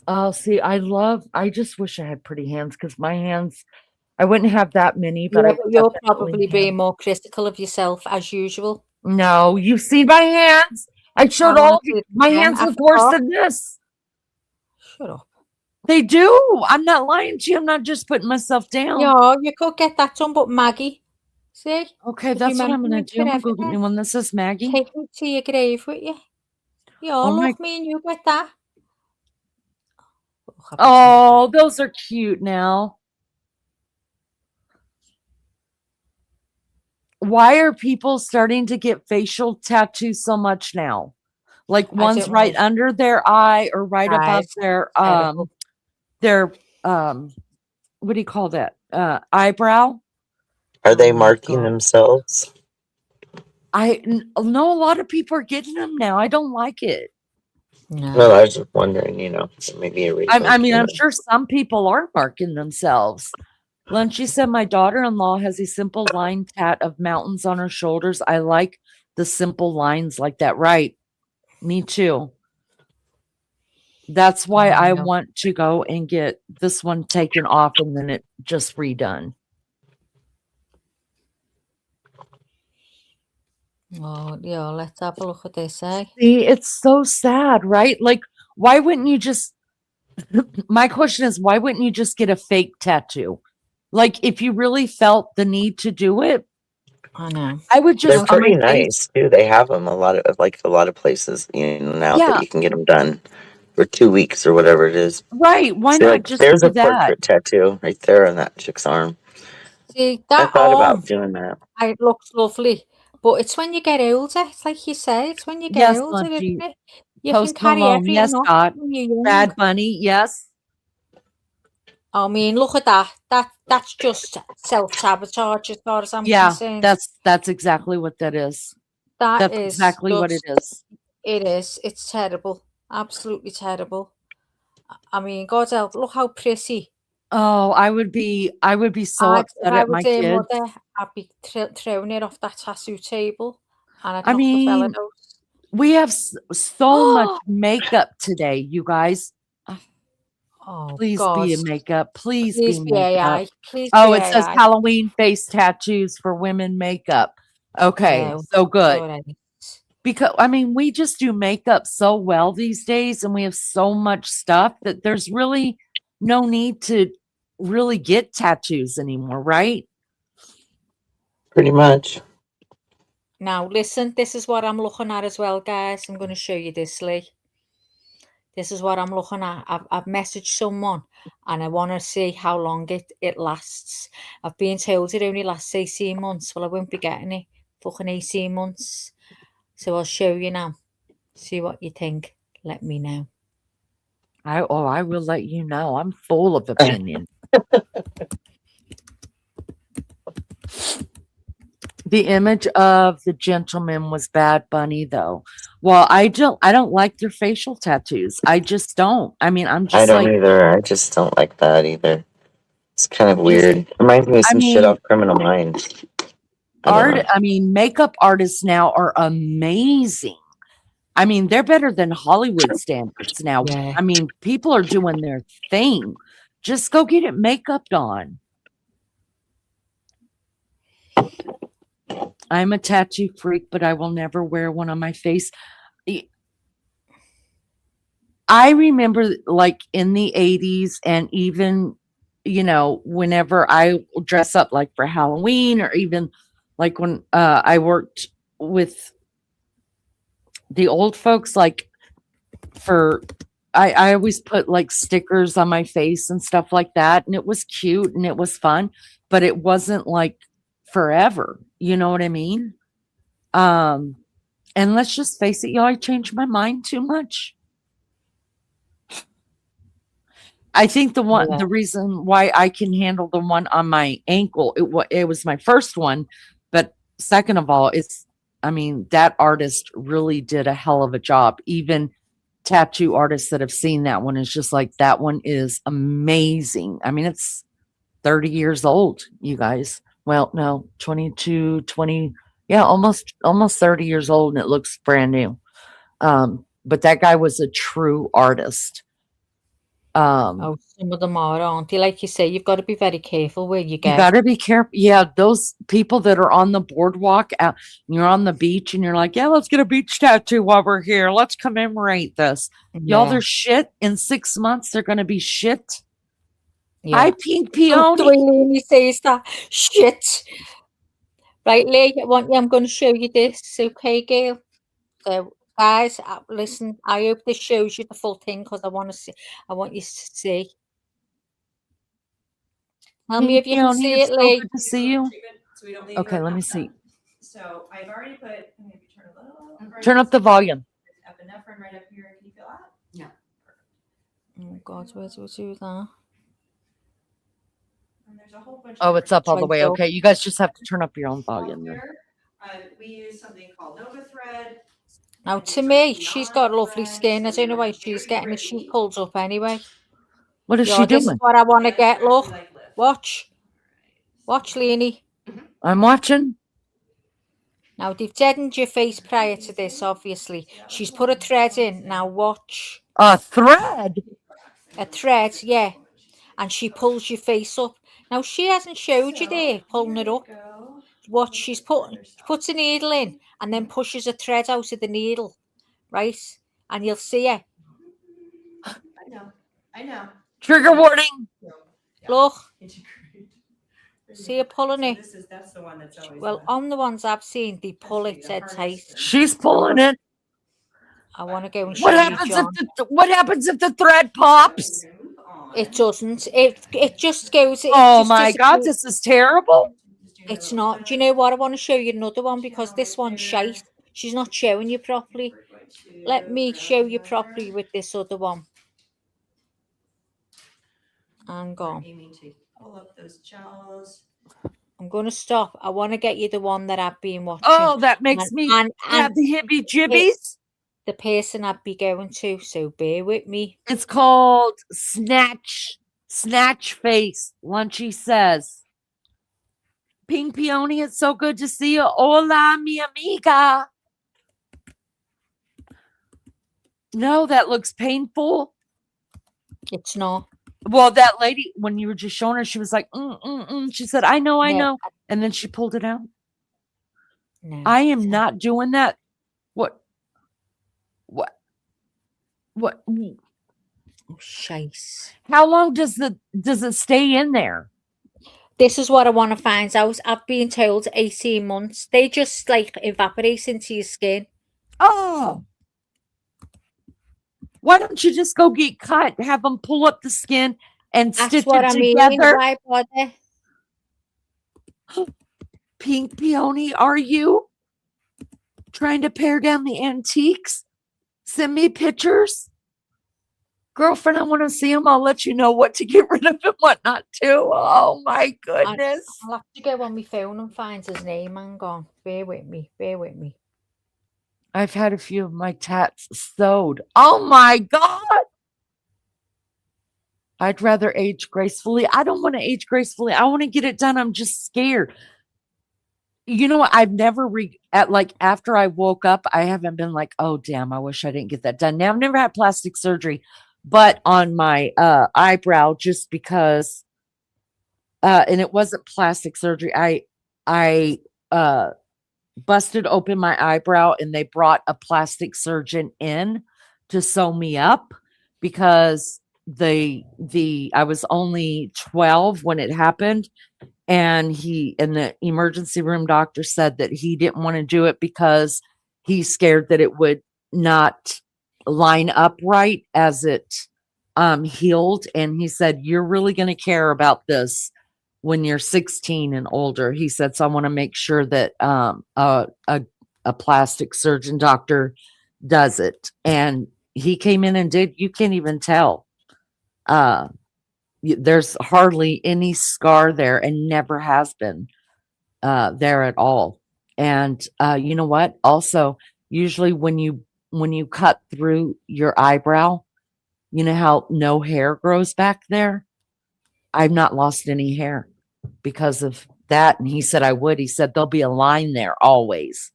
Oh, see, I just wish I had pretty hands, because my hands, I wouldn't have that many, but Yeah, but you're probably being more critical of yourself as usual. No, you've seen my hands. I showed all of you. My hands look worse than this. Shut up. They do. I'm not lying to you. I'm not just putting myself down. Yeah, you could get that done, but Maggie, see? Okay, that's what I'm going to do. I'm going to go get me one that says Maggie. Take me to your grave with you. Yeah, look, me and you get that. Oh, those are cute now. Why are people starting to get facial tattoos so much now? Like I one's don't right know. under their eye or right above Guys, their terrible. what do you call that? Eyebrow. Are they Oh my marking God. themselves? I know a lot of people are getting them now. I don't like it. Well, No. I was just wondering, maybe a reason. I mean, I'm sure some people are marking themselves. Lunchy said, my daughter-in-law has a simple line tat of mountains on her shoulders. I like the simple lines like that. Right. Me too. That's why I No. want to go and get this one taken off and then it just redone. Oh, yeah, let's have a look at this, eh? See, it's so sad, right? Like, why wouldn't you just, my question is, why wouldn't you just get a fake tattoo? Like, if you really felt the need to do it, I know. I would They're just, on my pretty face, nice too. They have them a lot of places, now yeah, that you can get them done for 2 weeks or whatever it is. right. Why See, not like, just there's do a that? portrait tattoo right there on that chick's arm. See, I that thought arm, about doing that. it looks lovely, but it's when you get older. It's like you say, it's when you get Yes, older, isn't Lunchy. it? You can Post carry Malone. everything Yes, off Dot. when you're young. Bad Bunny. Yes. I mean, look at that. That's just self-sabotage as far as I'm Yeah, concerned. that's exactly what that is. That That's is exactly what it just, is. it is. It's terrible. Absolutely terrible. I mean, God help, look how pretty. Oh, I would be so If upset I at was my their kids. mother, I'd be throwing it off that tattoo table and I'd I knock the fella mean, out. we have so much makeup today, you guys. Oh, Please God. be a makeup. Please Please be be makeup. AI. Please Oh, be it says AI. Halloween face tattoos for women makeup. Okay, No, so good. already. Because I mean, we just do makeup so well these days and we have so much stuff that there's really no need to really get tattoos anymore, right? Pretty much. Now, listen, this is what I'm looking at as well, guys. I'm going to show you this, Lee. This is what I'm looking at. I've messaged someone and I want to see how long it lasts. I've been told it only lasts 18 months. Well, I won't be getting it. Fucking 18 months. So I'll show you now. See what you think. Let me know. I will let you know. I'm full of opinion. The image of the gentleman was Bad Bunny, though. Well, I don't like their facial tattoos. I just don't. I mean, I'm I just don't like, either. I just don't like that either. It's kind of weird. Reminds me of I some shit mean, off Criminal Minds. I mean, makeup artists now are amazing. I mean, they're better than Hollywood standards now. Yeah. I mean, people are doing their thing. Just go get it makeuped on. I'm a tattoo freak, but I will never wear one on my face. I remember like in the 80s and even, whenever I dress up like for Halloween or even like when I worked with the old folks, like I always put like stickers on my face and stuff like that. And it was cute and it was fun, but it wasn't like forever. You know what I mean? And let's just face it, y'all, I changed my mind too much. I think the reason why I can handle the one on my ankle, it was my first one, but second of all, that artist really did a hell of a job. Even tattoo artists that have seen that one is just like, that one is amazing. I mean, it's 30 years old, you guys. Well, no, 22, 20, yeah, almost 30 years old, and it looks brand new. But that guy was a true artist. Some of them are, aren't they? Like you say, you've got to be very careful where you go. You got to be careful. Yeah, those people that are on the boardwalk, you're on the beach, and you're like, yeah, let's get a beach tattoo while we're here. Let's commemorate this. Y'all, they're shit. In 6 months, they're going to be shit. Yeah. Hi, Pink Peony. The way Lee says that, shit. Right, Lee, I'm going to show you this, okay, girl? So, guys, listen, I hope this shows you the full thing because I want you to see. Tell me if you can see it, Lee. Good to see you. Okay, let me see. So I've already put. Turn up the volume. Epinephrine right up here. Can you feel that? Oh God, where do we do that? And there's a whole bunch. Oh, of it's up all the Right way. up. Okay, you guys just have to turn up your own volume. Then. software. We use something called Nova Thread. Now, And to it's me, like she's beyond got lovely thread, skin. I so don't know they're why she's very getting it. She gritty. pulls up anyway. What is Yeah, she this is doing? what I want to And get. actually, Look, like, lift. watch, watch, Leanie. I'm watching. Now they've deadened your face prior to this, obviously. She's put a thread in. Now watch. A thread. A thread, yeah. And she pulls your face up. Now she hasn't showed you there, pulling it up. What she's puts a needle in and then pushes a thread out of the needle, right? And you'll see it. I know. Trigger warning. Look, Integrate. see her pulling it. That's the one that's always. Well, on the ones I've seen, they pull it dead tight. She's pulling it. I want to go and show What you, happens John. if what happens if the thread pops? It doesn't. It just goes. It Oh just my God, disappears. this is terrible. It's not. Do you know what? I want to show you another one because this one's shite. She's not showing you properly. Let me show you properly with this other one. Hang on. Aiming to pull up those gels. I'm going to stop. I want to get you the one that I've been watching. Oh, that makes And- me and have the hippie jibbies. the person I'd be going to. So bear with me. It's called Snatch Face. Lunchy says, Pink Peony, it's so good to see you. Hola, mi amiga. No, that looks painful. It's not. Well, that lady, when you were just showing her, she was like, She said, I know. No, And then she pulled it out. No. I am not doing that. What? Oh, shite. How long does it stay in there? This is what I want to find out. I've been told 18 months. They just like evaporate into your skin. Oh. Why don't you just go get cut, have them pull up the skin and That's stitch what it I mean. together? Why bother? Pink Peony, are you trying to pare down the antiques? Send me pictures. Girlfriend, I want to see them. I'll let you know what to get rid of and what not to. Oh my goodness. I'll have to go on my phone and find his name. Hang on. Bear with me. Bear with me. I've had a few of my tats sewed. Oh my God. I'd rather age gracefully. I don't want to age gracefully. I want to get it done. I'm just scared. You know what? I've never after I woke up, I haven't been like, oh damn, I wish I didn't get that done. Now I've never had plastic surgery, but on my eyebrow, just because and it wasn't plastic surgery. I busted open my eyebrow and they brought a plastic surgeon in to sew me up because I was only 12 when it happened. And the emergency room doctor said that he didn't want to do it because he's scared that it would not line up right as it healed. And he said, you're really going to care about this when you're 16 and older. He said, so I want to make sure that a plastic surgeon doctor does it. And he came in and you can't even tell. There's hardly any scar there and never has been there at all. And you know what? Also, usually when you cut through your eyebrow, you know how no hair grows back there? I've not lost any hair because of that. And he said I would. He said there'll be a line there always.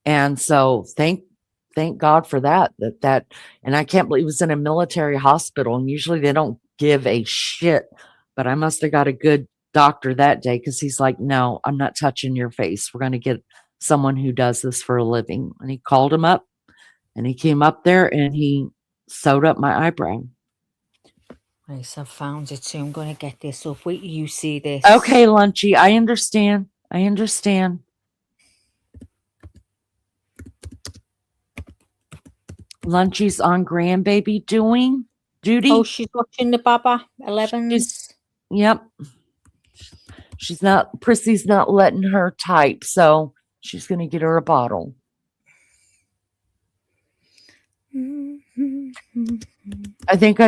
And so thank God for that. And I can't believe it was in a military hospital. And usually they don't give a shit. But I must have got a good doctor that day because he's like, no, I'm not touching your face. We're going to get someone who does this for a living. And he called him up and he came up there and he sewed up my eyebrow. Right, so I found it, so I'm going to get this up. Wait, you see this. Okay, Lunchy, I understand. Lunchy's on grandbaby duty. Oh, she's watching the Baba 11s. Yep. Prissy's not letting her type, so she's going to get her a bottle. All I think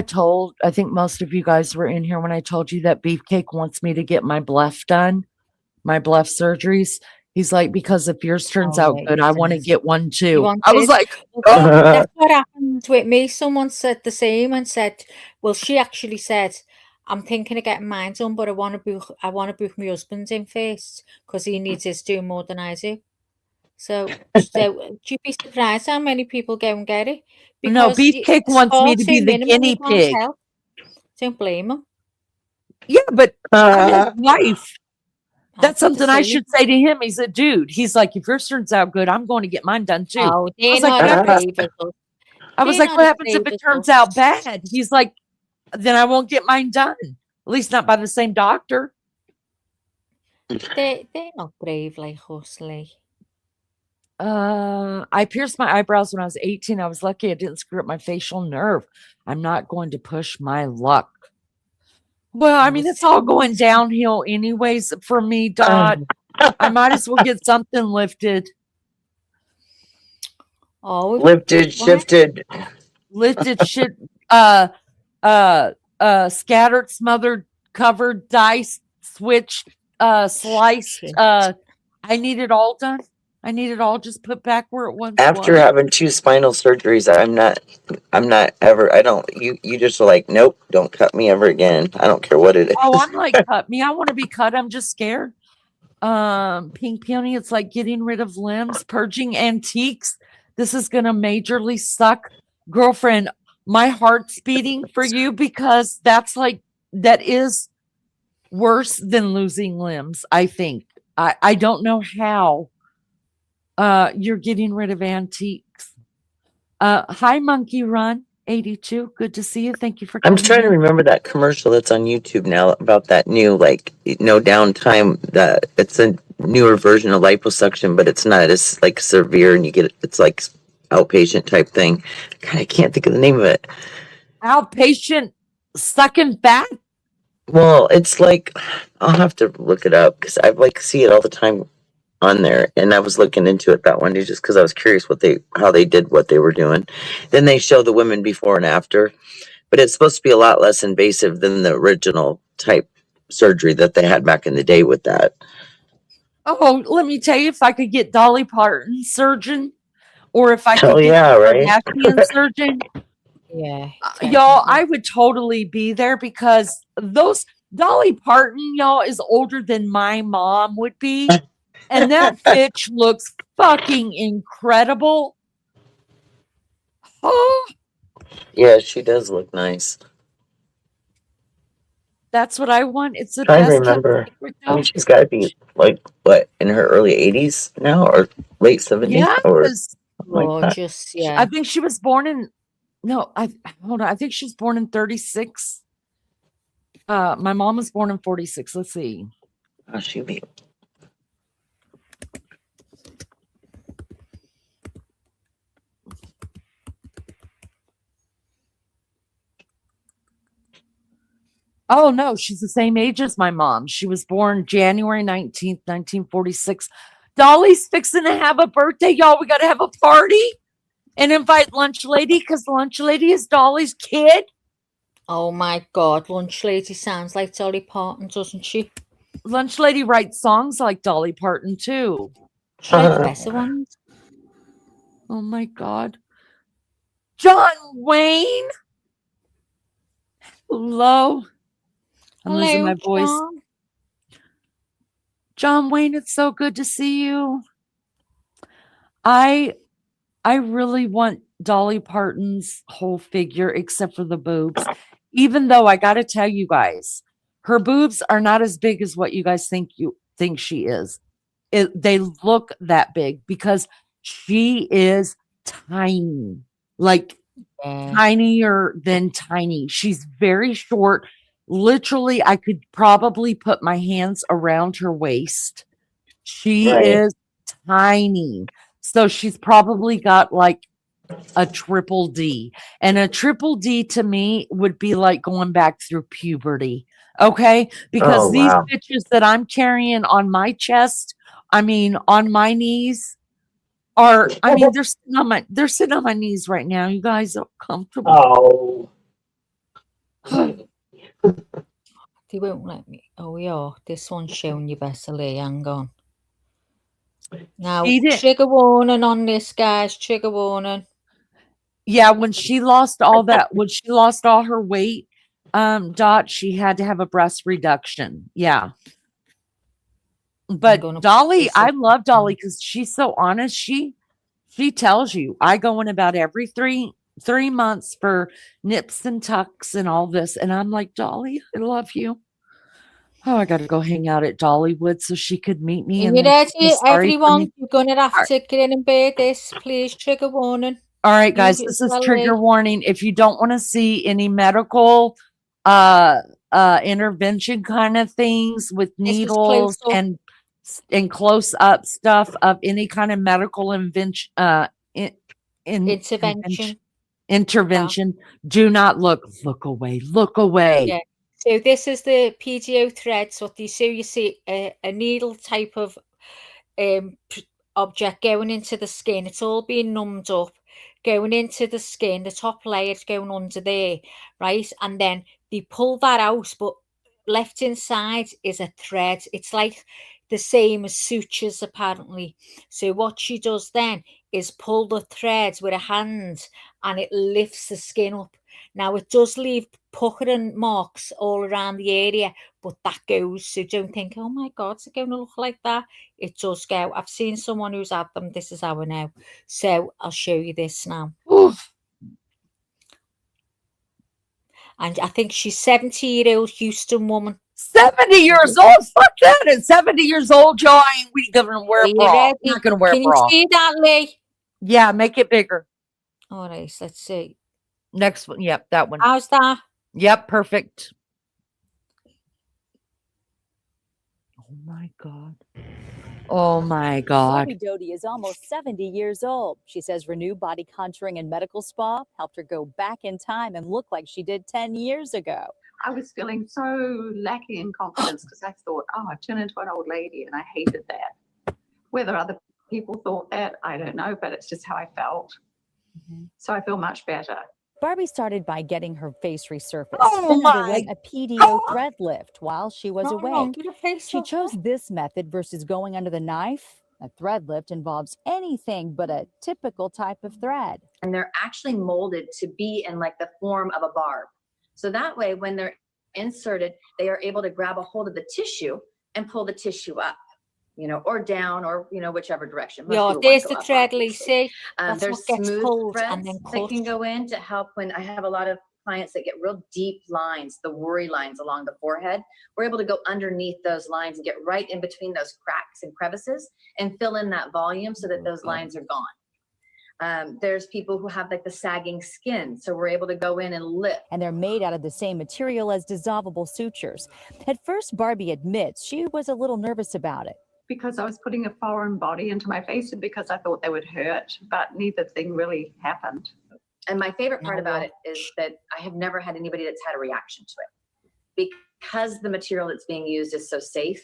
most of you guys were in here when I told you that Beefcake wants me to get my bleph done, my bleph surgeries. He's like, because if yours turns Oh, out yeah, good, he I want to says. get one You too. want I was it? like, Well, that's what happened with me. Someone said the same and said, well, she actually said, I'm thinking of getting mine done, but I want to book my husband's in first because he needs his doing more than I do. So you'd be surprised how many people go and get it no, because Beefcake it's wants me far to too be the minimal. guinea You can't pig. tell. Don't blame him. Yeah, but I'm his wife. I'll That's do the something I same. should say to him. He's a dude. He's like, if yours turns out good, I'm going to get mine done too. Oh, I they're was like, not what as happens? brave as us. I was They're like, not what as happens if brave it as turns us. out bad? He's like, then I won't get mine done. At least not by the same doctor. They're not brave like us, Lee. I pierced my eyebrows when I was 18. I was lucky I didn't screw up my facial nerve. I'm not going to push my luck. Well, I mean, it's all going downhill anyways for me, Dot. I might as well get something lifted. Oh, Lifted, what? shifted. Lifted shit, scattered, smothered, covered, diced, switched, sliced. Shit. I need it all done. I need it all just put back where it once After was. having 2 spinal surgeries, I'm not ever, I don't, you just are like, nope, don't cut me ever again. I don't care what it is. Oh, I'm like, cut me. I want to be cut. I'm just scared. Pink Peony, it's like getting rid of limbs, purging antiques. This is gonna majorly suck. Girlfriend, my heart's beating for you because that is worse than losing limbs, I think. I don't know how you're getting rid of antiques. Hi, Monkey Run 82. Good to see you. Thank you for I'm coming trying to in. remember that commercial that's on YouTube now about that new, like, no downtime. That it's a newer version of liposuction, but it's not as like severe, and it's like outpatient type thing. God, I can't think of the name of it. Outpatient sucking fat? Well, it's like, I'll have to look it up because I like see it all the time on there, and I was looking into it that one day just because I was curious how they did what they were doing. Then they show the women before and after, but it's supposed to be a lot less invasive than the original type surgery that they had back in the day with that. Oh, let me tell you, if I could get Dolly Parton surgeon, or if I could Oh get yeah, the right. Kardashian surgeon, Yeah. y'all, I would totally be there because those Dolly Parton, y'all, is older than my mom would be. And that bitch looks fucking incredible. Oh, Yeah, she does look nice. that's what I want. It's the Trying to best kept remember. secret, I mean, though. she's got to be like what, in her early 80s now, or late 70s, or Yes. something like that. Gorgeous, I yeah. think she was born in, no, hold on. I think she was born in 36. My mom was born in 46. Let's see. Oh, she'd be. Oh no, she's the same age as my mom. She was born January 19th, 1946. Dolly's fixing to have a birthday, y'all. We got to have a party and invite Lunch Lady because Lunch Lady is Dolly's kid. Oh my God, Lunch Lady sounds like Dolly Parton, doesn't she? Lunch Lady writes songs like Dolly Parton too. She writes better ones. Oh my God. John Wayne. Hello. I'm losing my voice. John. John Wayne, it's so good to see you. I really want Dolly Parton's whole figure except for the boobs. Even though I got to tell you guys, her boobs are not as big as what you guys think she is. They look that big because she is tiny, like tinier than tiny. She's very short. Literally, I could probably put my hands around her waist. She is tiny. So she's probably got like a triple D. And a triple D to me would be like going back through puberty. Okay? Because these bitches that I'm carrying on my chest, I mean, on my knees, are, I mean, they're sitting on my knees right now. You guys are comfortable. Oh. They won't let me. Oh, yeah. This one's showing you better, Lee. Hang on. Now, She didn't- trigger warning on this, guys. Trigger warning. Yeah, when she lost all her weight, Dot, she had to have a breast reduction. Yeah. But gonna put Dolly, this I up. love Dolly because she's so honest. She tells you, I go in about every three months for nips and tucks and all this. And I'm like, Dolly, I love you. Oh, I got to go hang out at Dollywood so she could meet me. Are and you then she'd be ready, sorry for everyone? me. You're going to have to get in and bear this. Please, trigger warning. All right, guys, Move it this is slowly. trigger warning. If you don't want to see any medical intervention kind of things with This is needles close up. and close up stuff of any kind of medical intervention, do not look away. Look away. Yeah. So this is the PDO threads. What they so you see a needle type of object going into the skin. It's all being numbed up, going into the skin. The top layer is going under there, right? And then they pull that out, but left inside is a thread. It's like the same as sutures, apparently. So what she does then is pull the threads with her hand, and it lifts the skin up. Now, it does leave puckering marks all around the area, but that goes. So don't think, oh my God, it's going to look like that. It does go. I've seen someone who's had them. This is how I know. So I'll show you this now. Oof. And I think she's 70-year-old Houston woman. 70 years old? Fuck that. At 70 years old, y'all ain't we gonna wear a bra. I'm not gonna wear a Can bra. you see that, Lee? Yeah, make it bigger. All right, let's see. Next one. Yep, that one. How's that? Yep, perfect. Oh my God. Oh my God. Barbie Doty is almost 70 years old. She says Renew Body Contouring and Medical Spa helped her go back in time and look like she did 10 years ago. I was feeling so lacking in confidence because I thought, oh, I've turned into an old lady, and I hated that. Whether other people thought that, I don't know, but it's just how I felt. So I feel much better. Barbie started by getting her face resurfaced, Oh then my underwent a PDO thread lift while she was awake. She chose this method versus going under the knife. A thread lift involves anything but a typical type of thread. And they're actually molded to be in like the form of a barb. So that way, when they're inserted, they are able to grab a hold of the tissue and pull the tissue up, you know, or down, or, you know, whichever direction. Most Yeah, people there's want to the go up, thread, obviously. Lucy. That's There's what gets smooth pulled threads and then that cut. can go in to help when I have a lot of clients that get real deep lines, the worry lines along the forehead. We're able to go underneath those lines and get right in between those cracks and crevices and fill in that volume so that those lines are gone. There's people who have like the sagging skin, so we're able to go in and lift. And they're made out of the same material as dissolvable sutures. At first, Barbie admits she was a little nervous about it. Because I was putting a foreign body into my face and because I thought they would hurt, but neither thing really happened. And my favorite part about it is that I have never had anybody that's had a reaction to it. Because the material that's being used is so safe,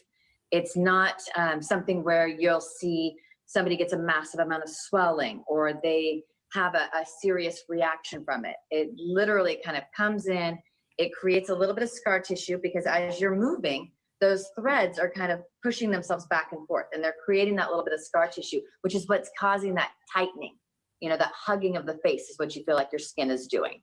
it's not something where you'll see somebody gets a massive amount of swelling or they have a serious reaction from it. It literally kind of comes in, it creates a little bit of scar tissue because as you're moving, those threads are kind of pushing themselves back and forth and they're creating that little bit of scar tissue, which is what's causing that tightening. You know, that hugging of the face is what you feel like your skin is doing.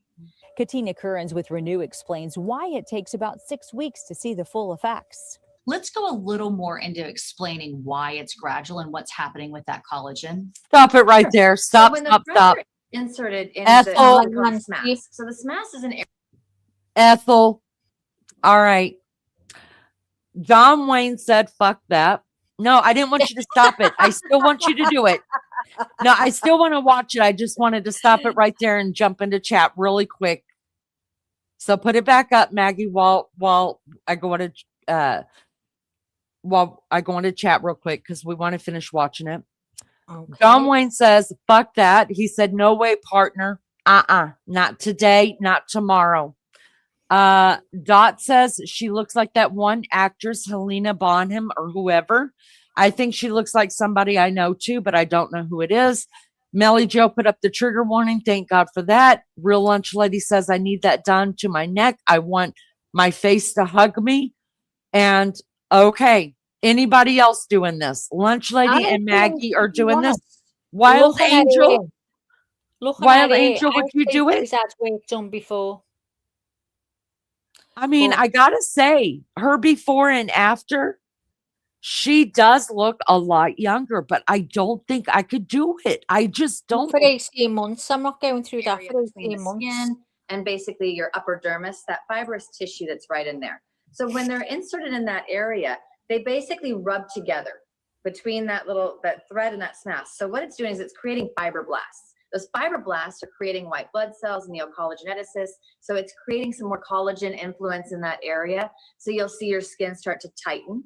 Katina Currens with Renew explains why it takes about 6 weeks to see the full effects. Let's go a little more into explaining why it's gradual and what's happening with that collagen. Stop it right there. Stop, so when stop, the stop. Inserted in Ethel. the SMAS. So the SMAS is an area. Ethel. All right. John Wayne said, fuck that. No, I didn't want you to stop it. I still want you to do it. No, I still want to watch it. I just wanted to stop it right there and jump into chat really quick. So put it back up, Maggie, while I go into chat real quick because we want to finish watching it. Okay. John Wayne says, fuck that. He said, no way, partner. Not today, not tomorrow. Dot says she looks like that one actress, Helena Bonham or whoever. I think she looks like somebody I know too, but I don't know who it is. Melly Joe put up the trigger warning. Thank God for that. Real Lunch Lady says, I need that done to my neck. I want my face to hug me. And okay, anybody else doing this? Lunch Lady and Maggie are doing this. Wild Looking at Angel, it, looking Wild at it, Angel, I would you do think it? he's had work done before. I mean, But I gotta say, her before and after, she does look a lot younger, but I don't think I could do it. I just not don't. for 18 months. I'm not going through that area for between 18 the months. skin and basically your upper dermis, that fibrous tissue that's right in there. So when they're inserted in that area, they basically rub together between that thread and that SNAS. So what it's doing is it's creating fibroblasts. Those fibroblasts are creating white blood cells, neocollageneticis. So it's creating some more collagen influence in that area. So you'll see your skin start to tighten.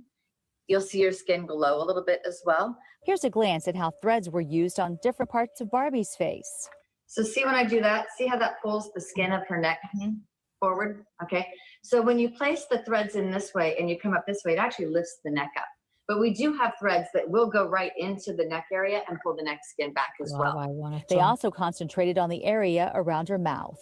You'll see your skin glow a little bit as well. Here's a glance at how threads were used on different parts of Barbie's face. So see when I do that, see how that pulls the skin of her neck forward? Okay. So when you place the threads in this way and you come up this way, it actually lifts the neck up. But we do have threads that will go right into the neck area and pull the neck skin back as well. They also concentrated on the area around her mouth.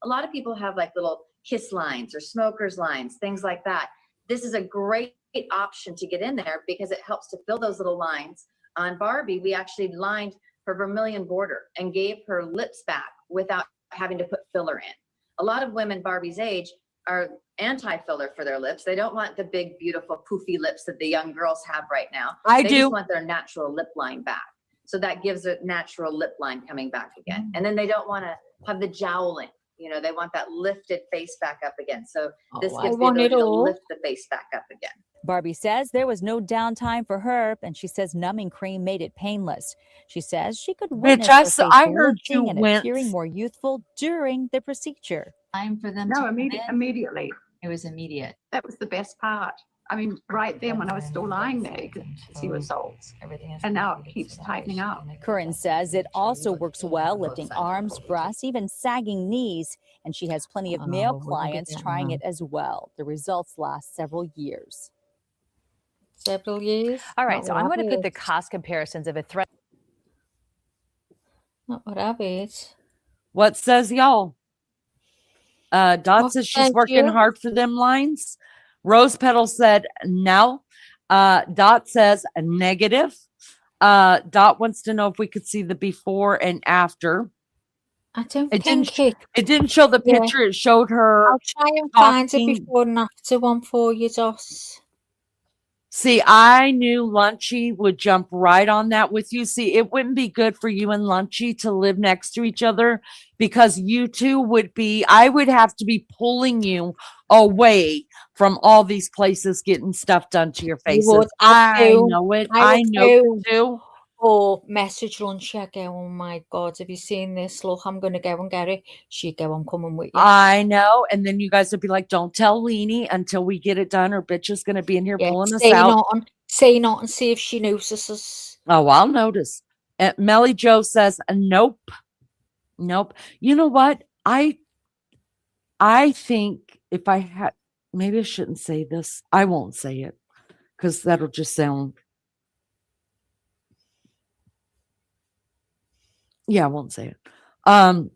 A lot of people have like little kiss lines or smoker's lines, things like that. This is a great option to get in there because it helps to fill those little lines. On Barbie, we actually lined her vermilion border and gave her lips back without having to put filler in. A lot of women Barbie's age are anti-filler for their lips. They don't want the big, beautiful, poofy lips that the young girls have right now. They do. just want their natural lip line back. So that gives a natural lip line coming back again. And then they don't want to have the jowling. You know, they want that lifted face back up again. So this gives the ability to lift the face back up again. Barbie says there was no downtime for her, and she says numbing cream made it painless. She says she could witness her face I heard you lifting and went. appearing more youthful during the procedure. Time for them No, to come immediately. It was immediate. That was the best part. I mean, right then when I was still lying there, you could see results. And now it keeps tightening up. Curran says it also works well lifting arms, breasts, even sagging knees, and she has plenty of male clients trying it as well. The results last several years. Several years. All right, Not so what I'm I going to put the heard. cost comparisons of a thread. Not what I've heard. What says y'all? Dot What says she's says working you? hard for them lines. Rose Petal said no. Dot says a negative. Dot wants to know if we could see the before and after. I don't It think it didn't show the Yeah. picture. It showed her. I'll try and find it talking. before and after one for you, Doss. See, I knew Lunchy would jump right on that with you. See, it wouldn't be good for you and Lunchy to live next to each other because you two would be, I would have to be pulling you away from all these places getting stuff done to your You faces. would. I know it. I know you do. Or message Lunchy. I go, oh my God, have you seen this? Look, I'm going to go and get it. She'd go, I'm coming with you. I know. And then you guys would be like, don't tell Leanie until we get it done, or bitch is going to be in here pulling us out. Say not and see if she notices. Oh, I'll notice. Melly Joe says, nope. Nope. You know what? I think if I had, maybe I shouldn't say this. I won't say it because that'll just sound. Yeah, I won't say it.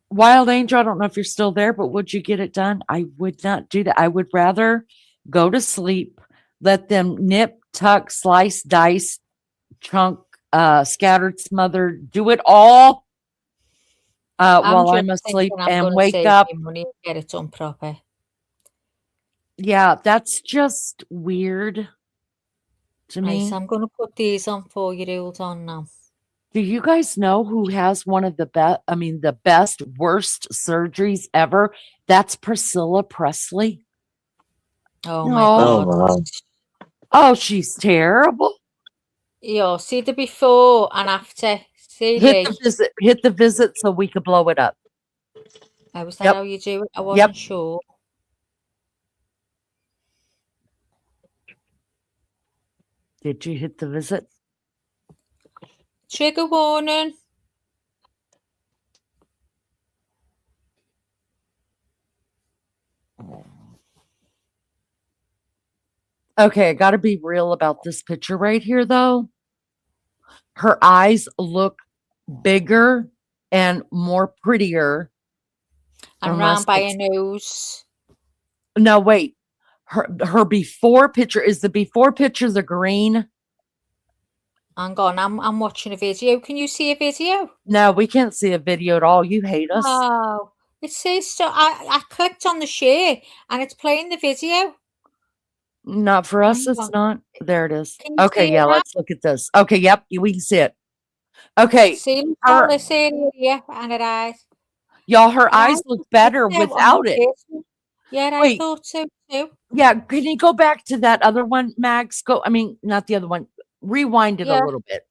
Wild Angel, I don't know if you're still there, but would you get it done? I would not do that. I would rather go to sleep, let them nip, tuck, slice, dice, chunk, scattered, smothered, do it all while I'm asleep and wake up. Money and get it done proper. Yeah, that's just weird to me. Right, so I'm going to put these on for you. Hold on now. Do you guys know who has one of the best, the best, worst surgeries ever? That's Priscilla Presley. Oh my God. wow. Oh, she's terrible. Yeah, see the before and after. See, Hit the visit so we could blow it up. was that Yep. how you do it? I wasn't sure. Did you hit the visit? Trigger warning. Okay, I got to be real about this picture right here, though. Her eyes look bigger and more prettier. And round by her nose. No, wait. Her before picture is the before picture the green. Hang on, I'm watching a video. Can you see a video? No, we can't see a video at all. You hate us. Oh, it says so. I clicked on the share and it's playing the video. Not for us, Hang it's on. not. There it is. Can you Okay, see yeah, it now? let's look at this. Okay, yep, we can see it. Okay, See, look her, at this area here and her eyes. y'all, her Yeah, eyes look better so on without the it. video. Yeah, I Wait. thought so too. Yeah, can you go back to that other one, Max? Not the other one. Rewind it a Yeah. little bit.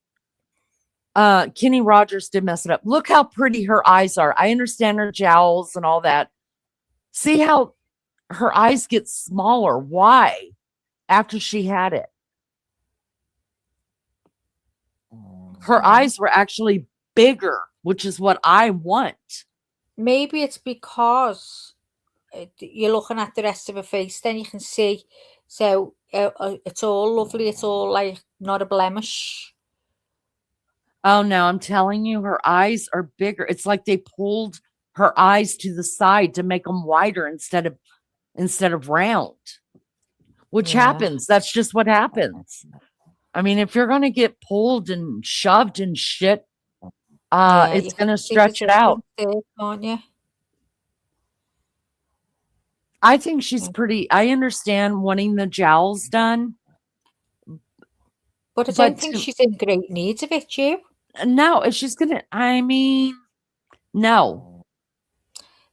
Kenny Rogers did mess it up. Look how pretty her eyes are. I understand her jowls and all that. See how her eyes get smaller. Why? After she had it. Her eyes were actually bigger, which is what I want. Maybe it's because you're looking at the rest of her face, then you can see. So it's all lovely. It's all like not a blemish. Oh no, I'm telling you, her eyes are bigger. It's like they pulled her eyes to the side to make them wider instead of round. Which Yeah. happens. That's just what happens. I mean, if you're gonna get pulled and shoved and shit, Yeah, it's you gonna can see stretch the it out. difference there, can't you? I think she's pretty. I understand wanting the jowls done. But I don't think she's in great need of it, you. No, if she's gonna, I mean, no.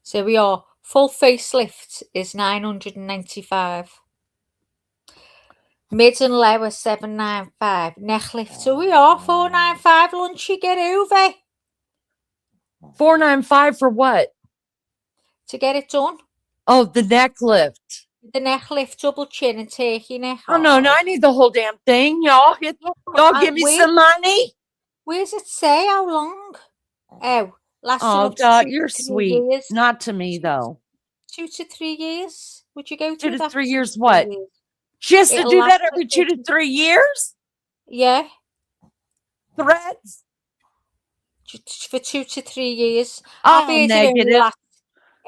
So we are. Full facelift is 995. Mid and lower 795. Neck lift. So we are 495. Lunchy, get over 495 for what? to get it done. Oh, the neck lift. The neck lift, double chin and turkey neck. Oh no, I need the whole damn thing. Y'all give me some money. Where's it say how long? Oh, lasting Oh up to God, 2 you're to 3 sweet. years. Not to me though. 2 to 3 years. Would you go 2 to to that? 3 years 2 to what? 3 years. She has to It'll do that last every up 2 to 3 years? Yeah, Threads? for 2 to 3 years. Oh, I've heard it only negative. lasts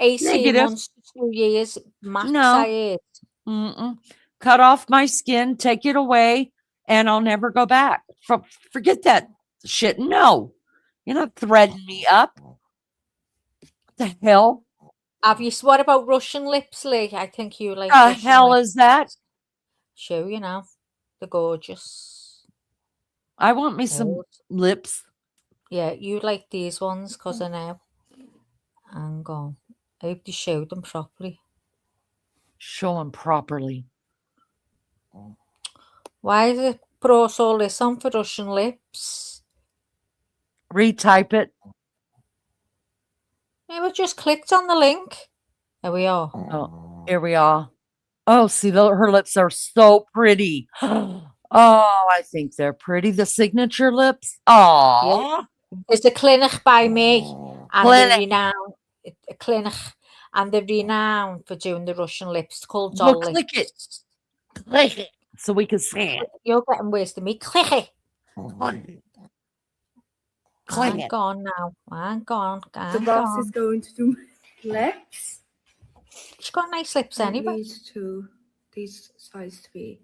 18 Negative. months to 2 years max. No. I heard. Mm-mm. Cut off my skin, take it away, and I'll never go back. Forget that shit. No, you're not threading me up. What the hell? Have you? What about Russian lips, Lee? I think you like. The Russian hell lips. is that? Show you now. They're gorgeous. I want me some lips. Yeah, you like these ones because I know. Hang on. I hope you showed them properly. Show them properly. Why is it brought all this on for Russian lips? Retype it. Yeah, we just clicked on the link. There we are. Oh, here we are. Oh, see, her lips are so pretty. Oh, I think they're pretty. The signature lips. Oh, Yeah. There's a clinic by me, and Clinic. they're renowned. A clinic, and they're renowned for doing the Russian lips. It's called Well, Doll Lips. click it. Click it so we can see it. You're getting worse than me. Click it. Click Hang it. on now. Hang on. The Hang boss on. is going to do lips. She's got nice lips I anyway. need to these size to be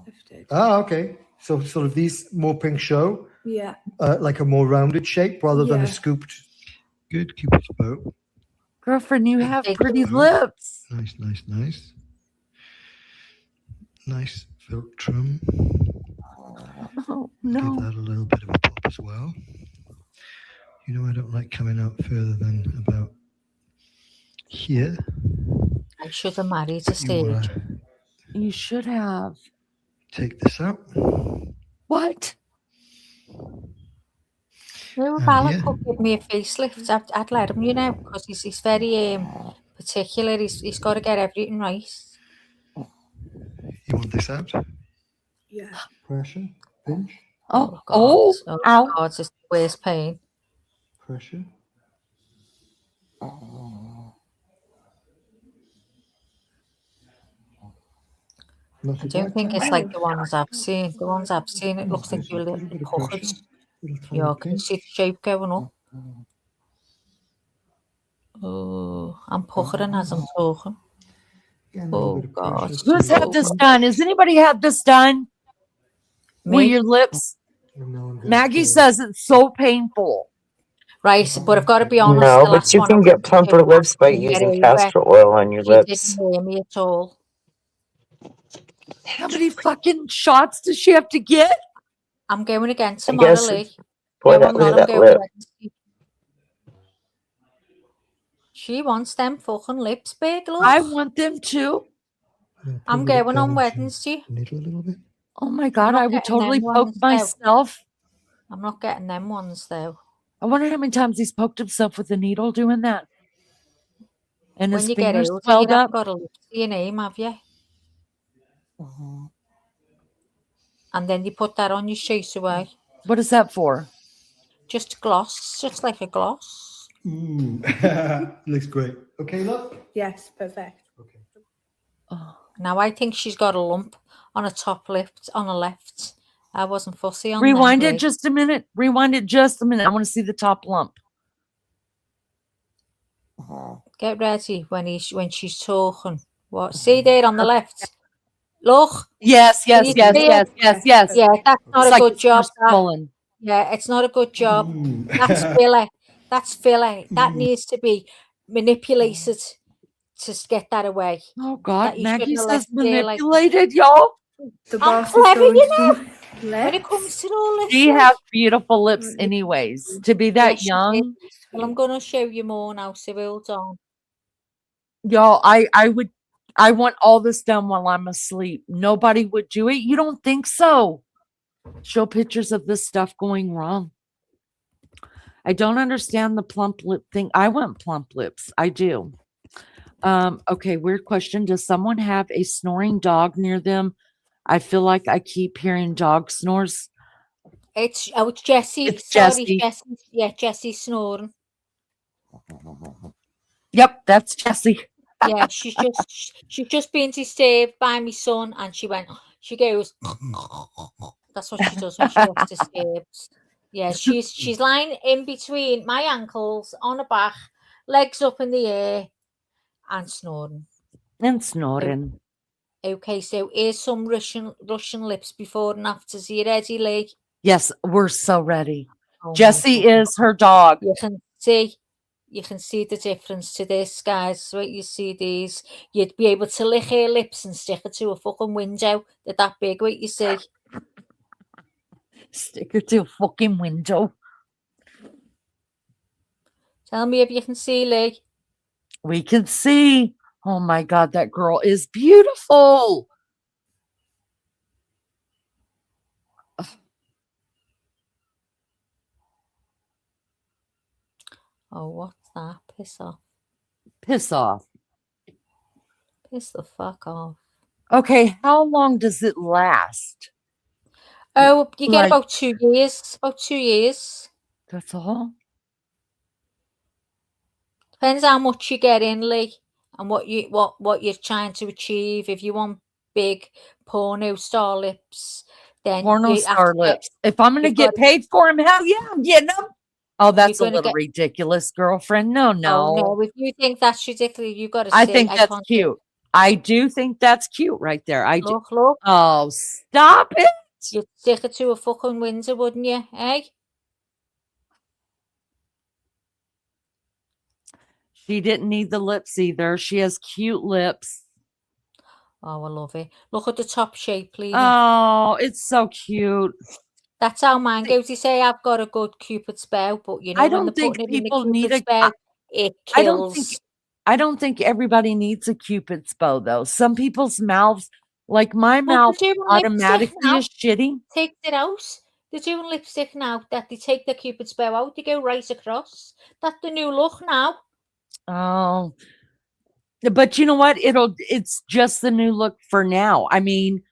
lifted. Ah, okay. So sort of these more pink show, Yeah. like a more rounded shape rather than Yeah. a scooped. Good, Cupid's bow. Girlfriend, you have Thank pretty you. lips. Nice, nice, nice. Nice philtrum. Oh, Give no. that a little bit of a pop as well. You know, I don't like coming out further than about here. I should have married a You stage. want to You should have. take this out. What? No, And Balak here. could give me a facelift. I'd let him, you know, because he's very particular. He's got to get everything right. You want this out? Yeah. Pressure, pinch, Oh, God. oh, ow. God, it's the worst pain. pressure. Not I a don't bad think time. it's like the ones I've seen. The ones I've seen, it looks like There's you're a a little little bit bit of puckered. pressure. Little tiny Yeah, can you pinch. see the shape going up? Oh, I'm puckering as I'm talking. Again, a little Oh, bit of God. pressure Who's to had this pinch. done? Has anybody had this done? With Me? your lips? And now I'm going Maggie to says it's so painful. Right, but I've got to be honest, No, the but last you one I can went get to, plumper I lips by couldn't get using over. castor oil on your She didn't lips. hear me at all. How many fucking shots does she have to get? I'm going again I tomorrow, guess Lee. boy, No, that I'm look not. at I'm that going lip. Wednesday. She wants them fucking lips big, look. I want them too. I'm going on Wednesday. The needle a little bit. Oh my I'm God, not I would getting totally them poke ones, though. myself. I'm not getting them ones, though. I wonder how many times he's poked himself with a needle doing that. And When his you get fingers older, you swelled haven't up. got a lip to your name, have you? And then you put that on your straight away. What is that for? Just gloss, just like a gloss. Looks great. Okay, look. Yes, perfect. Okay. Oh. Now I think she's got a lump on her top lip, on her left. I wasn't fussy on Rewind them, it Lee. just a minute. Rewind it just a minute. I want to see the top lump. Get ready when she's talking. What? See there on the left. Look. Yes, Can yes, you yes, see yes, it? yes, yes. Yeah, that's not It's a like good it's job. more swollen. Yeah, it's not a good job. That's filler. That's filler. That needs to be manipulated to get that away. Oh God, That you Maggie shouldn't have says left there like that. manipulated, y'all. The I'm boss is clever, going you to know. do When it comes to all this, She like, has beautiful lips anyways. To be that yes, she did. young, Well, I'm gonna show you more now, so hold on. y'all, I want all this done while I'm asleep. Nobody would do it. You don't think so? Show pictures of this stuff going wrong. I don't understand the plump lip thing. I want plump lips. I do. Okay, weird question. Does someone have a snoring dog near them? I feel like I keep hearing dog snores. It's Jessie. It's Sorry, Jessie. Jessie. Yeah, Jessie's snoring. Yep, that's Jessie. Yeah, she's just been disturbed by my son, and she goes. That's what she does when she gets disturbed. Yeah, she's lying in between my ankles on her back, legs up in the air, and snoring. And snoring. Okay, so here's some Russian lips before and after. Are you ready, Lee? Yes, we're so ready. Oh my Jessie God. is her dog. You can see the difference to this, guys. Right, you see these. You'd be able to lick her lips and stick it to a fucking window. They're that big, what you see. Stick her to a fucking window. Tell me if you can see, Lee. We can see. Oh my God, that girl is beautiful. Oh, what's that? Piss off. Piss off. Piss the fuck off. Okay, how long does it last? Oh, you get Like- about 2 years. About 2 years. That's all? Depends how much you get in, Lee, and what you're trying to achieve. If you want big porno star lips, then Porno you have star to get- lips. If I'm going to you've get gotta- paid for them, hell yeah, I'm getting them. Oh, that's a gonna little get- ridiculous, girlfriend. No. Oh, no, if you think that's ridiculous, you've got to I say, think that's can't do- cute. I do think that's cute right there. I do. Look. Oh, stop it. You'd stick it to a fucking window, wouldn't you? Eh? She didn't need the lips either. She has cute lips. Oh, I love it. Look at the top shape, please. Oh, it's so cute. That's how mine goes. You say I've got a good Cupid's bow, but you know I when don't they're think putting it in the people need Cupid's a- bow, it kills. I don't think everybody needs a Cupid's bow though. Some people's mouths, like my Well, mouth, they're doing lipstick automatically now. is shitty. Take it out. They're doing lipstick now that they take the Cupid's bow out, they go right across. That's the new look now. Oh, but you know what? It's just the new look for now. I mean,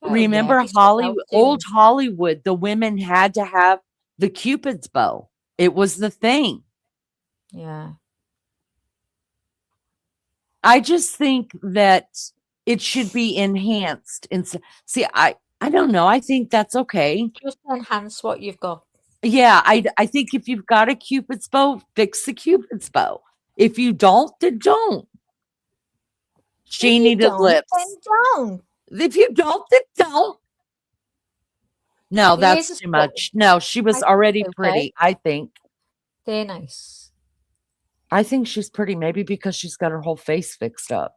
Oh, remember yeah, this is out old soon. Hollywood, the women had to have the Cupid's bow. It was the thing. Yeah. I just think that It should be enhanced. And see, I don't know. I think that's okay. Just enhance what you've got. Yeah, I think if you've got a Cupid's bow, fix the Cupid's bow. If you don't, then don't. She needed lips. Then don't. If you don't, then don't. No, The that's ears too is much. No, she was I already think okay. pretty, I think. They're nice. I think she's pretty, maybe because she's got her whole face fixed up.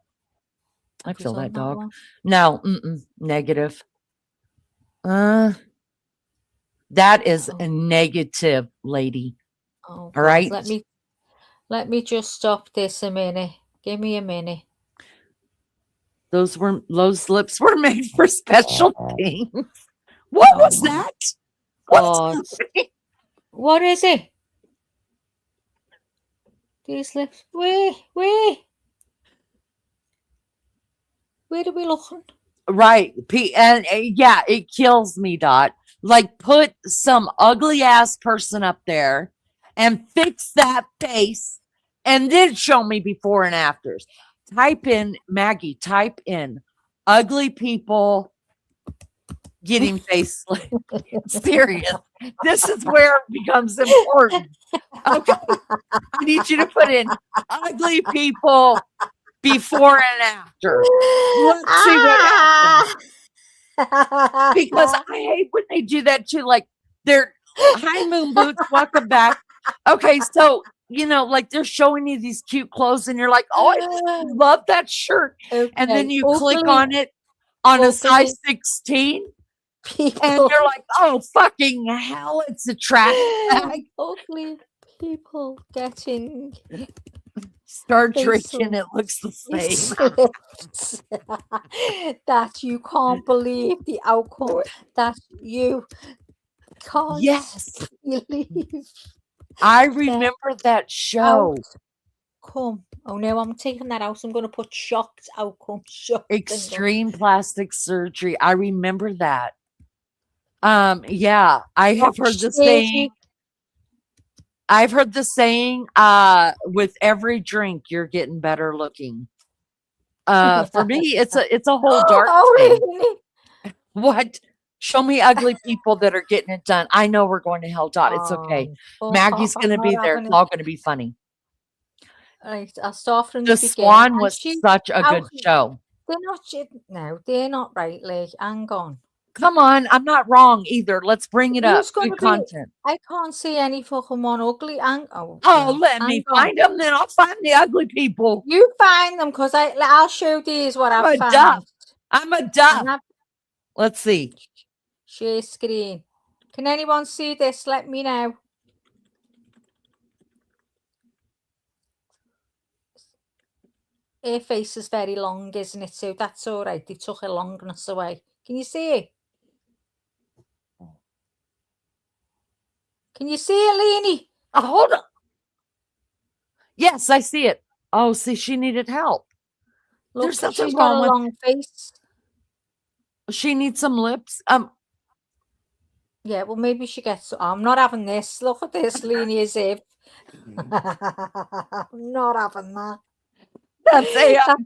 I Have you feel done that, that dog. one? No, negative. That is a negative, lady. Oh, All God. right. Let me just stop this a minute. Give me a minute. Those lips were made for special things. What was that? God. What is it? These lips. Where are we looking? Right. And yeah, it kills me, Dot. Like, put some ugly ass person up there and fix that face and then show me before and afters. Maggie, type in ugly people getting facelift. Serious. This is where it becomes important. Okay. I need you to put in ugly people before and after. Let's see what happens. Because I hate when they do that too. Like, they're high moon boots, welcome back. Okay, so like they're showing you these cute clothes, and you're like, oh, I love that shirt. Okay. And then you click on it on a size 16. And you're like, oh, fucking hell, it's a trash bag. Ugly people getting Star drinking, it looks the same. That you can't believe the outcome. That you can't believe. I remember that show. Outcome. Oh no, I'm taking that out. I'm going to put shocked outcome. Shocked Extreme plastic surgery. I remember that. Yeah, I have heard the saying. I've heard the saying, with every drink, you're getting better looking. For me, it's a whole dark thing. Really? What? Show me ugly people that are getting it done. I know we're going to hell, Dot. It's okay. Maggie's going to be there. It's all going to be funny. Right, I'll start from The the Swan was such a good show. They're not. No, they're not right. Like, hang on. Come on, I'm not wrong either. Let's bring it up. Who's gonna Good be- content. I can't see any fucking one ugly. Oh, Let me find them, then I'll find the ugly people. You find them, because I'll show these what I'm I've a found. duff. I'm a duff. Let's see. Share screen. Can anyone see this? Let me know. Her face is very long, isn't it? So that's all right. They took her longness away. Can you see it? Can you see it, Leanie? Hold on. Yes, I see it. Oh, see, she needed help. Look, There's something she's got wrong a with. long face. She needs some lips. Yeah, well, maybe she gets. I'm not having this. Look at this, Leanie, as if. I'm not having that. That's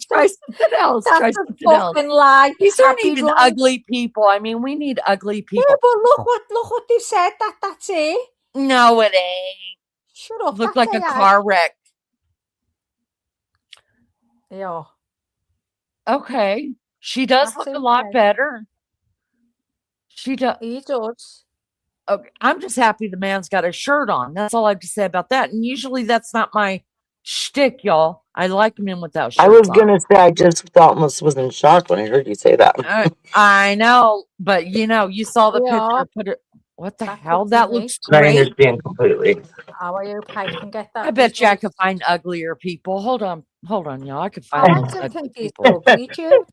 try something else. That's Try a something else. fucking lie. These aren't Happy even life. ugly people. I mean, we need ugly people. Yeah, but look what they said. That's it. No, it ain't. Shut up. Looked that's like a AI. car wreck. Yeah. Okay. She does That's look a lot okay. better. She does. He does. Okay. I'm just happy the man's got a shirt on. That's all I have to say about that. And usually that's not my shtick, y'all. I like men without shirts I was on. gonna say I just almost was in shock when I heard you say that. I know, but you saw the Yeah. picture. Put it. What the That's hell? what That they looks I great. understand completely. Oh, I hope I can get that. I bet you I could find uglier people. Hold on, y'all. I could Oh, find I those don't ugly think he's people. ugly, Joe.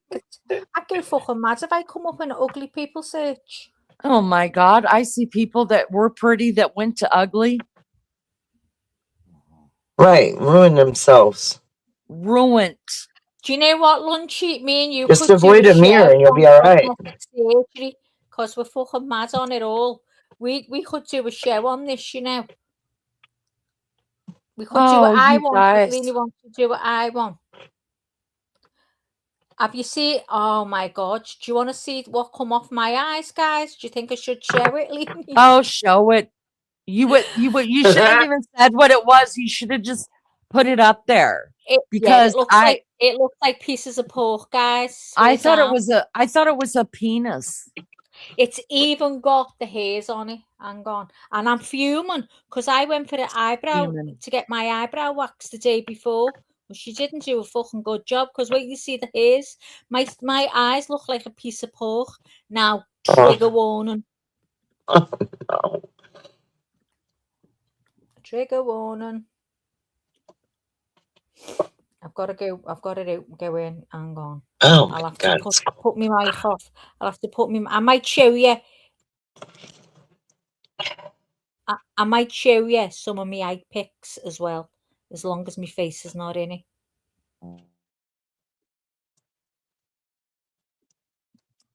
I'd go fucking mad if I come up in an ugly people search. Oh my God! I see people that were pretty that went to ugly. Right, ruin themselves. Ruined. Do you know what, Lunchy? Me and you Just could do avoid a mirror show and you'll be on all right. cosmetic surgery, because we're fucking mad on it all. We could do a show on this, We could do what I you want. guys. If Leanie wants to do what I want. Have you seen? Oh my God! Do you want to see what come off my eyes, guys? Do you think I should show it, Leonie? Oh, show it. You shouldn't have even said what it was. You should have just put it up there because it looks like pieces of pork, guys. I thought it was a penis. It's even got the hairs on it. Hang on. And I'm fuming because I went for the eyebrow to get my eyebrow waxed the day before. Well, she didn't do a fucking good job because when you see the hairs, my eyes look like a piece of pork. Now, trigger warning. Oh, no. Trigger warning. I've got to go in. Hang on. Oh, I'll my have God. to put my mic off. I'll have to put me. I might show you. I might show you some of my eye pics as well, as long as my face is not in it.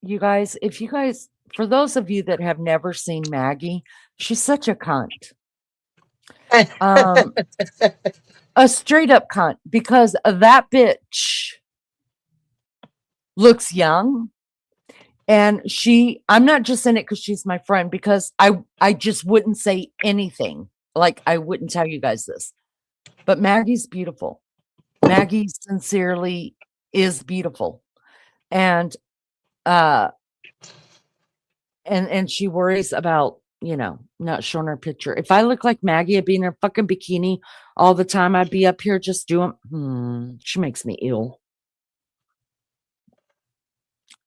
You guys, for those of you that have never seen Maggie, she's such a cunt. A straight up cunt, because that bitch looks young. And I'm not just in it because she's my friend, because I just wouldn't say anything. Like, I wouldn't tell you guys this. But Maggie's beautiful. Maggie sincerely is beautiful. And she worries about, not showing her picture. If I look like Maggie, I'd be in her fucking bikini all the time. I'd be up here just doing, she makes me ill.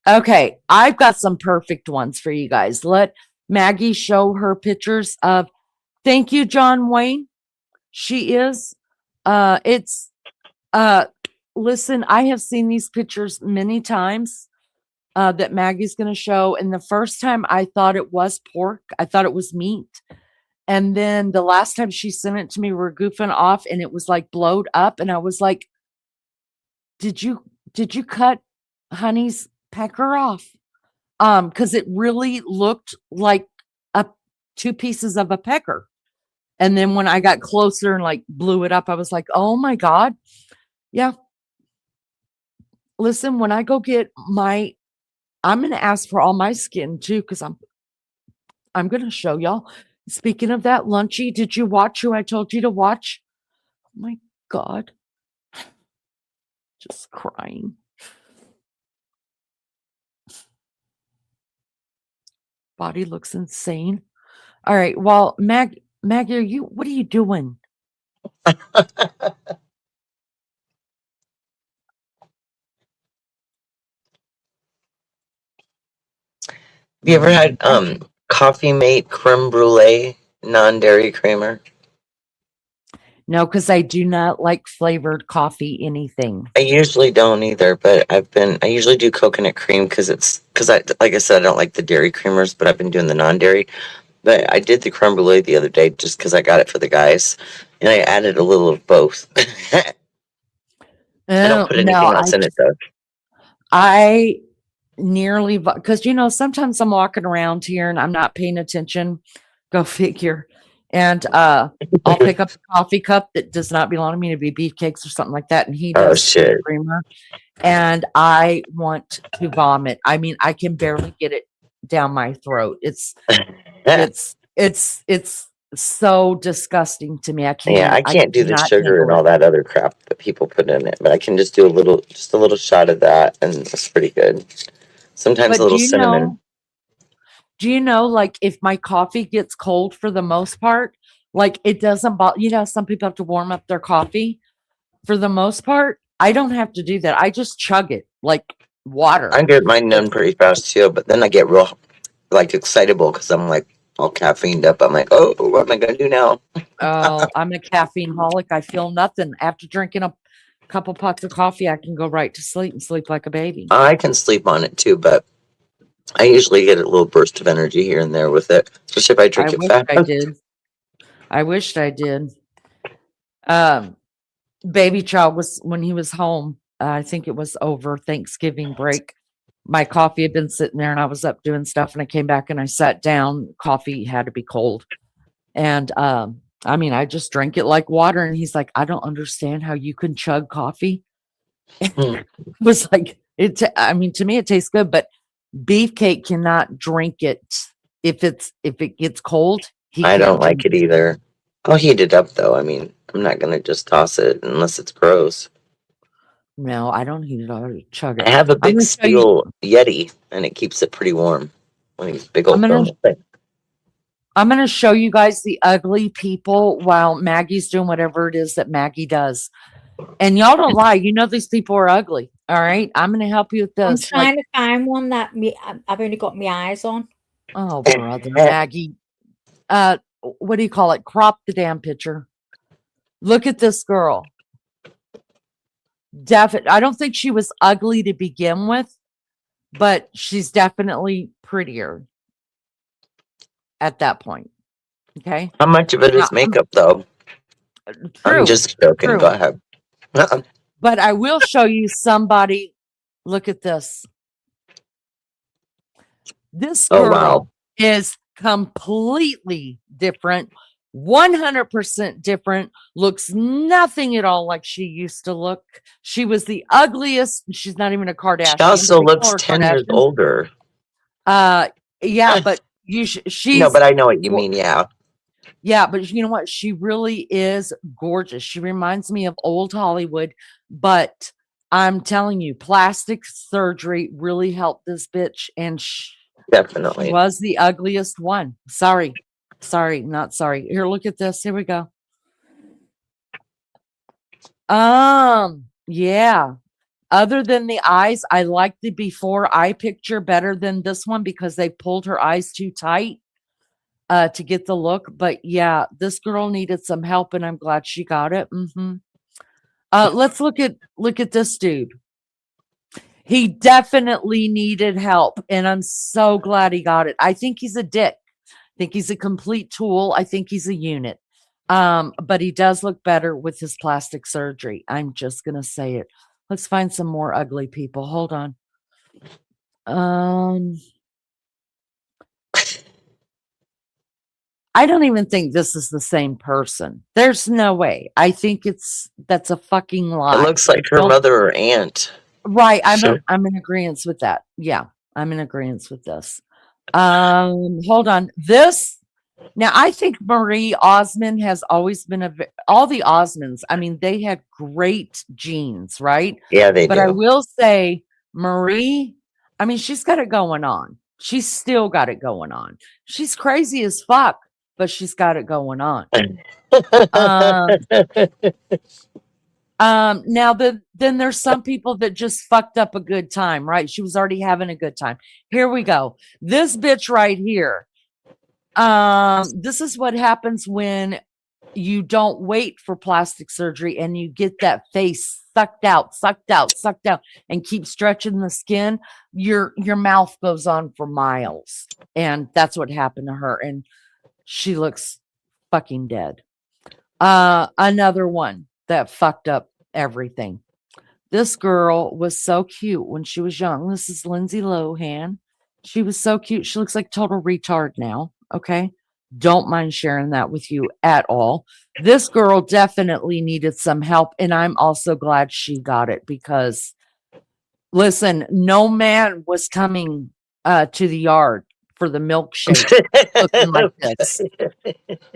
Okay, I've got some perfect ones for you guys. Let Maggie show her pictures of, thank you, John Wayne. She is, listen, I have seen these pictures many times that Maggie's going to show. And the first time I thought it was pork. I thought it was meat. And then the last time she sent it to me, we're goofing off and it was like blowed up. And I was like, did you cut Honey's pecker off? Because it really looked like two pieces of a pecker. And then when I got closer and like blew it up, I was like, oh my God. Yeah. Listen, when I go get I'm going to ask for all my skin too, because I'm going to show y'all. Speaking of that, Lunchy, did you watch who I told you to watch? Oh my God. Just crying. Body looks insane. All right. Well, Maggie, what are you doing? Have you ever had Coffee Mate creme brulee non-dairy creamer? No, because I do not like flavored coffee anything. I usually don't either, but I usually do coconut cream because like I said, I don't like the dairy creamers, but I've been doing the non-dairy. But I did the creme brulee the other day just because I got it for the guys, and I added a little of both. I don't put anything else in it though. I nearly, because sometimes I'm walking around here and I'm not paying attention. Go figure. And I'll pick up a coffee cup that does not belong to me, to be beefcakes or something like that. And he does. Oh shit! Creamer, and I want to vomit. I mean, I can barely get it down my throat. It's so disgusting to me. I can't. Yeah, I can't do the sugar and all that other crap that people put in it, but I can just do a little shot of that, and it's pretty good. Sometimes a little cinnamon. Do you know, like, if my coffee gets cold for the most part, like, it doesn't bother, some people have to warm up their coffee. For the most part, I don't have to do that. I just chug it like water. I get mine done pretty fast too, but then I get real, like, excitable because I'm like all caffeined up. I'm like, oh, what am I going to do now? Oh, I'm a caffeine holic. I feel nothing. After drinking a couple pots of coffee, I can go right to sleep and sleep like a baby. I can sleep on it too, but I usually get a little burst of energy here and there with it, especially if I drink it fast. I wished I did. Baby child when he was home, I think it was over Thanksgiving break. My coffee had been sitting there and I was up doing stuff and I came back and I sat down. Coffee had to be cold. And I just drank it like water. And he's like, I don't understand how you can chug coffee. It was like, I mean, to me, it tastes good, but Beefcake cannot drink it if it gets cold. I don't like it either. I'll heat it up though. I mean, I'm not gonna just toss it unless it's gross. No, I don't heat it up. I chug it. I have a I'm big gonna show you. steel Yeti, and it keeps it pretty warm. One of these big old I'm gonna thermal things. I'm going to show you guys the ugly people while Maggie's doing whatever it is that Maggie does. And y'all don't lie. You know these people are ugly. All right. I'm going to help you with I'm this. trying to find one that I've only got my eyes on. Oh, brother, Maggie. What do you call it? Crop the damn picture. Look at this girl. I don't think she was ugly to begin with, but she's definitely prettier at that point. Okay. How much of it is makeup, though? I'm just joking. True. Go ahead. But I will show you somebody. Look at this. This girl Oh, wow. is completely different, 100% different, looks nothing at all like she used to look. She was the ugliest. She's not even a Kardashian. She also They call looks her 10 years Kardashian. older. Yeah, but she's No, but I know what you mean. Yeah. Yeah, but you know what? She really is gorgeous. She reminds me of old Hollywood, but I'm telling you, plastic surgery really helped this bitch, and she Definitely. was the ugliest one. Sorry, not sorry. Here, look at this. Here we go. Yeah. Other than the eyes, I like the before eye picture better than this one because they pulled her eyes too tight to get the look. But yeah, this girl needed some help, and I'm glad she got it. Let's look at this dude. He definitely needed help, and I'm so glad he got it. I think he's a dick. I think he's a complete tool. I think he's a unit. But he does look better with his plastic surgery. I'm just gonna say it. Let's find some more ugly people. Hold on. I don't even think this is the same person. There's no way. I think that's a fucking lie. It looks like her mother or aunt. Right. Sure. I'm in agreement with that. Yeah, I'm in agreement with this. Hold on. This now, I think Marie Osmond has always been all the Osmonds. I mean, they had great genes, right? Yeah, they But do. I will say, Marie, I mean, she's got it going on. She's still got it going on. She's crazy as fuck, but she's got it going on. Now then there's some people that just fucked up a good time, right? She was already having a good time. Here we go. This bitch right here. This is what happens when you don't wait for plastic surgery and you get that face sucked out, and keep stretching the skin. Your mouth goes on for miles. And that's what happened to her. And she looks fucking dead. Another one that fucked up everything. This girl was so cute when she was young. This is Lindsay Lohan. She was so cute. She looks like total retard now. Okay. Don't mind sharing that with you at all. This girl definitely needed some help. And I'm also glad she got it because listen, no man was coming to the yard for the milkshake looking like this.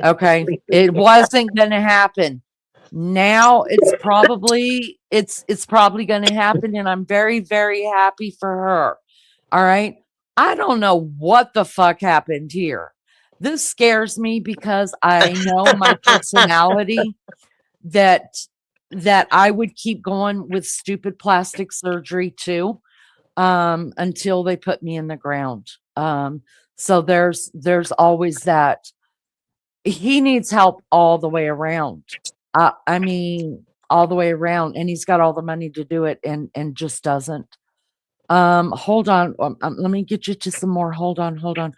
Okay. It wasn't going to happen. Now it's probably going to happen, and I'm very, very happy for her. All right. I don't know what the fuck happened here. This scares me because I know my personality that I would keep going with stupid plastic surgery too, until they put me in the ground. So there's always that. He needs help all the way around. I mean, all the way around, and he's got all the money to do it, and just doesn't. Hold on. Let me get you to some more. Hold on.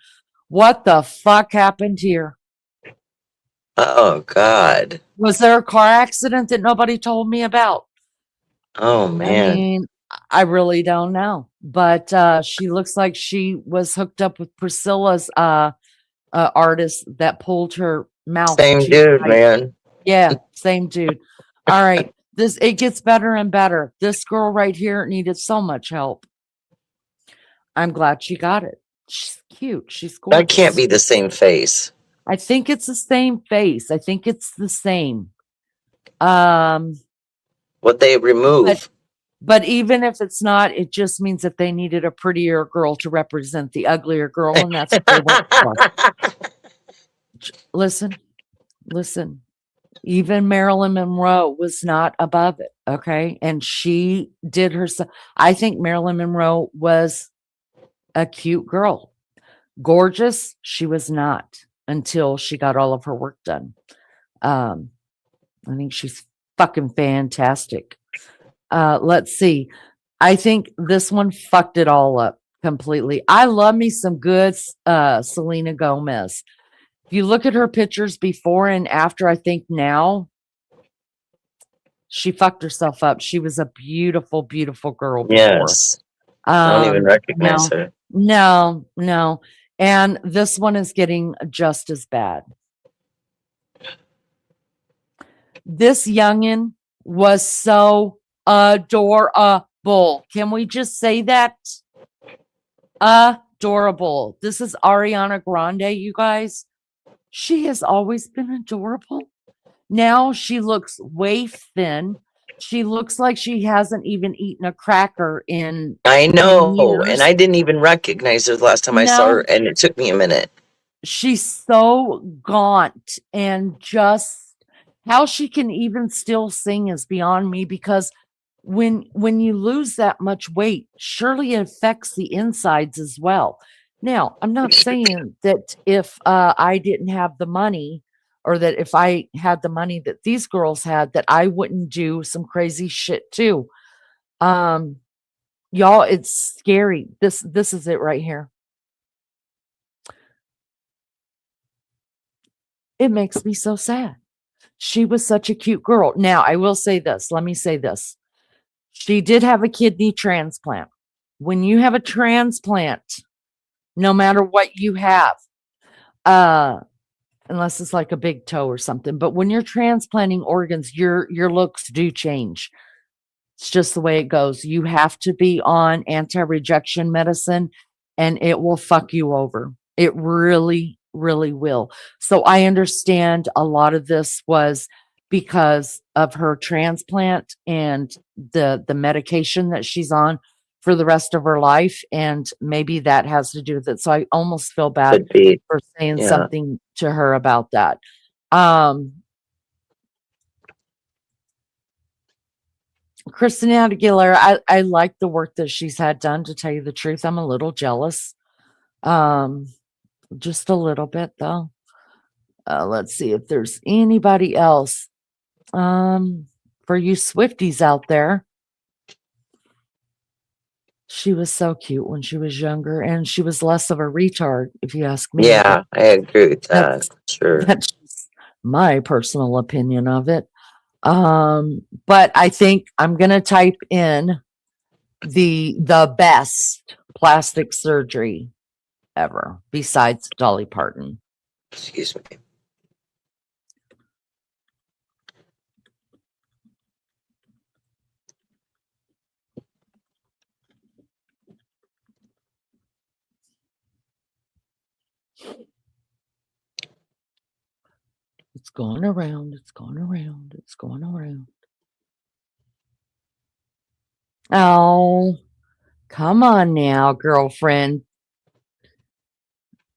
What the fuck happened here? Oh, God. Was there a car accident that nobody told me about? Oh, man. I mean, I really don't know. But she looks like she was hooked up with Priscilla's artist that pulled her mouth. Same too dude, tight. man. Yeah, same dude. All right. it gets better and better. This girl right here needed so much help. I'm glad she got it. She's cute. She's gorgeous. That can't be the same face. I think it's the same face. I think it's the same. What they remove. But even if it's not, it just means that they needed a prettier girl to represent the uglier girl, and that's what they went for. Listen. Even Marilyn Monroe was not above it, okay? And she did herself. I think Marilyn Monroe was a cute girl. Gorgeous, she was not until she got all of her work done. I think she's fucking fantastic. Let's see. I think this one fucked it all up completely. I love me some good Selena Gomez. If you look at her pictures before and after, I think now she fucked herself up. She was a beautiful, beautiful girl before. Yes. I don't even recognize her. No. And this one is getting just as bad. This youngin was so adorable. Can we just say that? Adorable. This is Ariana Grande, you guys. She has always been adorable. Now she looks way thin. She looks like she hasn't even eaten a cracker in I know, years. and I didn't even recognize her the last time I saw her, and it took me a minute. She's so gaunt, and just how she can even still sing is beyond me, because when you lose that much weight, surely it affects the insides as well. Now, I'm not saying that if I didn't have the money, or that if I had the money that these girls had, that I wouldn't do some crazy shit too. Y'all, it's scary. This is it right here. It makes me so sad. She was such a cute girl. Now, I will say this. Let me say this. She did have a kidney transplant. When you have a transplant, no matter what you have, unless it's like a big toe or something, but when you're transplanting organs, your looks do change. It's just the way it goes. You have to be on anti-rejection medicine, and it will fuck you over. It really, really will. So I understand a lot of this was because of her transplant and the medication that she's on for the rest of her life, and maybe that has to do with it. So I almost feel bad for saying something to her about that. Christina Aguilera, I like the work that she's had done, to tell you the truth. I'm a little jealous. Just a little bit though. Let's see if there's anybody else. For you Swifties out there, she was so cute when she was younger, and she was less of a retard, if you ask me. Yeah, I agree with that. Sure. That's just my personal opinion of it. But I think I'm gonna type in the best plastic surgery ever, besides Dolly Parton. Excuse me. It's going around, it's going around, it's going around. Oh, come on now, girlfriend.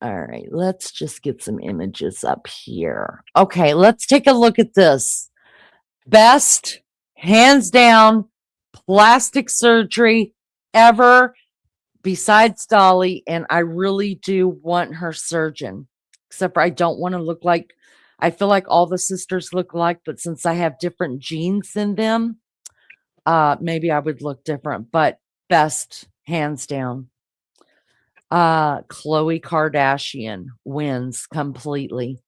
All right, let's just get some images up here. Okay, let's take a look at this. Best, hands down, plastic surgery ever, besides Dolly. And I really do want her surgeon, except for I don't want to look like, I feel like all the sisters look alike, but since I have different genes in them, maybe I would look different, but best, hands down. Khloe Kardashian wins completely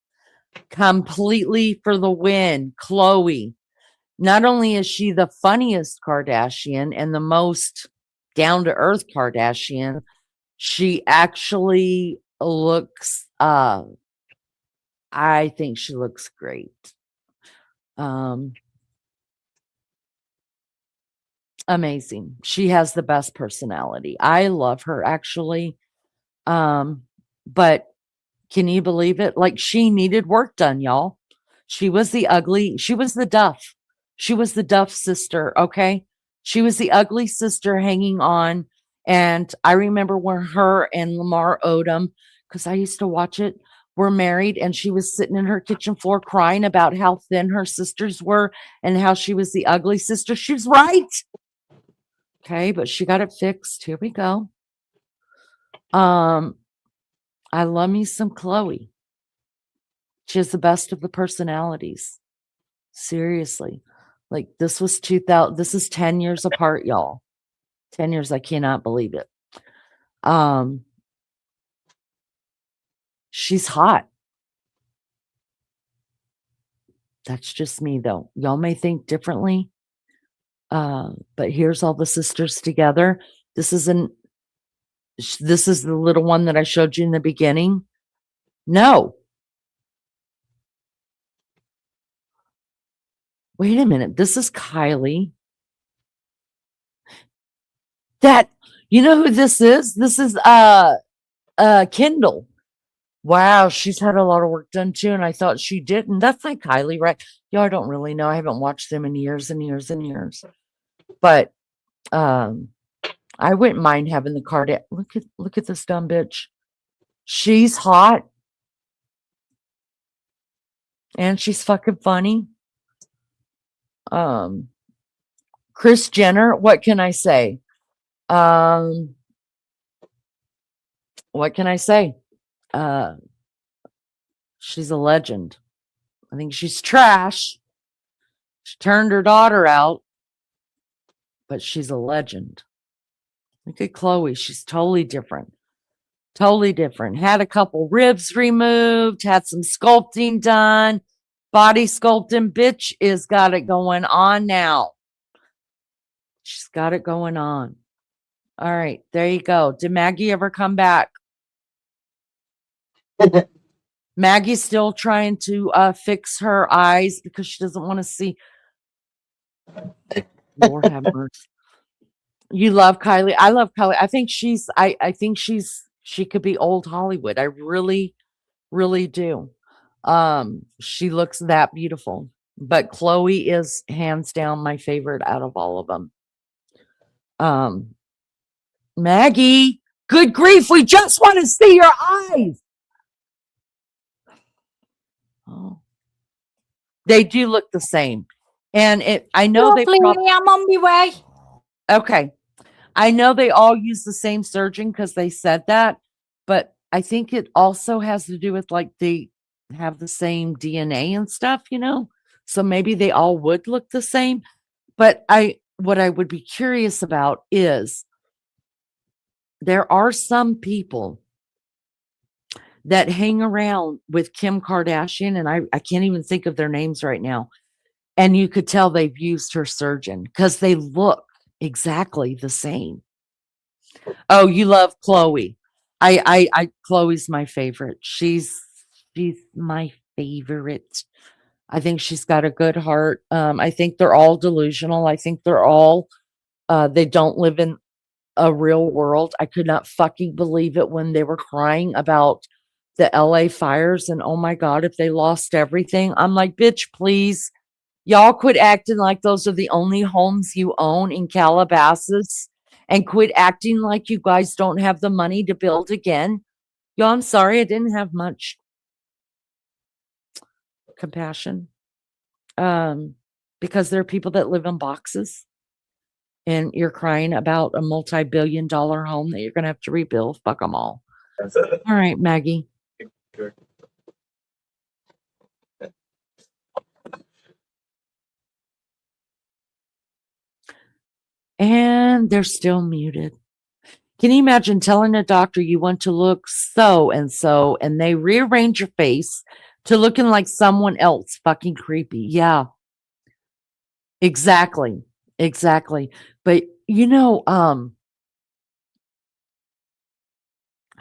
for the win. Khloe, not only is she the funniest Kardashian and the most down-to-earth Kardashian, she actually looks, I think she looks great. amazing. She has the best personality. I love her actually. But can you believe it? Like, she needed work done, y'all. She was the Duff. She was the Duff sister, okay? She was the ugly sister hanging on. And I remember when her and Lamar Odom, because I used to watch it, were married, and she was sitting in her kitchen floor crying about how thin her sisters were and how she was the ugly sister. She was right. Okay, but she got it fixed. Here we go. I love me some Chloe. She has the best of the personalities. Seriously. Like, this was 2000. This is 10 years apart, y'all. 10 years. I cannot believe it. She's hot. That's just me, though. Y'all may think differently. But here's all the sisters together. This is the little one that I showed you in the beginning. No. Wait a minute. This is Kylie. You know who this is? This is Kendall. Wow, she's had a lot of work done too, and I thought she didn't. That's not Kylie, right? Y'all, I don't really know. I haven't watched them in years and years and years. But I wouldn't mind having the card. Look at this dumb bitch. She's hot. And she's fucking funny. Kris Jenner, what can I say? What can I say? She's a legend. I think she's trash. She turned her daughter out, but she's a legend. Look at Chloe. She's totally different. Totally different. Had a couple ribs removed, had some sculpting done. Body sculpting. Bitch is got it going on now. She's got it going on. All right, there you go. Did Maggie ever come back? Maggie's still trying to fix her eyes because she doesn't want to see. Lord have mercy. You love Kylie. I love Kylie. I think she could be old Hollywood. I really, really do. She looks that beautiful. But Chloe is hands down my favorite out of all of them. Maggie, good grief, we just want to see your eyes. Oh. They do look the same. And I know I'm on my way. Okay. I know they all use the same surgeon because they said that, but I think it also has to do with like they have the same DNA and stuff, you know? So maybe they all would look the same. But what I would be curious about is there are some people that hang around with Kim Kardashian, and I can't even think of their names right now. And you could tell they've used her surgeon because they look exactly the same. Oh, you love Chloe. Chloe's my favorite. She's my favorite. I think she's got a good heart. I think they're all delusional. I think they're all they don't live in a real world. I could not fucking believe it when they were crying about the LA fires and oh my God, if they lost everything. I'm like, bitch, please. Y'all quit acting like those are the only homes you own in Calabasas and quit acting like you guys don't have the money to build again. Y'all, I'm sorry, I didn't have much compassion. Because there are people that live in boxes and you're crying about a multi-billion-dollar home that you're going to have to rebuild. Fuck them all. All right, Maggie. And they're still muted. Can you imagine telling a doctor you want to look so and so, and they rearrange your face to looking like someone else? Fucking creepy. Yeah. Exactly. Exactly. But you know, I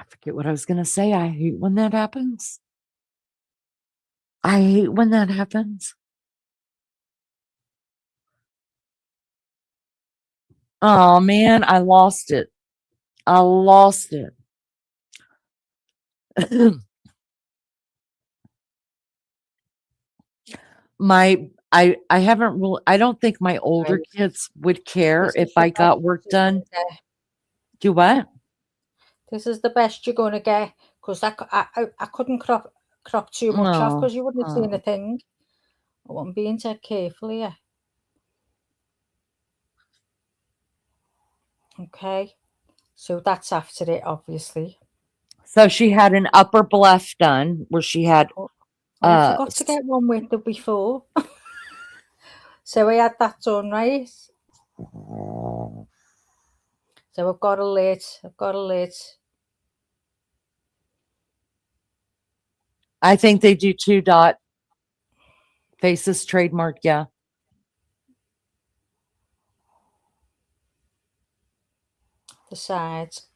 forget what I was gonna say. I hate when that happens. I hate when that happens. Oh man, I lost it. I lost it. I haven't really, I don't think my older Right. kids would care This if is the I best got work you're done. gonna get. Do what? This is the best you're gonna get because I couldn't crop too much off No. because you wouldn't have seen Oh. a thing. Oh, I'm being so careful here. Okay, so that's after it, obviously. So she had an upper bluff done where she had Oh, I forgot to get one with the before. So I had that done, right? So I've got a lid. I think they do 2 dot faces trademark, yeah. The sides.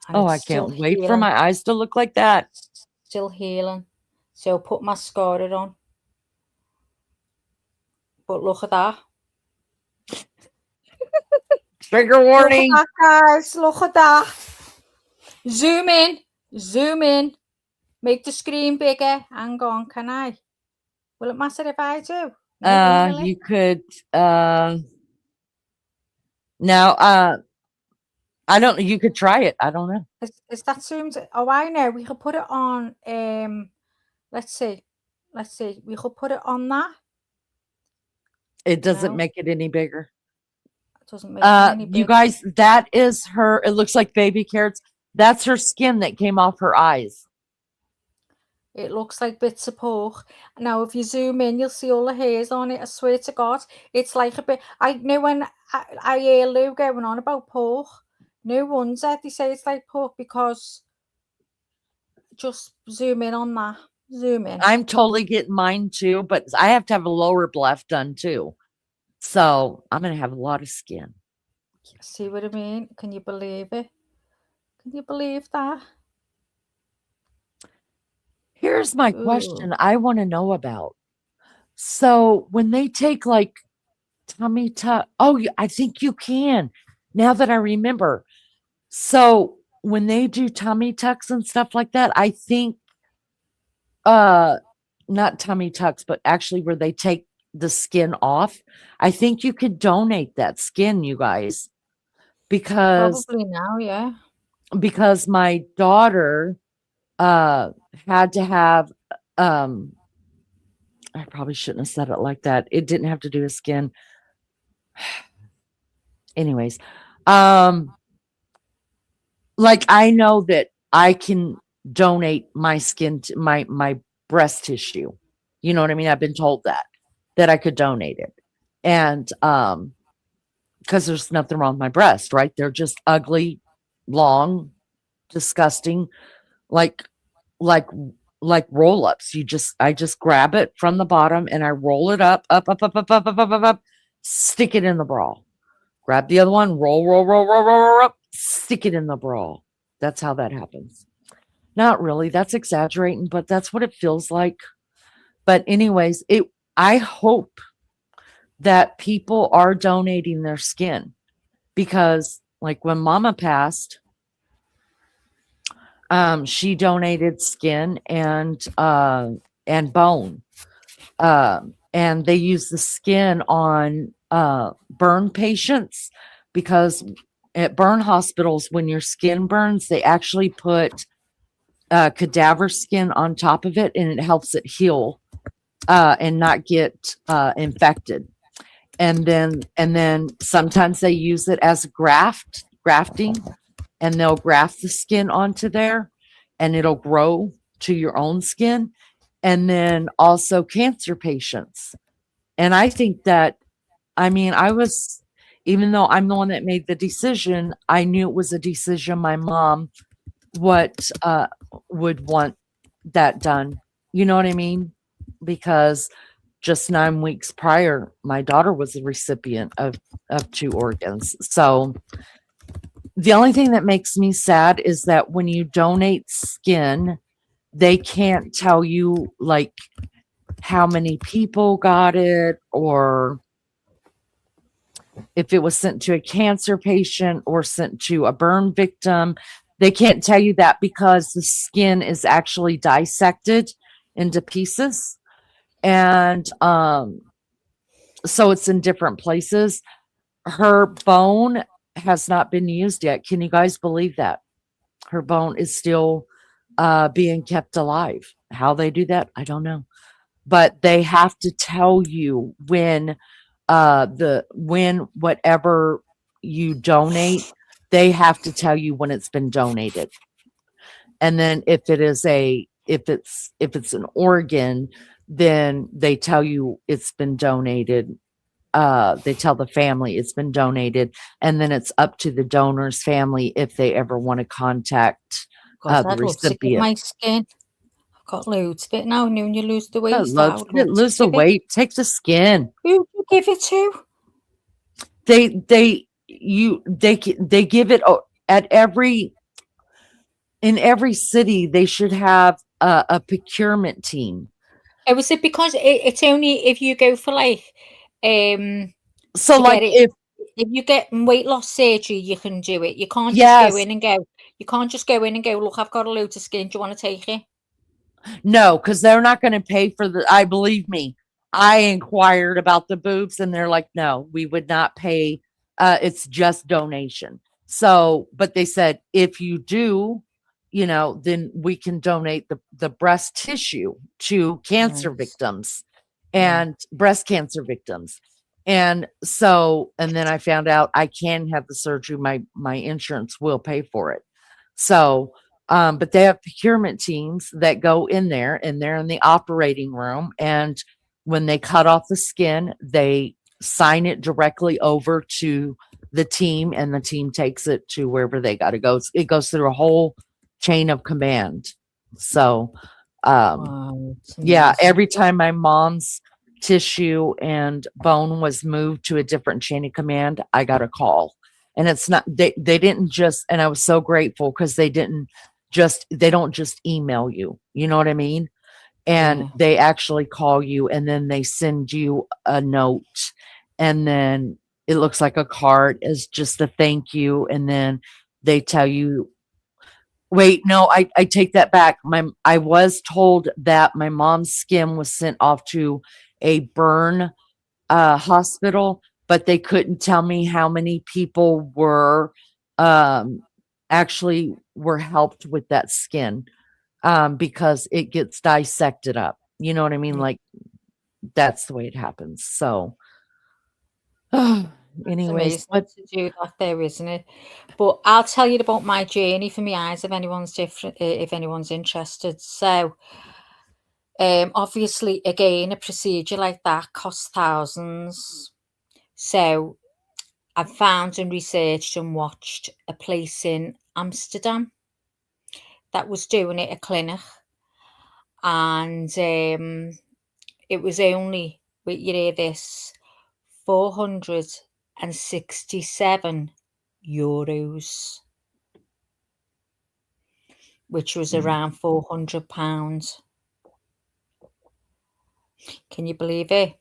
And Oh, I it's still can't wait for healing. my eyes to look like that. Still healing. So put mascara on. But look at that. Trigger warning. Look at that, guys. Look at that. Zoom in. Zoom in. Make the screen bigger. Hang on, can I? Will it matter if I do? No, will it? You could now I don't you could try it. I don't know. Is that zoomed? Oh, I know. We could put it on let's see. We could put it on that. It doesn't No. make it any bigger. It doesn't make it any bigger. You guys, that is her. It looks like baby carrots. That's her skin that came off her eyes. It looks like bits of pork. Now, if you zoom in, you'll see all the hairs on it. I swear to God, it's like a bit. I know when I hear Lou going on about pork. No wonder they say it's like pork because just zoom in on that. Zoom in. I'm totally getting mine too, but I have to have a lower bluff done too. So I'm gonna have a lot of skin. See what I mean? Can you believe it? Can you believe that? Here's my question I want to know about. So when they take like tummy tuck, I think you can. Now that I remember. So when they do tummy tucks and stuff like that, I think not tummy tucks, but actually where they take the skin off, I think you could donate that skin, you guys. Because Probably now, yeah. Because my daughter had to have I probably shouldn't have said it like that. It didn't have to do with skin. Anyways, like I know that I can donate my skin to my breast tissue. You know what I mean? I've been told that I could donate it. And because there's nothing wrong with my breast, right? They're just ugly, long, disgusting, like roll-ups. I just grab it from the bottom and I roll it up, stick it in the bra. Grab the other one, roll, stick it in the bra. That's how that happens. Not really. That's exaggerating, but that's what it feels like. But anyways, I hope that people are donating their skin because like when Mama passed, she donated skin and bone. And they use the skin on burn patients because at burn hospitals, when your skin burns, they actually put cadaver skin on top of it and it helps it heal and not get infected. And then sometimes they use it as grafting, and they'll graft the skin onto there and it'll grow to your own skin. And then also cancer patients. And I think that, I mean, even though I'm the one that made the decision, I knew it was a decision my mom would want that done. You know what I mean? Because just 9 weeks prior, my daughter was a recipient of 2 organs. So the only thing that makes me sad is that when you donate skin, they can't tell you like how many people got it or if it was sent to a cancer patient or sent to a burn victim. They can't tell you that because the skin is actually dissected into pieces. And so it's in different places. Her bone has not been used yet. Can you guys believe that? Her bone is still being kept alive. How they do that, I don't know. But they have to tell you when whatever you donate, they have to tell you when it's been donated. And then if it's an organ, then they tell you it's been donated. They tell the family it's been donated, and then it's up to the donor's family if they ever want to contact the I'd love to get recipient. my skin. I've got loads of it now, and when you lose the weight, Lose the weight, take the skin. Who do you give it to? They give it at in every city. They should have a procurement team. Oh, is it because it's only if you go for like so like if you get weight loss surgery, you can do it. You can't just Yes. go in and go. You can't just go in and go, look, I've got a load of skin. Do you want to take it? No, because they're not going to pay for I believe me, I inquired about the boobs and they're like, no, we would not pay. It's just donation. So, but they said, if you do, then we can donate the breast tissue to cancer victims and breast cancer victims. And so, and then I found out I can have the surgery. My insurance will pay for it. So, but they have procurement teams that go in there and they're in the operating room. And when they cut off the skin, they sign it directly over to the team and the team takes it to wherever they got to go. It goes through a whole chain of command. So, yeah, every time my mom's tissue and bone was moved to a different chain of command, I got a call. And it's not, they didn't just, and I was so grateful because they don't just email you, you know what I mean? And they actually call you and then they send you a note and then it looks like a card as just a thank you. And then they tell you, wait, no, I take that back. I was told that my mom's skin was sent off to a burn hospital, but they couldn't tell me how many people were actually were helped with that skin because it gets dissected up. You know what I mean? Like that's the way it happens. So anyways, what to do that there, isn't it? But I'll tell you about my journey for my eyes if anyone's interested. So obviously again a procedure like that costs thousands. So I've found and researched and watched a place in Amsterdam that was doing it, a clinic, and it was only, you hear this, €467, which was around £400. Can you believe it?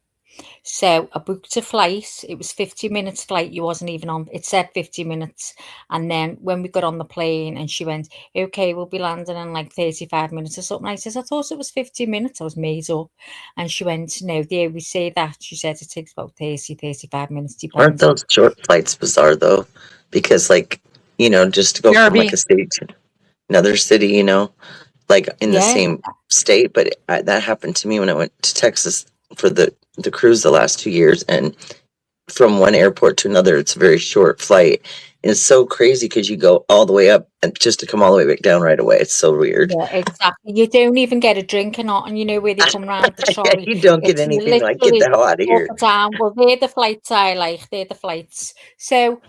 So I booked a flight. It was 50 minutes flight. You wasn't even on. It said 50 minutes. And then when we got on the plane and she went, okay, we'll be landing in like 35 minutes or something. I said, I thought it was 50 minutes. I was made up. And she went, no, they always say that. She said it takes about 35 minutes. Aren't those short flights bizarre though? Because just to go from like a city to another city, like in the same state. But that happened to me when I went to Texas for the cruise the last 2 years, and from one airport to another, it's a very short flight. And it's so crazy because you go all the way up and just to come all the way back down right away. It's so weird. Yeah, exactly. You don't even get a drink or not, and where they come round the trolley. You don't get anything. Like, get the hell out of here. Down. Well, they're the flights I like. They're the flights. So,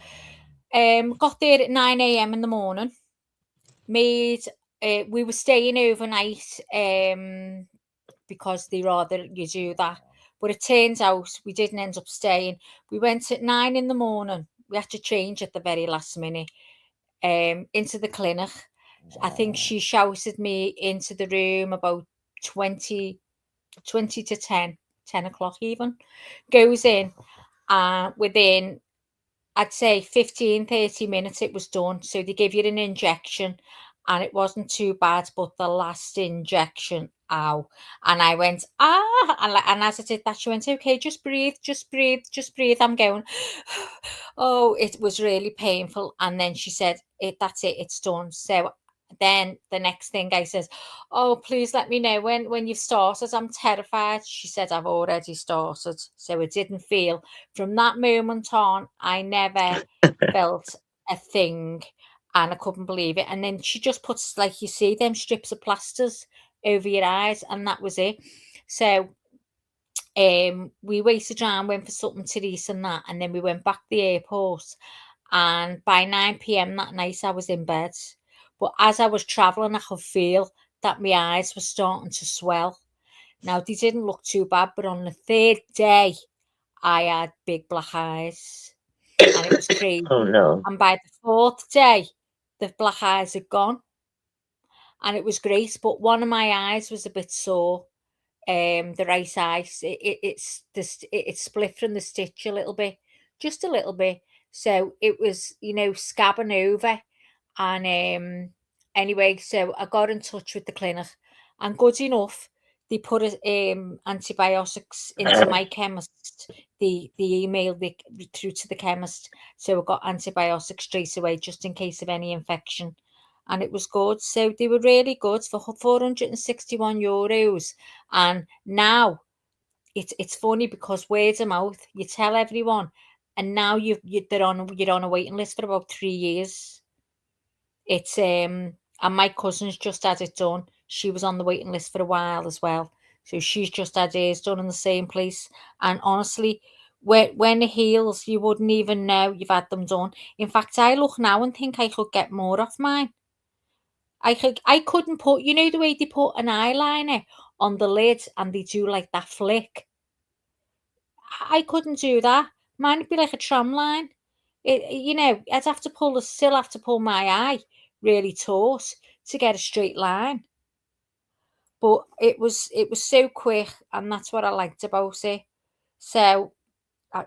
got there at 9 a.m. in the morning. We were staying overnight because they rather you do that. But it turns out we didn't end up staying. We went at 9 in the morning. We had to change at the very last minute into the clinic. I think she shouted me into the room about 20 to 10 o'clock even. Goes in, within I'd say 15, 30 minutes it was done. So they give you an injection and it wasn't too bad, but the last injection, ow. And I went, and as I did that, she went, okay, just breathe, just breathe, just breathe. I'm going, oh, it was really painful. And then she said, that's it, it's done. So then the next thing I says, oh, please let me know when you've started. I'm terrified. She said, I've already started. So it didn't feel, from that moment on, I never felt a thing and I couldn't believe it. And then she just puts, like you see, them strips of plasters over your eyes and that was it. So we waited around, went for something to eat and that, and then we went back to the airport. And by 9 p.m. that night, I was in bed. But as I was traveling, I could feel that my eyes were starting to swell. Now, they didn't look too bad, but on the third day, I had big black eyes. And it was crazy. Oh, no. And by the fourth day, the black eyes had gone. And it was great, but one of my eyes was a bit sore. The right eye, it's split from the stitch a little bit, just a little bit. So it was, scabbing over. And anyway, so I got in touch with the clinic, and good enough, they put antibiotics into my chemist. They emailed it through to the chemist, so I got antibiotics straight away, just in case of any infection. And it was good. So they were really good for €461. And now it's funny because word of mouth, you tell everyone, and now you're on a waiting list for about 3 years. It's and my cousin's just had it done. She was on the waiting list for a while as well. So she's just had hers done in the same place. And honestly, when it heals, you wouldn't even know you've had them done. In fact, I look now and think I could get more off mine. I couldn't put, the way they put an eyeliner on the lid and they do like that flick. I couldn't do that. Mine would be like a tram line. I'd have to still have to pull my eye really taut to get a straight line. But it was so quick, and that's what I liked about it. So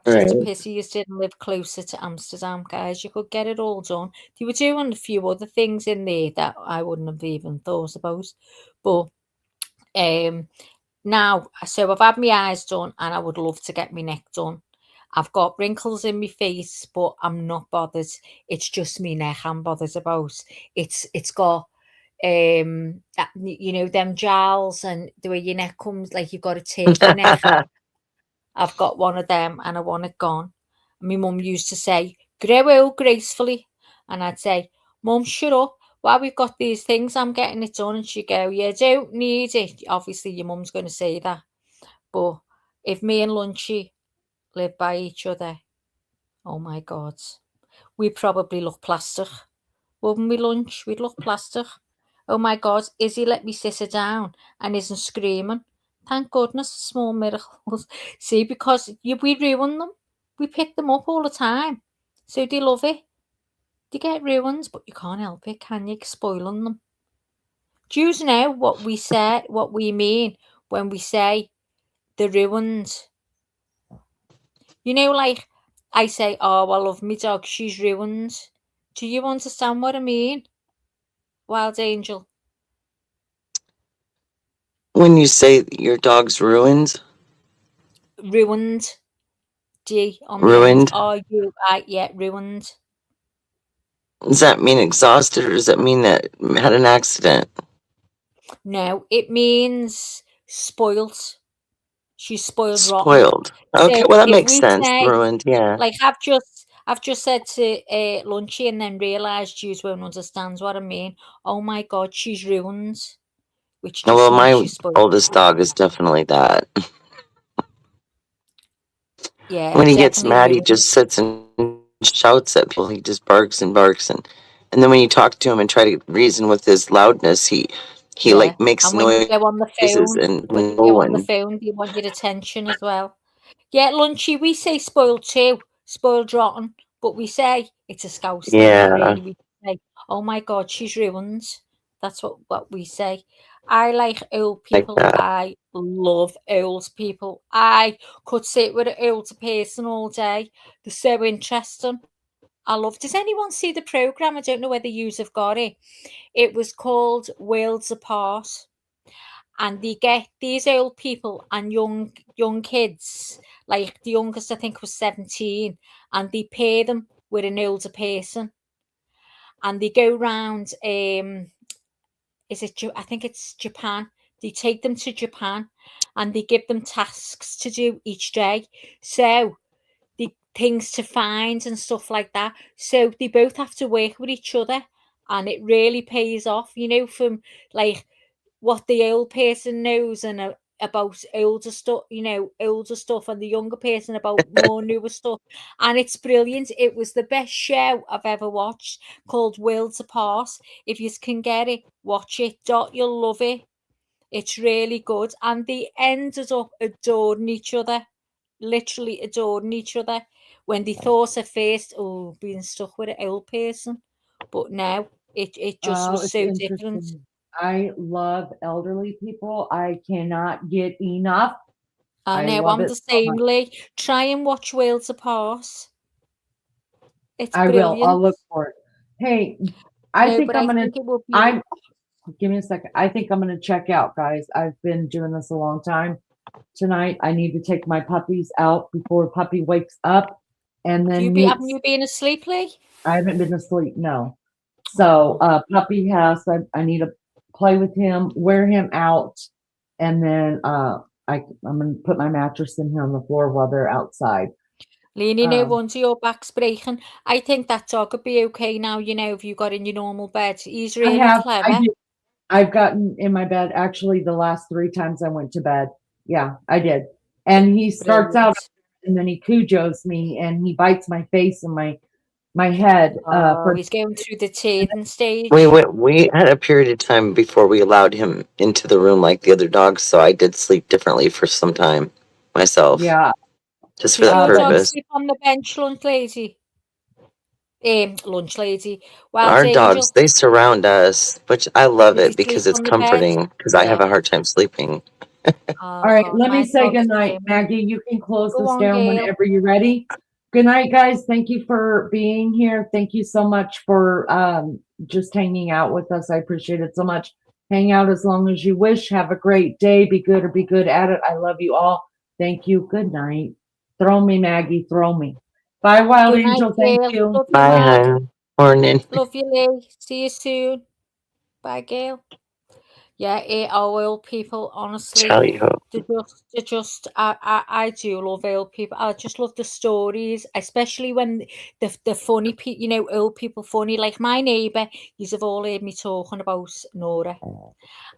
it's a Right. pity you didn't live closer to Amsterdam, guys. You could get it all done. They were doing a few other things in there that I wouldn't have even thought about. But now, so I've had my eyes done, and I would love to get my neck done. I've got wrinkles in my face, but I'm not bothered. It's just my neck I'm bothered about. It's got them jowls, and the way your neck comes, like you've got a turkey neck. I've got one of them and I want it gone. My mum used to say, grow old gracefully. And I'd say, Mum, shut up. While we've got these things, I'm getting it done. And she'd go, you don't need it. Obviously, your mum's going to say that. But if me and Lunchy live by each other, oh my God, we'd probably look plastic. Wouldn't we, Lunch? We'd look plastic. Oh my God, Izzy let me sit her down and isn't screaming. Thank goodness, small miracles. See, because we ruin them. We pick them up all the time. So they love it. They get ruined, but you can't help it, can you? Spoiling them. Do you know what we say, what we mean when we say they're ruined? Like I say, oh, I love me dog, she's ruined. Do you understand what I mean? Wild Angel. When you say your dog's ruined? Ruined. D on Ruined? the end. R-U-I, yeah, ruined. Does that mean exhausted, or does that mean that had an accident? No, it means spoilt. She's spoiled rotten. Spoiled. Okay, So well that if makes we sense. say, Ruined, yeah. like I've just said to Lunchy and then realised you won't understand what I mean. Oh my God, she's ruined. Which Oh, just well, means my she's spoiled. oldest dog is definitely that. Yeah, When he gets definitely mad, he ruined. just sits and shouts at people. He just barks and barks, and then when you talk to him and try to reason with his loudness, he Yeah, like makes and when you go on the noises phone, and when you no go on the one. phone, they want your attention as well. Yeah, Lunchy, we say spoiled too, spoiled rotten, but we say it's a Scouse thing, Yeah. really. We say, oh my God, she's ruined. That's what we say. I like old Like people. that. I love old people. I could sit with an old person all day. They're so interesting. I love. Does anyone see the program? I don't know whether you have got it. It was called Worlds Apart, and they get these old people and young kids. Like the youngest, I think, was 17, and they pair them with an older person, and they go round. I think it's Japan. They take them to Japan, and they give them tasks to do each day. So the things to find and stuff like that. So they both have to work with each other, and it really pays off, from like what the old person knows and about older stuff, and the younger person about more newer stuff. And it's brilliant. It was the best show I've ever watched, called Worlds Apart. If you can get it, watch it. You'll love it. It's really good. And they ended up adoring each other, literally adoring each other, when they thought at first, being stuck with an old person. But now it just was it's so interesting. different. I love elderly people. I cannot get enough. I know, love I'm it the so same, much. Lee. Try and watch Worlds Apart. It's I brilliant. will. I'll look for it. Hey, I No, think but I'm I gonna. think it will be. Give me a second. I think I'm gonna check out, guys. I've been doing this a long time. Tonight, I need to take my puppies out before Puppy wakes up, and then Haven't you been asleep, Lee? I haven't been asleep. No. So, Puppy has. I need to play with him, wear him out, and then I'm gonna put my mattress in here on the floor while they're outside. Leaning no wonder your back's breaking. I think that dog would be okay now, if you got in your normal bed. He's really clever. I've gotten in my bed actually the last 3 times I went to bed. Yeah, I did. And he starts out and then he cujos me and he bites my face and my head. He's going through the teething stage. We had a period of time before we allowed him into the room like the other dogs, so I did sleep differently for some time myself. Yeah. Just for that Your dog purpose. sleep on the bench, lunch lady? Lunch lady. Our dogs, they surround us, which I love Does he it because sleep it's on the bed? comforting because I have a hard time sleeping. All right, God, let me my say dog's goodnight, same. Maggie. You can close Go this on, down Gail. whenever you're ready. Good night, guys. Thank you for being here. Thank you so much for just hanging out with us. I appreciate it so much. Hang out as long as you wish. Have a great day. Be good or be good at it. I love you all. Thank you. Good night. Throw me, Maggie. Throw me. Bye, Wild Good night, Angel. Thank Gail. you. Love you, Bye, Mag. hon. Morning. Love you, Lee. See you soon. Bye, Gail. Yeah, our old people, honestly, Charlie ho. they're just. I do love old people. I just love the stories, especially when the funny people, old people funny. Like my neighbour, you've all heard me talking about Nora,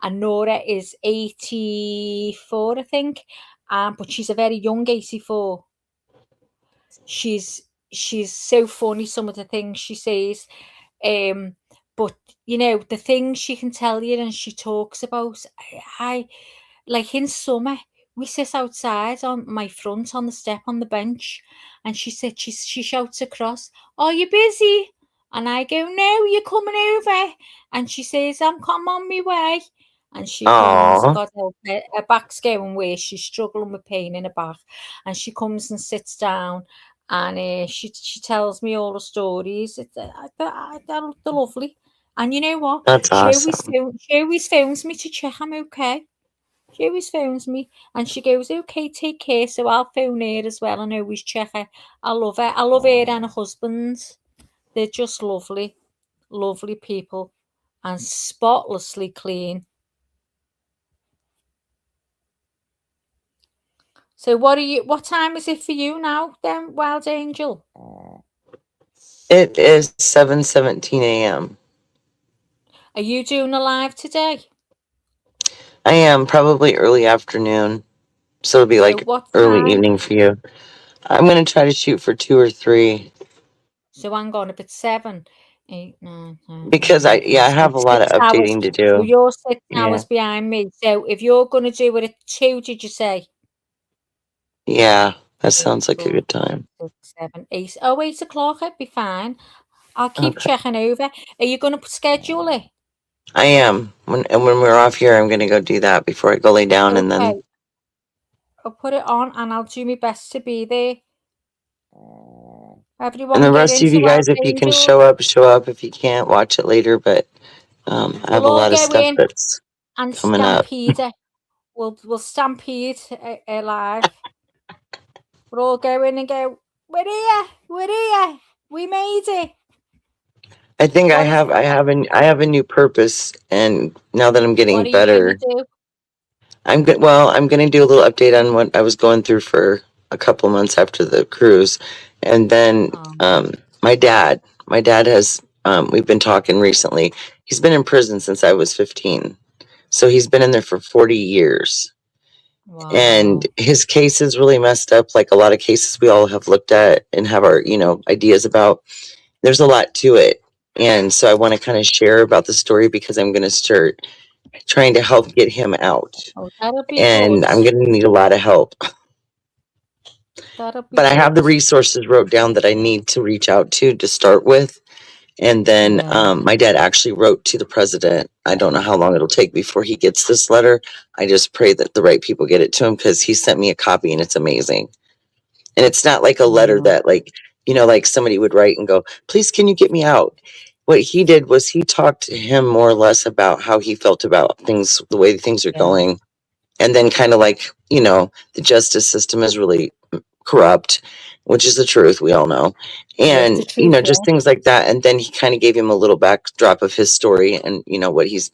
and Nora is 84, I think, but she's a very young 84. She's so funny, some of the things she says. But the things she can tell you and she talks about, I like in summer we sit outside on my front on the step on the bench, and she said she shouts across, "Are you busy?" And I go, "No, you're coming over." And she says, "I'm on my way." And she comes, Aw. God help her, her back's going worse. She's struggling with pain in her back, and she comes and sits down. And she tells me all the stories. They're lovely. And you know what? That's awesome. She always phones me to check I'm okay. She always phones me and she goes, "Okay, take care." So I'll phone her as well and always check her. I love her. I love her and her husband. They're just lovely, lovely people and spotlessly clean. So what time is it for you now then, Wild Angel? It is 7:17 a.m. Are you doing a live today? I am probably early afternoon. So it'll be like early evening for you. I'm going to try to shoot for 2 or 3. So hang on, if it's 7, 8, 9, 10. Because I have a lot of updating to do. So you're 6 Yeah. hours behind me. So if you're going to do it at 2, did you say? Yeah, that sounds like a good time. 6, 7, 8. Oh, 8 o'clock, it'd be fine. I'll keep Okay. checking over. Are you going to schedule it? I am. When we're off here, I'm going to go do that before I go lay down and then. Okay. I'll put it on and I'll do my best to be there. Everyone And the get rest of into you guys, if you can Archangel. show up, show up. If you can't, watch it later. But I have We'll a all lot of go stuff in that's and coming up. stampede it. We'll stampede live. We'll all go in and go, we're here, we made it. I think I What is have a new purpose, and now that I'm what getting are you gonna better, do? I'm good. Well, I'm going to do a little update on what I was going through for a couple months after the cruise, and then my dad has we've been talking recently. He's been in prison since I was 15, so he's been in there for 40 years, and his case is really messed up. Like a lot of cases we all have looked at and have our ideas about. There's a lot to it, and so I want to kind of share about the story because I'm going to start trying to help get him out. Oh, that'll be And good. I'm going to need a lot of help. That'll be But I have the good. resources wrote down that I need to reach out to start with. And then my dad actually wrote to the president. I don't know how long it'll take before he gets this letter. I just pray that the right people get it to him because he sent me a copy and it's amazing. And it's not like a letter that like somebody would write and go, please, can you get me out? What he did was he talked to him more or less about how he felt about things, the way things are going. And then kind of like, the justice system is really corrupt, which is the truth. We all know. And, just things like that. And then he kind of gave him a little backdrop of his story and, what he's,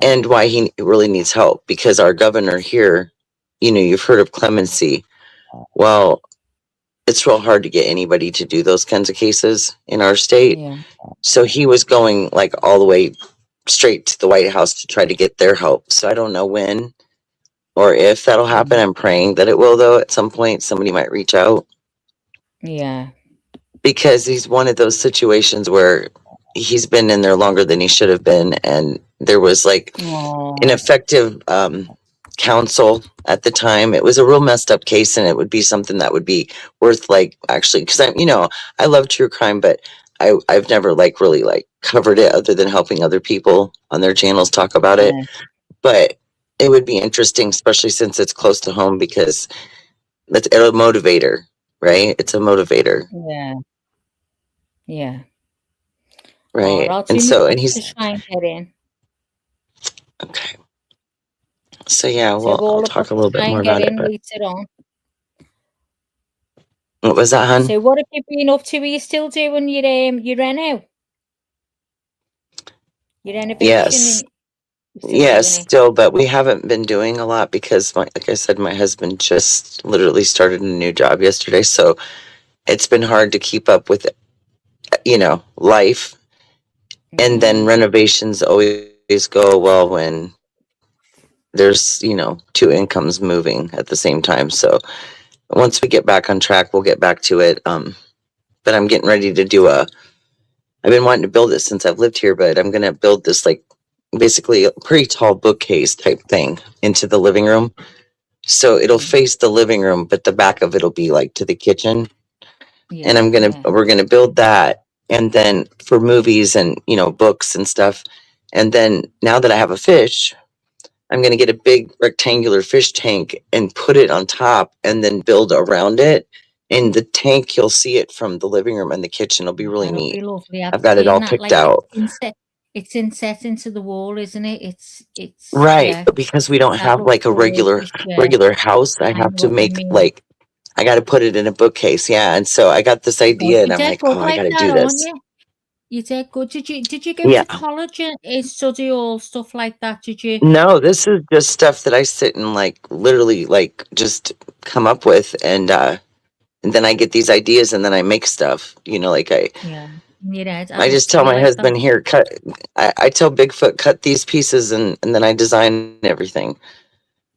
and why he really needs help because our governor here, you've heard of clemency. Well, it's real hard to get anybody to do those kinds of cases in our state. So he was going like all the way straight to the White House to try to get their help. So I don't know when or if that'll happen. I'm praying that it will, though. At some point, somebody might reach out. Yeah. Because he's one of those situations where he's been in there longer than he should have been. And there was like an effective counsel at the time. It was a real messed up case, and it would be something that would be worth like actually, because I love true crime, but I've never like really like covered it other than helping other people on their channels talk about it. But it would be interesting, especially since it's close to home, because it's a motivator, right? It's a motivator. Yeah. Right. I'll And do so, my and best to he's try and get in. okay. So yeah, So well, I'll all of talk us a will little bit try more and get about it, in but later on. what was that, hon? So what have you been up to? Are you still doing your reno? Your renovation? Yes. You're still Yes, doing it? still, but we haven't been doing a lot because like I said, my husband just literally started a new job yesterday. So it's been hard to keep up with, life. And then renovations always go well when there's, two incomes moving at the same time. So once we get back on track, we'll get back to it. But I'm getting ready to I've been wanting to build it since I've lived here, but I'm going to build this like basically a pretty tall bookcase type thing into the living room. So it'll face the living room, but the back of it'll be like to the kitchen. And we're going to build that. And then for movies and, books and stuff. And then now that I have a fish, I'm going to get a big rectangular fish tank and put it on top and then build around it. And the tank, you'll see it from the living room and the kitchen. It'll be really That'll neat. be lovely. I've got it all That, picked like, out. it's inset into the wall, isn't it? It's Right. yeah. But because we don't That have looks like a gorgeous. regular house, I I have know to what you make mean. like, I got to put it in a bookcase. Yeah. And so I got this idea and You're I'm dead like, good oh, I like got to that, do aren't this. you? You're dead good. Did you go Yeah. to college and study all stuff like that? Did you? No, this is just stuff that I sit and like literally like just come up with. And then I get these ideas and then I make stuff, like Yeah. In your head. I just tell my husband here, I tell Bigfoot, cut these pieces and then I design everything.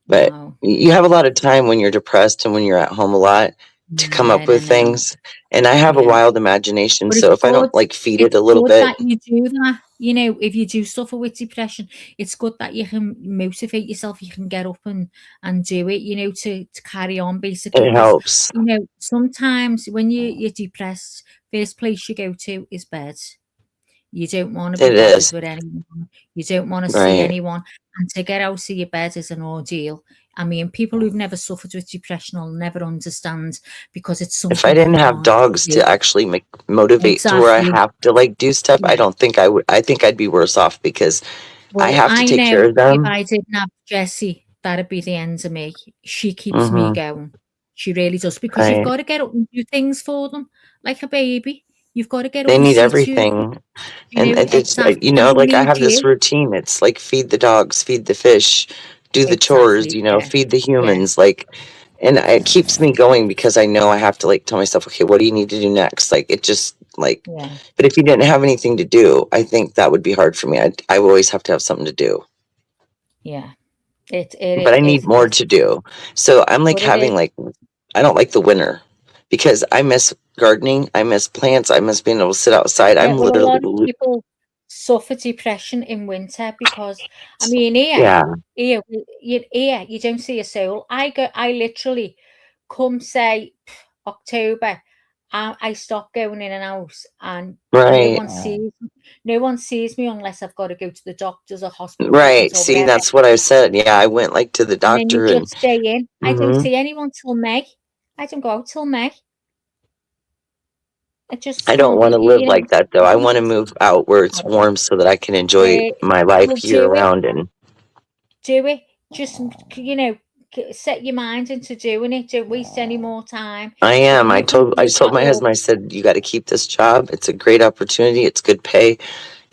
But you have a lot of time when you're depressed and when you're at home a lot to come up with things. And I have a wild imagination. But So it's if I good. don't like feed it It's a little good bit, that you do that. If you do suffer with depression, it's good that you can motivate yourself. You can get up and do it. To carry on basically. it 'Cause, helps. sometimes when you're depressed, first place you go to is bed. You don't want to be It bothered is. with anyone. You don't want to see Right. anyone. And to get out of your bed is an ordeal. I mean, people who've never suffered with depression will never understand because it's If I something didn't you have can't dogs do. to actually motivate to where I Exactly. have to like do stuff, I Yeah. don't think I would. I think I'd be worse off because I Well, have to I take care know of if them. I didn't have Jessie, that'd be the end of me. She keeps me Hmm. going. She really does because you've Right. got to get up and do things for them like a baby. You've got to get up They and need see to it. everything. You And know, it's, exactly. you And know, they like I need have this you. routine. It's like feed the dogs, feed the fish, do the chores, Exactly. you know, Yeah. feed the Yeah. humans. Like, and it keeps me going because I know I have to like tell myself, okay, what do you need to do next? Like, it just like, Yeah. but if you didn't have anything to do, I think that would be hard for me. I would always have to have something to do, Yeah. but I need more to do. So I'm like But it is. having like, I don't like the winter because I miss gardening. I miss plants. I miss being able to sit outside. Yeah, I'm well, a lot of literally, people suffer depression in winter because, I mean, yeah, here, you don't see a soul. I literally come say October, I stop going in and out, and right. no one sees me unless I've got to go to the doctors or hospital Right. appointments or See, whatever. that's what I said. Yeah, I went like to the And then you doctor and just stay in. I don't hmm see anyone till May. I don't go out till May. I just I don't can't, want to live like that though. I want to move out where it's I- warm so that I can enjoy Yeah, my well, life year round. And do it. Just, set your mind into doing it. Don't waste any more time. I If am. you can I do told that, my husband, I said, you got to keep this job. It's a great opportunity. It's good pay.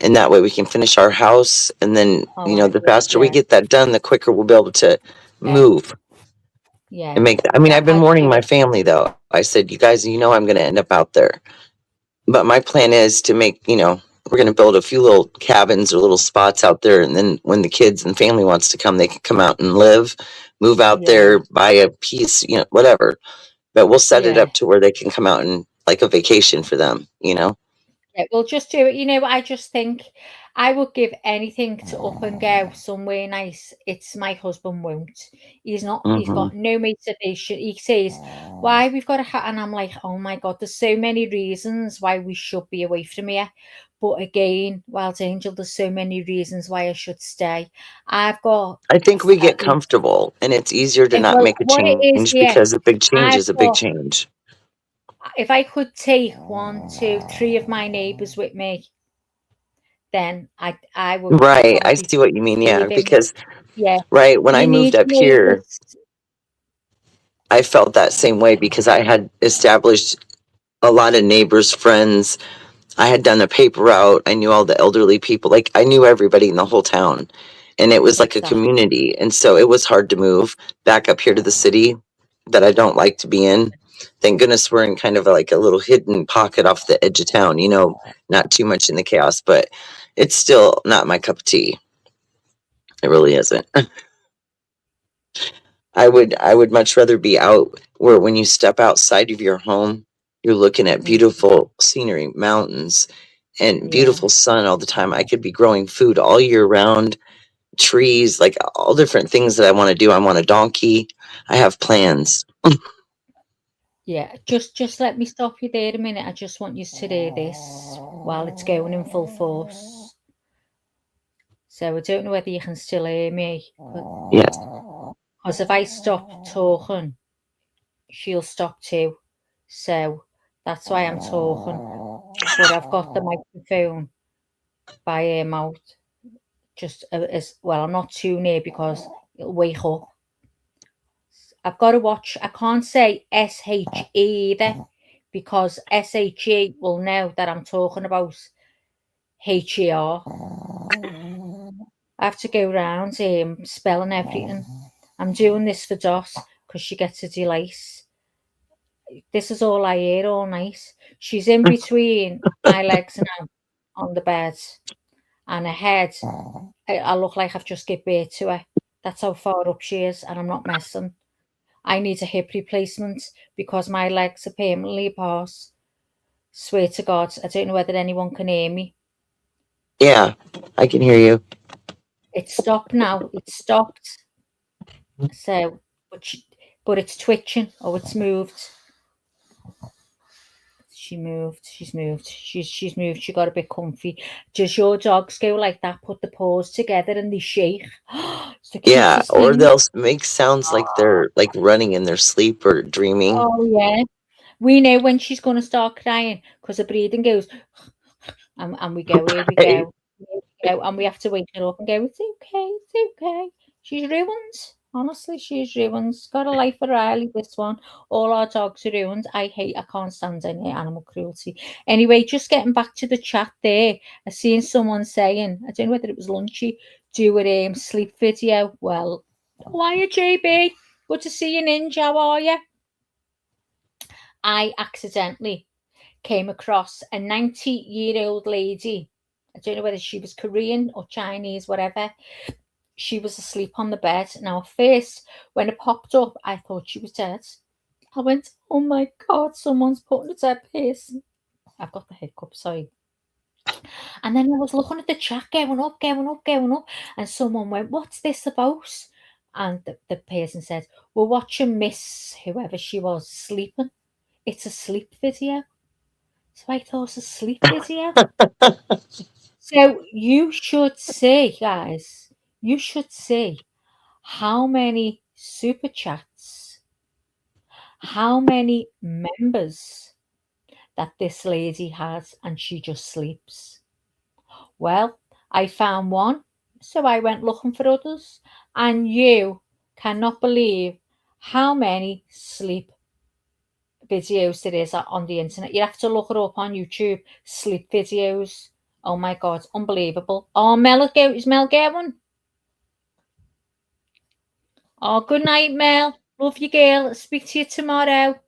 And that way we can finish our house. And then, you know, the faster we yeah, get that done, the quicker we'll be able to move yeah. and make, I mean, I've been I warning do my it. family though. I said, you guys, you know, I'm going to end up out there. But my plan is to make, you know, we're going to build a few little cabins or little spots out there. And then when the kids and family wants to come, they can come out and live, move out Yeah, there, buy a piece, you know, whatever. But we'll set it yeah. up to where they can come out and like a vacation for them, you know? Yeah, well, just do it. I just think I would give anything to up and go somewhere nice. It's my husband won't. He's not. He's Hmm. got no motivation. He says, "Why we've got a hat?" And I'm like, "Oh my God, there's so many reasons why we should be away from here." But again, Wild Angel, there's so many reasons why I should stay. I've got I think we get at least, comfortable and it's easier to not well, make a what it is, change yeah. because a big change I've is a big got. change. If I could take 1, 2, 3 of my neighbours with me, then I would Right. I probably see what you mean. Yeah. leave him. Because, Yeah, right, when I you moved need up here, neighbours. I felt that same way because I had established a lot of neighbors, friends. I had done a paper route. I knew all the elderly people. Like I knew everybody in the whole town. And it was like a Exactly. community. And so it was hard to move back up here to the city that I don't like to be in. Thank goodness we're in kind of like a little hidden pocket off the edge of town, you know, not too much in the chaos, but it's still not my cup of tea. It really isn't. I would much rather be out where when you step outside of your home, you're looking at beautiful scenery, mountains, and Yeah, beautiful sun all the time. I could be growing food all year round, trees, like all different things that I want to do. I want a donkey. I have plans. yeah. Just let me stop you there a minute. I just want you to hear this while it's going in full force. So I don't know whether you can still hear me, Yes. because if I stop talking, she'll stop too. So that's why I'm talking. But I've got the microphone by her mouth. Just as well, I'm not too near because it'll wake up. I've got to watch. I can't say SHE either because SHE will know that I'm talking about HER. I have to go round spelling everything. I'm doing this for Dot because she gets a delight. This is all I hear all night. She's in between my legs now on the bed, and her head. I look like I've just given birth to her. That's how far up she is, and I'm not messing. I need a hip replacement because my legs are permanently apart. Swear to God, I don't know whether anyone can hear me. Yeah, I can hear you. It stopped now. It stopped. So, but it's twitching or it's moved. She moved. She's moved. She's moved. She got a bit comfy. Does your dogs go like that? Put the paws together and they shake. It's the Yeah, cutest or thing. they'll make sounds like they're like running in their sleep or dreaming. Oh yeah. We know when she's going to start crying because her breathing goes, and we go, here we Right. go, here we go, and we have to wake her up and go, it's okay, it's okay. She's ruined. Honestly, she's ruined. Got a life for Riley, this one. All our dogs are ruined. I can't stand any animal cruelty. Anyway, just getting back to the chat there, I seen someone saying, I don't know whether it was Lunchy, do a sleep video. Well, how are you, JB? Good to see you, Ninja. How are you? I accidentally came across a 90-year-old lady. I don't know whether she was Korean or Chinese, whatever. She was asleep on the bed. Now, at first, when it popped up, I thought she was dead. I went, oh my God, someone's putting a dead person. I've got the hiccup, sorry. And then I was looking at the chat, going up. And someone went, what's this about? And the person said, we're watching Miss, whoever she was, sleeping. It's a sleep video. So I thought it was a sleep video. So you should see, guys, you should see how many super chats, how many members that this lady has, and she just sleeps. Well, I found one, so I went looking for others, and you cannot believe how many sleep videos there is on the internet. You have to look it up on YouTube. Sleep videos. Oh my God, unbelievable. Oh, is Mel going? Oh, good night, Mel. Love you, girl. Speak to you tomorrow.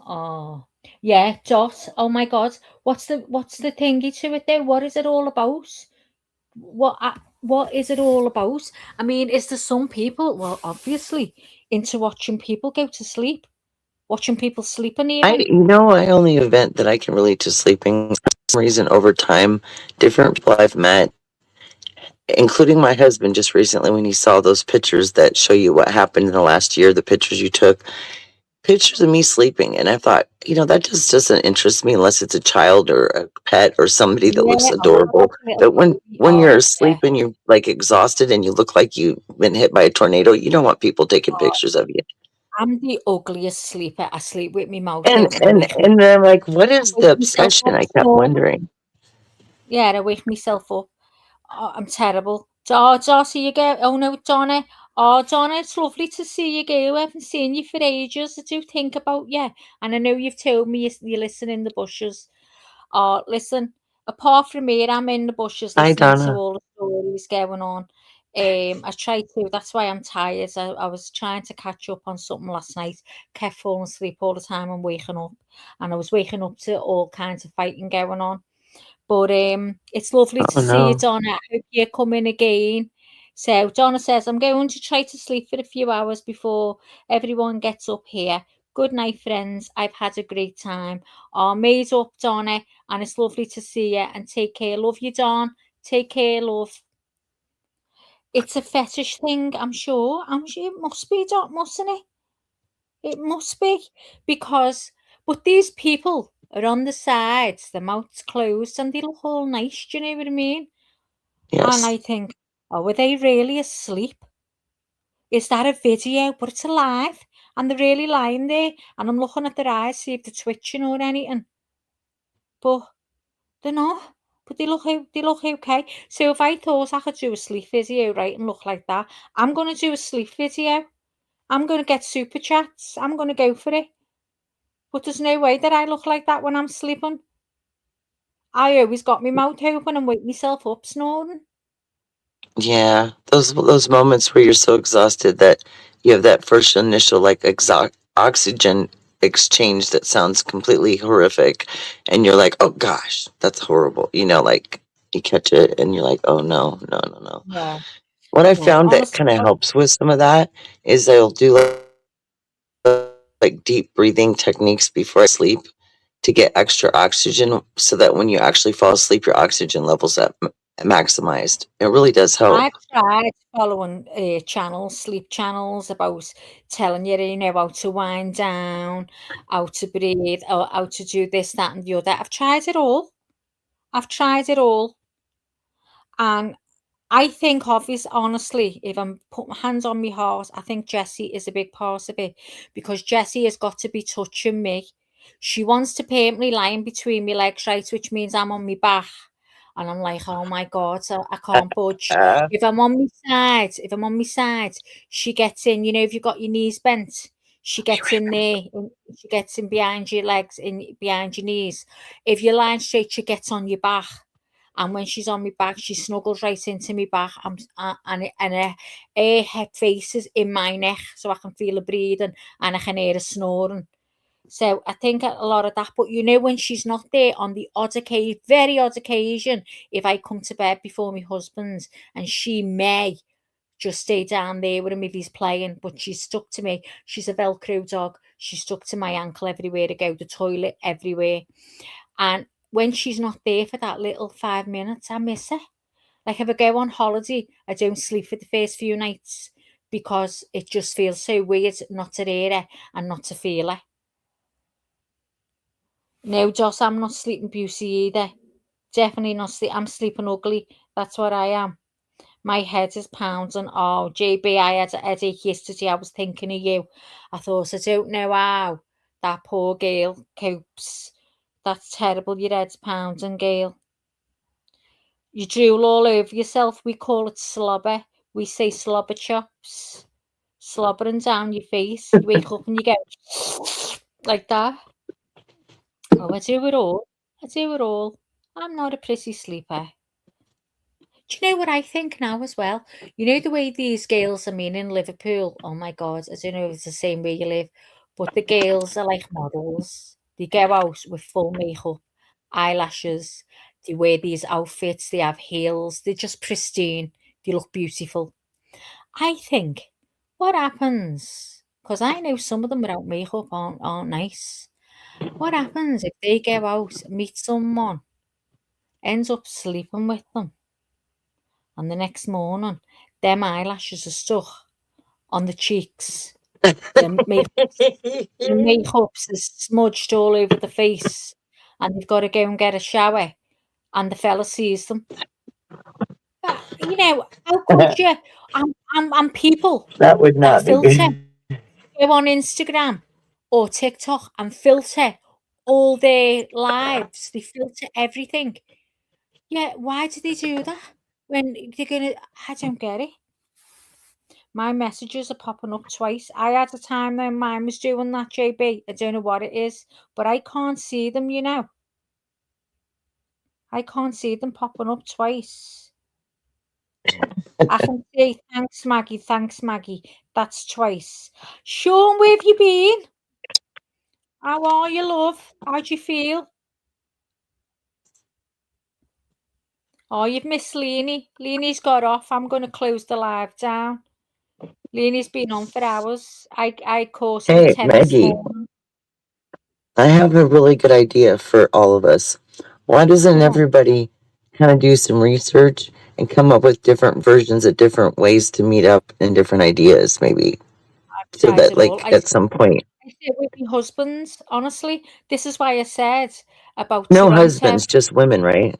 Oh, yeah, Dot. Oh my God, what's the thingy to it there? What is it all about? What is it all about? I mean, is there some people? Well, obviously, into watching people go to sleep. Watching people sleeping even. My only event that I can relate to sleeping, for some reason, over time, different people I've met, including my husband just recently, when he saw those pictures that show you what happened in the last year, the pictures you took, pictures of me sleeping. And I thought, that just doesn't interest me unless it's a child or a pet or somebody that looks adorable. But when you're asleep and you're like exhausted and you look like you've been hit by a tornado, you don't want people taking pictures of you. I'm the ugliest sleeper. I sleep with my mouth And I'm like, what is the obsession? I kept wondering. Yeah, I wake myself up. Oh, I'm terrible. Darcy, you go. Oh no, Donna. Oh, Donna, it's lovely to see you, girl. I haven't seen you for ages. I do think about you. And I know you've told me you listen in the bushes. Oh, listen, apart from me, I'm in the bushes Hi, listening to Donna. all the stories going on. I try to. That's why I'm tired. I was trying to catch up on something last night. Kept falling asleep all the time and waking up. And I was waking up to all kinds of fighting going on. But it's lovely to see you, Donna. I hope you're coming again. So Donna says, I'm going to try to sleep for a few hours before everyone gets up here. Good night, friends. I've had a great time. Oh, made up, Donna, and it's lovely to see you. And take care. Love you, Don. Take care, love. It's a fetish thing, I'm sure. It must be, mustn't it? It must be, but these people are on the sides, their mouths closed, and they look all nice. Do you know what I mean? Yes. And I think, were they really asleep? Is that a video? But it's alive, and they're really lying there, and I'm looking at their eyes, see if they're twitching or anything. But they're not. But they look okay. So if I thought I could do a sleep video, right, and look like that, I'm going to do a sleep video. I'm going to get super chats. I'm going to go for it. But there's no way that I look like that when I'm sleeping. I always got my mouth open and wake myself up snoring. Yeah, those moments where you're so exhausted that you have that first initial like oxygen exchange that sounds completely horrific, and you're like, oh gosh, that's horrible. Like you catch it and you're like, oh no. Yeah. What I found that kind of helps with some of that is I'll do like deep breathing techniques before I sleep to get extra oxygen so that when you actually fall asleep, your oxygen levels up maximized. It really does help. I've tried following channels, sleep channels about telling you, how to wind down, how to breathe, or how to do this, that, and the other. I've tried it all. And I think, honestly, if I'm put my hands on my heart, I think Jessie is a big part of it, because Jessie has got to be touching me. She wants to paint me lying between my legs, right, which means I'm on my back. And I'm like, oh my God, so I can't budge. If I'm on my side, she gets in, if you've got your knees bent, she gets in there, she gets in behind your legs, behind your knees. If you're lying straight, she gets on your back. And when she's on my back, she snuggles right into my back, and her head faces in my neck, so I can feel her breathing and I can hear her snoring. So I think a lot of that. But when she's not there, on the very odd occasion, if I come to bed before my husband's, and she may just stay down there with him if he's playing, but she's stuck to me. She's a Velcro dog. She's stuck to my ankle everywhere to go, the toilet, everywhere. And when she's not there for that little 5 minutes, I miss her. Like if I go on holiday, I don't sleep for the first few nights because it just feels so weird not to hear her and not to feel her. No, Joss, I'm not sleeping beauty either. Definitely not I'm sleeping ugly. That's what I am. My head is pounding. Oh, JB, I had a headache yesterday. I was thinking of you. I thought, I don't know how that poor girl copes. That's terrible. Your head's pounding, girl. You drool all over yourself. We call it slobber. We say slobber chops. Slobbering down your face. You wake up and you go like that. Oh, I do it all. I'm not a pretty sleeper. Do you know what I think now as well? The way these girls, in Liverpool, oh my God, I don't know if it's the same way you live, but the girls are like models. They go out with full makeup, eyelashes, they wear these outfits, they have heels, they're just pristine, they look beautiful. I think, what happens, because I know some of them without makeup aren't nice. What happens if they go out, meet someone, ends up sleeping with them, and the next morning, them eyelashes are stuck on the cheeks. The makeup's is smudged all over the face, and they've got to go and get a shower, and the fella sees them. How could you? And people That would not be filter good. go on Instagram or TikTok and filter all their lives. They filter everything. Yeah, why do they do that? When they're gonna, I don't get it. My messages are popping up twice. I had a time when mine was doing that, JB. I don't know what it is, but I can't see them, I can't see them popping up twice. I can see, thanks, Maggie. That's twice. Sean, where have you been? How are you, love? How do you feel? Oh, you've missed Leanie. Leanie's got off. I'm going to close the live down. Leanie's been on for hours. I caught her Hey, at 10 this Maggie, morning. I have a really good idea for all of us. Why doesn't everybody kind of do some research and come up with different versions of different ways to meet up and different ideas, maybe? So tried that, it all. like, at some point. I said with my husbands, honestly, this is why I said about No Toronto. husbands, just women, right?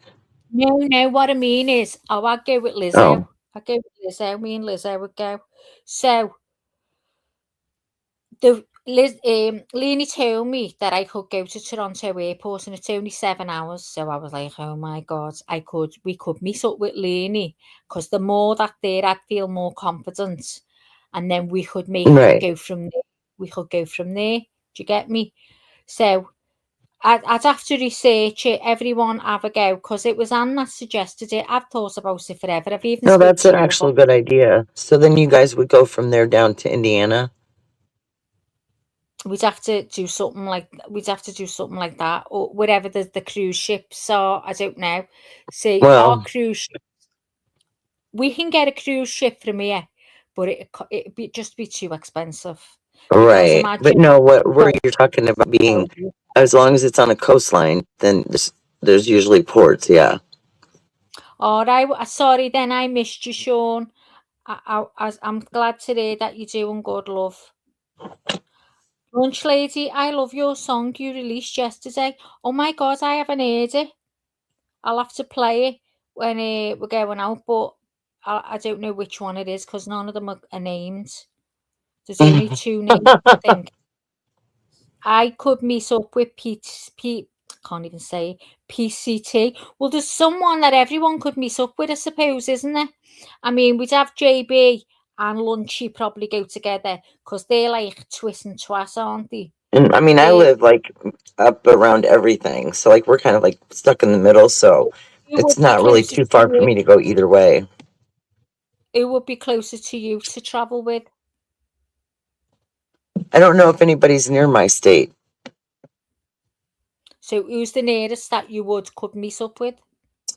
No, what I mean is, I'd go with Lizzo. Oh. I'd go with Lizzo. Me and Lizzo would go. So, Leanie told me that I could go to Toronto Airport and it's only 7 hours. So I was like, oh my God, we could meet up with Leanie, because the more that there, I'd feel more confident. And then we could go from there. We could go from there. Do you get me? So I'd have to research it. Everyone have a go, because it was Anne that suggested it. I've thought about it forever. I've even No, that's an actual good idea. So then you guys would go from there down to Indiana? We'd have to do something like that, or wherever the cruise ships are. I don't know. See, our cruise ship, we can get a cruise ship from here, but it'd just be too expensive. Right. But no, where you're talking about being, as long as it's on a coastline, then there's usually ports, yeah. All right. Sorry, then I missed you, Sean. I'm glad to hear that you're doing good, love. Lunch Lady, I love your song you released yesterday. Oh my God, I haven't heard it. I'll have to play it when we're going out, but I don't know which one it is because none of them are named. There's only 2 names, I think. I could meet up with can't even say PCT. Well, there's someone that everyone could meet up with, I suppose, isn't there? I mean, we'd have JB and Lunchy probably go together because they're like twist and twass, aren't they? And I mean, I live like up around everything, so like we're kind of like stuck in the middle. So it's not really too far for me to go either way. Who would be closer to you to travel with? I don't know if anybody's near my state. So who's the nearest that you could meet up with?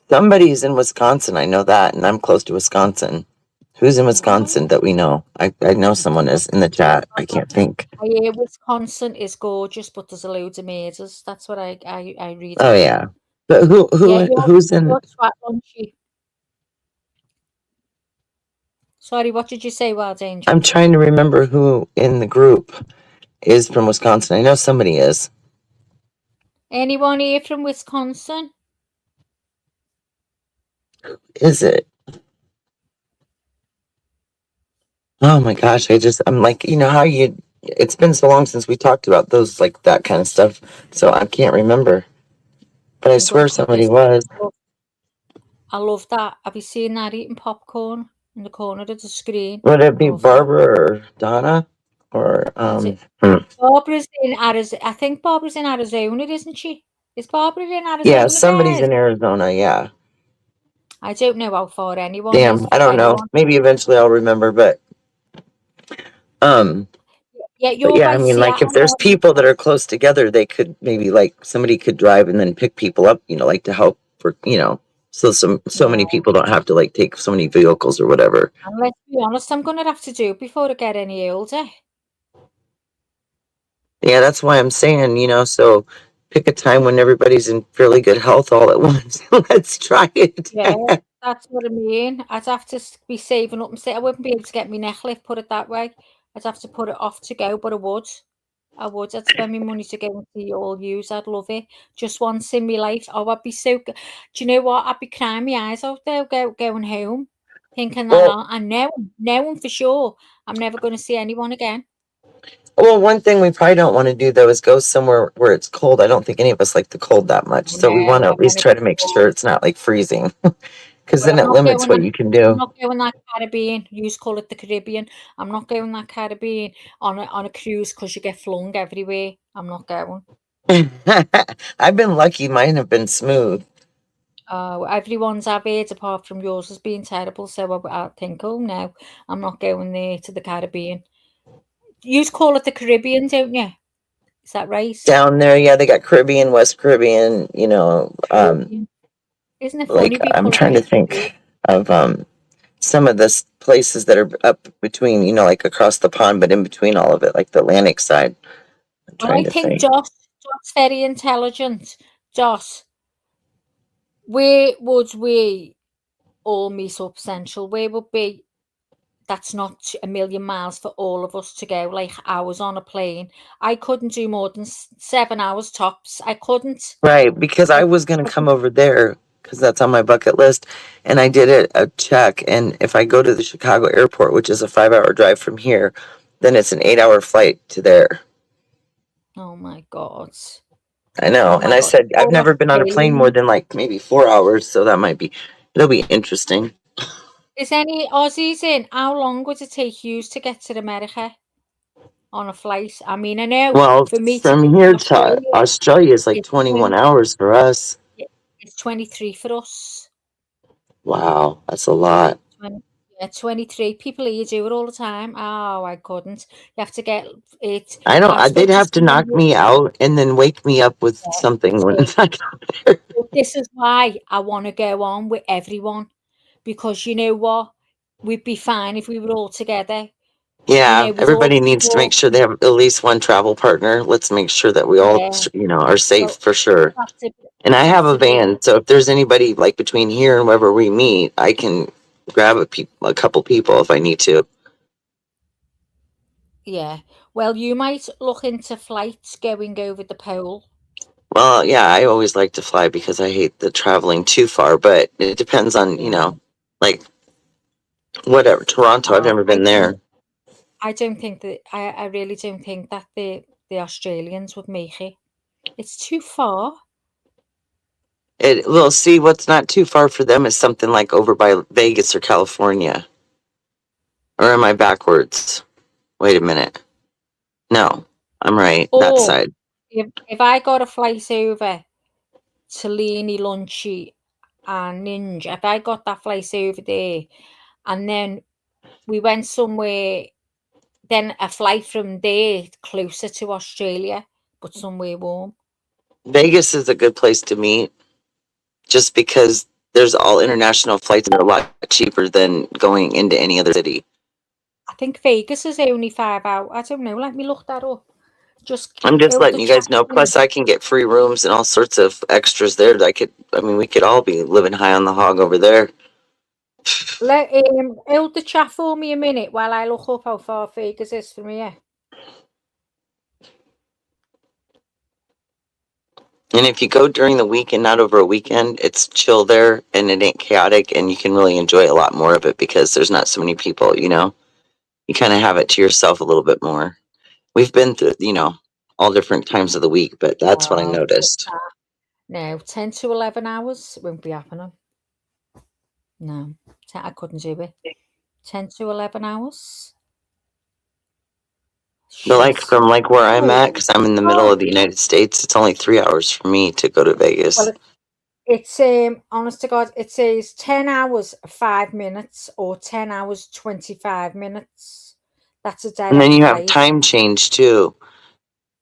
Somebody's in Wisconsin. I know that, and I'm close to Wisconsin. Who's in Wisconsin that we know? I know someone is in the chat. I can't think. I hear Wisconsin is gorgeous, but there's a load of mazes. That's what I read. Oh yeah, but who's in? Sorry, what did you say, Wild Angel? I'm trying to remember who in the group is from Wisconsin. I know somebody is. Anyone here from Wisconsin? Is it? Oh my gosh, I'm like, you know how it's been so long since we talked about those, like that kind of stuff. So I can't remember. But I swear somebody was. I love that. Have you seen that eating popcorn in the corner of the screen? Would it be Barbara or Donna? Or Barbara's in Arizona. I think Barbara's in Arizona, isn't she? Is Barbara in Arizona? Yeah, somebody's in Arizona, yeah. I don't know how far anyone Damn, is. I don't know. Maybe eventually I'll remember, but yeah, I mean, like if there's people that are close together, they could maybe like somebody could drive and then pick people up, you know, like to help for, you know, so many people don't have to like take so many vehicles or whatever. And let's be honest, I'm gonna have to do it before I get any older. Yeah, that's why I'm saying, you know, so pick a time when everybody's in fairly good health all at once. Let's try it. Yeah, that's what I mean. I'd have to be saving up and say I wouldn't be able to get my neck lift, put it that way. I'd have to put it off to go, but I would. I'd spend my money to go and see all yous. I'd love it. Just once in my life. Oh, I'd be so good. Do you know what? I'd be crying my eyes out there going home, thinking that and knowing for sure I'm never going to see anyone again. Well, one thing we probably don't want to do though is go somewhere where it's cold. I don't think any of us like the cold that much. So we want to at least try to make sure it's not like freezing. Because then it limits what you can do. I'm not going that Caribbean. You used to call it the Caribbean. I'm not going that Caribbean on a cruise because you get flung everywhere. I'm not going. I've been lucky. Mine have been smooth. Everyone's I've heard apart from yours has been terrible. So I think, oh no, I'm not going there to the Caribbean. You used to call it the Caribbean, don't you? Is that right? Down there, yeah, they got Caribbean, West Caribbean, you know. Isn't it funny? Like I'm trying to think of some of the places that are up between, you know, like across the pond, but in between all of it, like the Atlantic side. I think Josh very intelligent. Josh, where would we all meet up central? Where would be? That's not a million miles for all of us to go, like hours on a plane. I couldn't do more than 7 hours tops. I couldn't. Right, because I was going to come over there because that's on my bucket list. And I did a check. And if I go to the Chicago airport, which is a 5-hour drive from here, then it's an 8-hour flight to there. Oh my God. I know. And I said, I've never been on a plane more than like maybe 4 hours. So it'll be interesting. Is any Aussies in? How long would it take you to get to America on a flight? I mean, I know. Well, for me from here to Australia is like 21 hours for us. It's 23 for us. Wow, that's a lot. 23. People here do it all the time. Oh, I couldn't. You have to get it. I know. They'd have to knock me out and then wake me up with something when I got there. This is why I want to go on with everyone. Because you know what? We'd be fine if we were all together. Yeah, with all everybody the needs to make talk, sure they have at least one travel partner. Let's make sure that we all, yeah. are safe Well, for sure. that's it. And I have That's a a bit. van, so if there's anybody like between here and wherever we meet, I can grab a couple people if I need to. Yeah. Well, you might look into flights going over the pole. Well, yeah, I always like to fly because I hate the traveling too far, but it depends on, like whatever. Toronto, I've never been there. I don't think that I really don't think that the Australians would make it. It's too far. Well, see, what's not too far for them is something like over by Vegas or California. Or am I backwards? Wait a minute. No, I'm right. That Or side. if I got a flight over to Leanie, Lunchy and Ninja, if I got that flight over there and then we went somewhere, then a flight from there closer to Australia, but somewhere warm. Vegas is a good place to meet just because there's all international flights and they're a lot cheaper than going into any other city. I think Vegas is only 5 hours. I don't know. Let me look that up. I'm just letting you guys know. chat room. Plus, I can get free rooms and all sorts of extras there. We could all be living high on the hog over there. Hold the chat for me a minute while I look up how far Vegas is from here. And if you go during the week and not over a weekend, it's chill there and it ain't chaotic and you can really enjoy a lot more of it because there's not so many people, You kind of have it to yourself a little bit more. We've been through, all different times of the week, but that's what I noticed. No, 10 to 11 hours won't be happening. No, I couldn't do it. 10 to 11 hours. But from where I'm at, because I'm in the middle of the United States, it's only 3 hours for me to go to Vegas. Well, it's honest to God, it says 10 hours 5 minutes or 10 hours 25 minutes. That's a direct and then you have flight. time change too.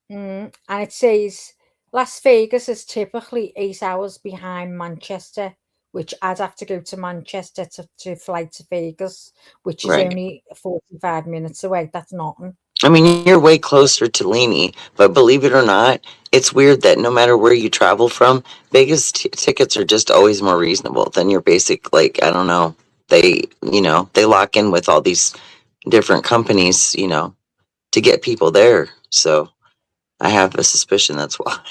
And it says Las Vegas is typically 8 hours behind Manchester, which I'd have to go to Manchester to fly to Vegas, which is Right. only 45 minutes away. That's nothing. I mean, you're way closer to Leanie, but believe it or not, it's weird that no matter where you travel from, Vegas tickets are just always more reasonable than your basic, I don't know. They lock in with all these different companies, to get people there. So I have a suspicion that's why.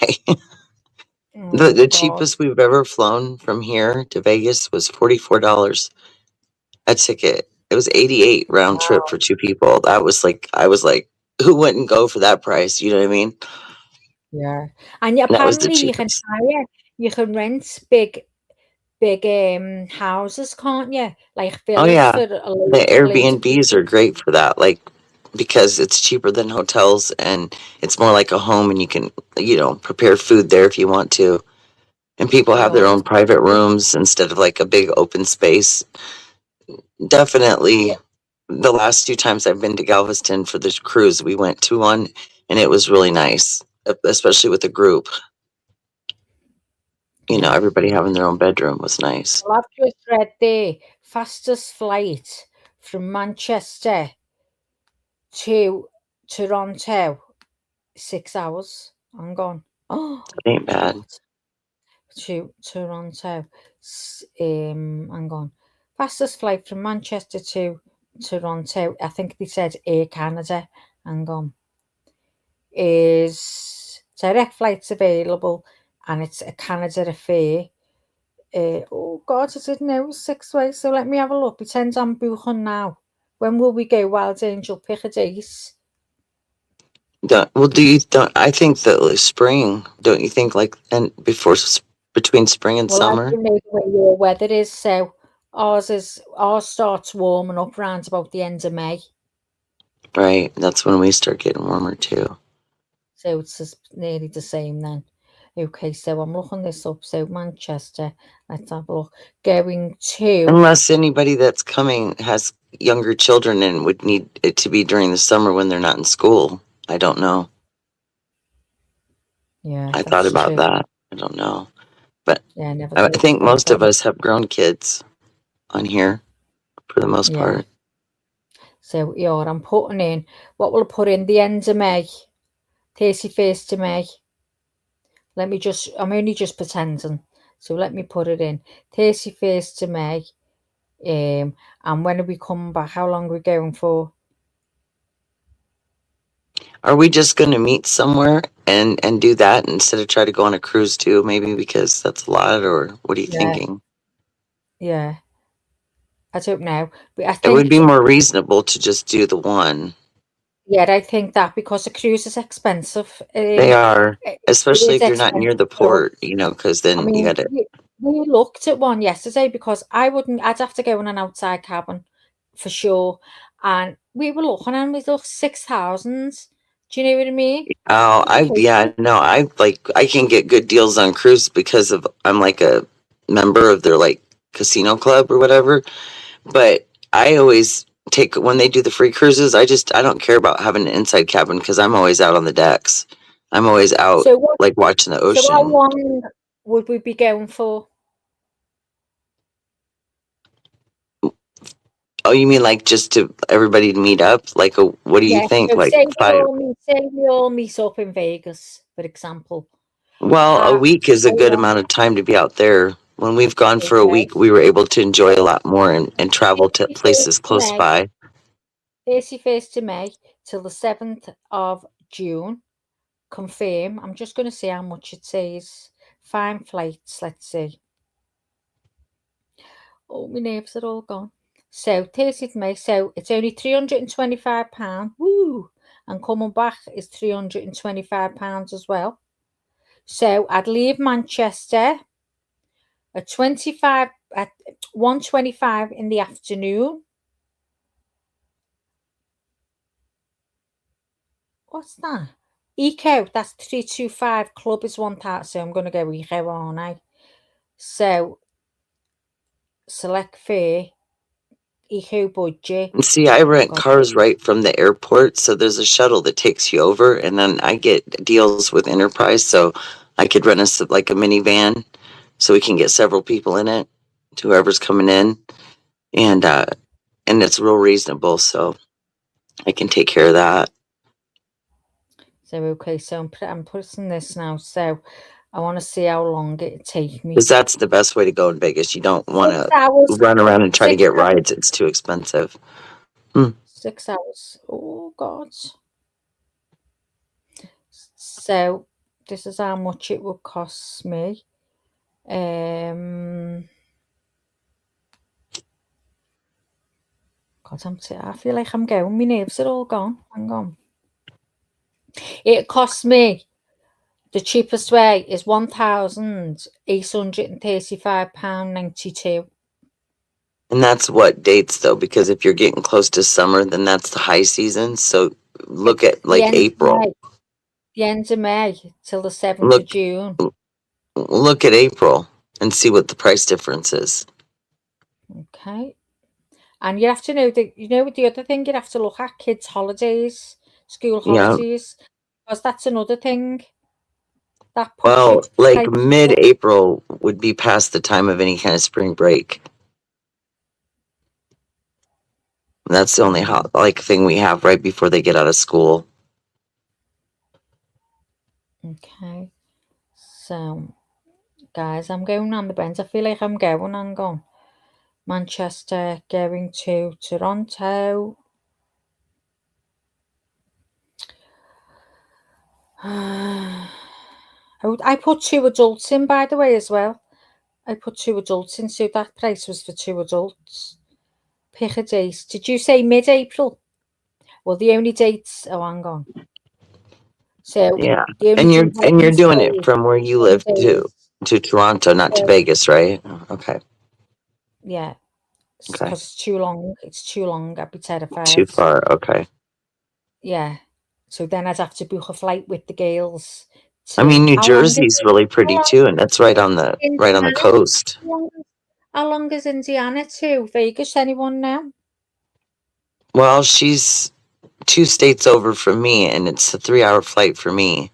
The cheapest we've ever flown from here to Vegas was $44 a ticket. It was $88 round trip for 2 people. That was I was like, who wouldn't go for that price? You know what I mean? Yeah, and That was the apparently you can cheapest. rent big houses, can't you? Like Oh villas yeah, for the loads of Airbnbs are great for that. Because it's cheaper than hotels and it's more like a home, and you can prepare food there if you want to. And people have their own private rooms instead of a big open space. Definitely. The last 2 times I've been to Galveston for this cruise, we went to one and it was really nice, especially with the group. Everybody having their own bedroom was nice. Well, I've just read the fastest flight from Manchester to Toronto, 6 hours. I'm gone. Oh, It ain't bad. to Toronto. I'm gone. Fastest flight from Manchester to Toronto. I think they said Air Canada. Hang on. Is direct flights available, and it's a Canada affair. Oh God, I didn't know it was 6 ways. So let me have a look. Pretend I'm booking now. When will we go, Wild Angel? Pick a date. I think that spring, don't you think between spring and summer? I don't know the way your weather is, so ours starts warming up around about the end of May. Right, that's when we start getting warmer too. So it's just nearly the same then. Okay, so I'm looking this up. So Manchester, let's have a look. Going to... Unless anybody that's coming has younger children and would need it to be during the summer when they're not in school. I don't know. Yeah, I thought about that. I don't know. But yeah, I think most of us have grown kids on here for the most part. So yeah, I'm putting in, what will I put in? The end of May, 31st of May. Let me just, I'm only just pretending. So let me put it in. 31st of May. And when are we coming back? How long are we going for? Are we just going to meet somewhere and do that instead of try to go on a cruise too? Maybe because that's a lot, or what are you thinking? Yeah. I don't know. But I It would think, be more reasonable to just do the one. yeah, I think that because the cruise is expensive. They are, It especially is if you're not near the expensive. So, port, you know, because I then you mean, got to. we looked at one yesterday because I'd have to go in an outside cabin for sure. And we were looking and we looked 6,000. Do you know what I mean? Oh, I can get good deals on cruise because of I'm like a member of their like casino club or whatever. But I always take when they do the free cruises. I don't care about having an inside cabin because I'm always out on the decks. I'm always out So what? like watching the So how ocean. long would we be going for? Oh, you mean like just to everybody to meet up? Like what do you Yeah. think? So Like say we 5? all meet up in Vegas, for example. Well, a week is a How good long? amount of time to be out there. When we've gone for a Okay. week, we were able to enjoy a lot more and travel to 31st places of close May, by. 31st of May till the 7th of June. Confirm. I'm just going to see how much it says. Find flights. Let's see. Oh, my nerves are all gone. So 30th of May. So it's only £325. Woo! And coming back is £325 as well. So I'd leave Manchester at 1:25 in the afternoon. What's that? Eco, that's 325. Club is 1,000. So I'm going to go Eco, aren't I? So select fare, Eco budget. And see, I rent Got cars right from the airport, so there's a shuttle that takes you over, and then I get deals with Enterprise, so I could rent like a minivan, so we can get several people in it, to whoever's coming in, and it's real reasonable, so I can take care of that. So okay, so I'm putting this now. So I want to see how long it take me. Because that's the best way to go in Vegas. You don't want 6 to hours. run around and try to 6 get hours. rides. It's too expensive. 6 hours. Oh God. So this is how much it would cost me. God, I feel like I'm going. My nerves are all gone. Hang on. It costs me. The cheapest way is £1,835.92. And that's what dates though, because if you're getting close to summer, then that's the high season. So look at like April. The end of May till the 7th of June. Look at April and see what the price difference is. Okay. And you have to know that, the other thing you have to look at, kids' holidays, school holidays, because that's another thing. That puts Well, you like mid-April would be past the time of any kind of spring break. That's the only thing we have right before they get out of school. Okay. So, guys, I'm going on the bends. I feel like I'm going. Hang on. Manchester, going to Toronto. I put 2 adults in, by the way, as well. I put 2 adults in, so that price was for 2 adults. Pick a date. Did you say mid-April? Well, the only dates. Oh, hang on. So yeah, the and only you're doing it from where you live to Toronto, not to Vegas, right? Okay. Yeah. Okay. Because it's too long. It's too long. I'd be terrified. Too far. Okay. Yeah. So then I'd have to book a flight with the girls. I mean, New Jersey's really pretty too, and that's right on the coast. How long is Indiana to Vegas? Anyone know? Well, she's 2 states over from me, and it's a 3-hour flight for me.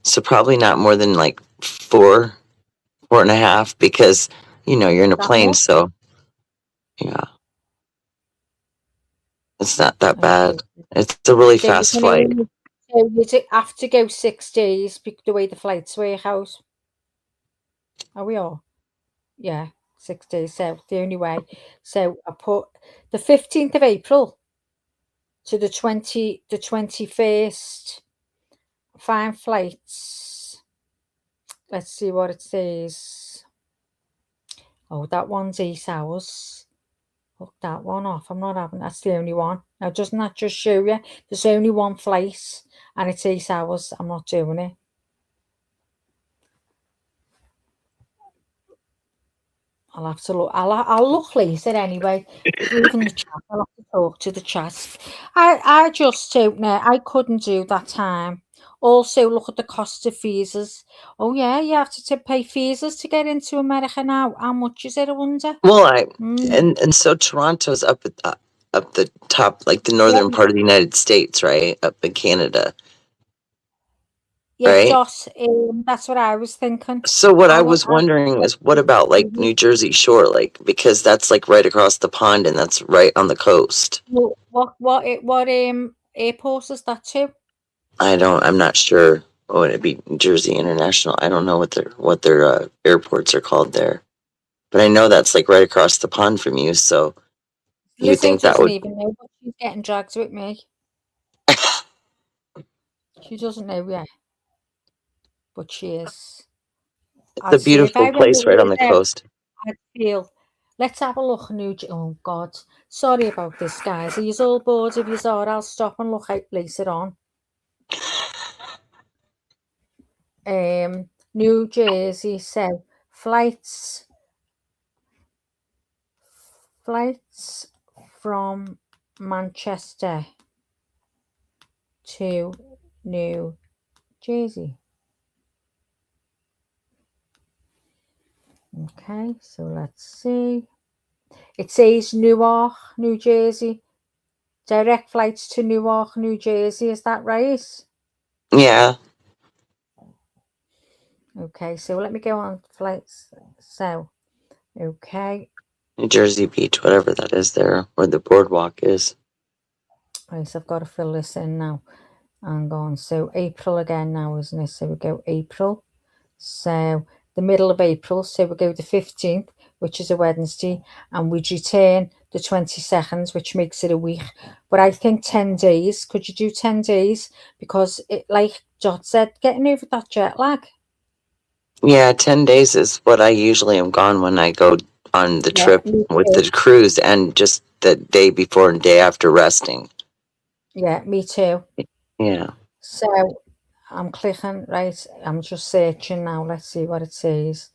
So probably not more than like 4.5, because you're in a plane. So yeah. It's not that Okay. bad. It's a really So you fast can flight. only, so you have to go 6 days the way the flights work out. Are we all? Yeah, 6 days. So the only way. So I put the 15th of April to the 21st. 5 flights. Let's see what it says. Oh, that one's 8 hours. Look that one off. I'm not having. That's the only one. Now, doesn't that just show you there's only one flight and it's 8 hours? I'm not doing it. I'll have to look. I'll look later anyway. Even the chat. I'll have to talk to the chat. I just don't know. I couldn't do that time. Also, look at the cost of visas. Oh yeah, you have to pay visas to get into America now. How much is it? I wonder. Well, and so Toronto's up the top, like the northern part of the United States, right? Up in Canada. Yeah, right? That's what I was thinking. So what I was wondering is, what about like New Jersey Shore, like, because that's like right across the pond and that's right on the coast. What airport is that to? I'm not sure. Would it be New Jersey International? I don't know what their airports are called there, but I know that's like right across the pond from you. So you Lizzie think that doesn't would? even know, but she's getting dragged with me. She doesn't know yet, but she is. It's a beautiful place right on the coast. I'd feel. Let's have a look. Oh God, sorry about this, guys. Are you all bored? If you are, I'll stop and look out later on. New Jersey. So flights from Manchester to New Jersey. Okay, so let's see. It says Newark, New Jersey. Direct flights to Newark, New Jersey. Is that right? Yeah. Okay, so let me go on flights. So, okay. New Jersey Beach, whatever that is there, where the boardwalk is. Right, so I've got to fill this in now. Hang on. So April again now, isn't it? So we go April. So the middle of April. So we go the 15th, which is a Wednesday, and we return the 22nd, which makes it a week. But I think 10 days. Could you do 10 days? Because it, like Jot said, getting over that jet lag. Yeah, 10 days is what I usually am gone when I go on the trip with the cruise, and just the day before and day after resting. Yeah, me too. Yeah. So I'm clicking, right, I'm just searching now. Let's see what it says.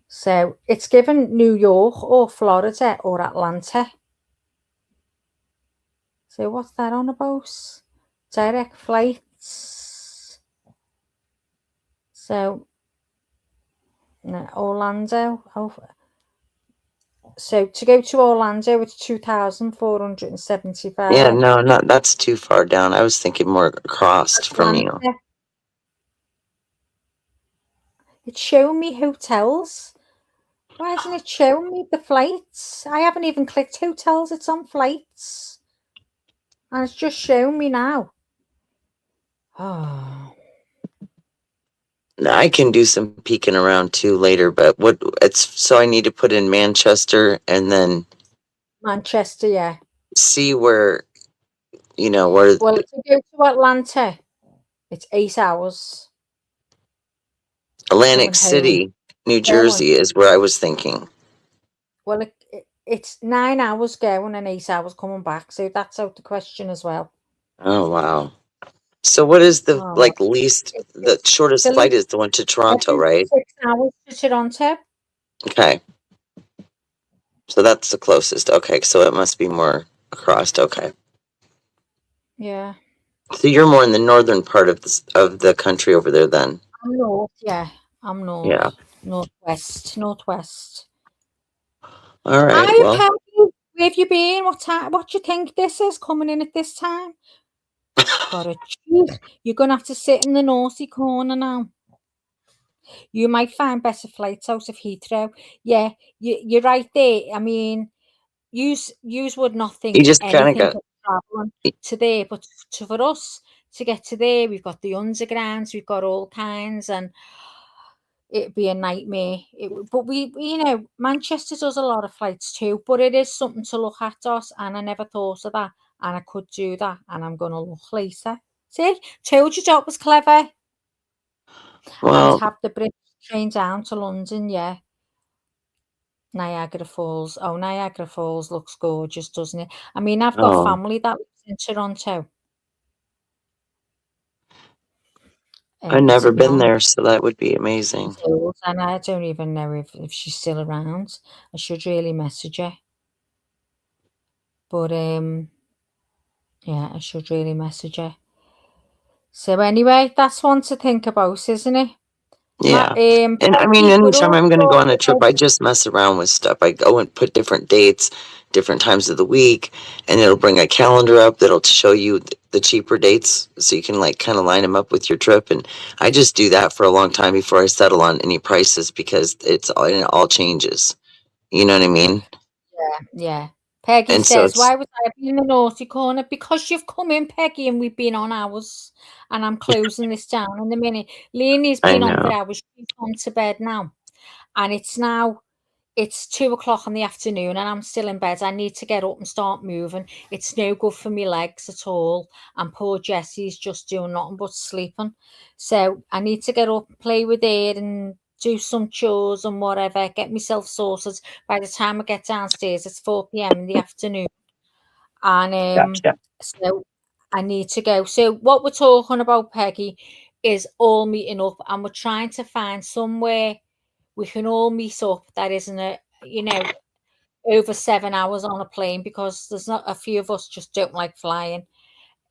So it's given New York or Florida or Atlanta. So what's that on about? Direct flights. So no, Orlando. Oh, so to go to Orlando, it's 2,475. Yeah, no, that's too far down. I was thinking more across from you. It's showing me hotels. Why isn't it showing me the flights? I haven't even clicked hotels. It's on flights. And it's just showing me now. Oh. I can do some peeking around too later, but so I need to put in Manchester and then Manchester, yeah. see where, where. Well, to go to Atlanta, it's 8 hours. Atlantic City, New Jersey is where I was thinking. Well, it's 9 hours going and 8 hours coming back, so that's out the question as well. Oh, wow. So what is the the shortest flight is the one to Toronto, right? 6 hours to Toronto. Okay. So that's the closest. Okay, so it must be more across. Okay. Yeah. So you're more in the northern part of the country over there then. I'm north, yeah. I'm north. Yeah. Northwest. All right. Where have you been? What do you think this is coming in at this time? You're gonna have to sit in the naughty corner now. You might find better flights out of Heathrow. Yeah, you're right there. I mean, Yous would not think You just kind of anything got, of traveling to there, but for us to get to there, we've got the undergrounds, we've got all kinds, and it'd be a nightmare. But Manchester does a lot of flights too, but it is something to look at, us, and I never thought of that, and I could do that, and I'm going to look later. See, told you that was clever. well, And have the British train down to London, yeah. Niagara Falls. Oh, Niagara Falls looks gorgeous, doesn't it? I mean, I've got oh, family that lives in Toronto. I've To never be been honest, there, so that would be amazing. she's old, and I don't even know if she's still around. I should really message her. But yeah, I should really message her. So anyway, that's one to think about, isn't it? Yeah. And I mean, Peggy, we're anytime all I'm going to go on a talking trip, about I just mess around with stuff. I go and put different dates, different times of the week, and it'll bring a calendar up that'll show you the cheaper dates so you can like kind of line them up with your trip. And I just do that for a long time before I settle on any prices because it all changes. You know what I mean? Yeah. Peggy And so says, it's, why was I in the naughty corner? Because you've come in, Peggy, and we've been on hours. And I'm closing this down in a minute. Leonie's I been on for know. hours. She's gone to bed now. And it's 2:00 in the afternoon and I'm still in bed. I need to get up and start moving. It's no good for my legs at all. And poor Jessie's just doing nothing but sleeping. So I need to get up, play with it and do some chores and whatever, get myself sorted. By the time I get downstairs, it's 4 p.m. in the afternoon. And Gotcha. so I need to go. So what we're talking about, Peggy, is all meeting up and we're trying to find somewhere we can all meet up that isn't over 7 hours on a plane, because there's not a few of us just don't like flying.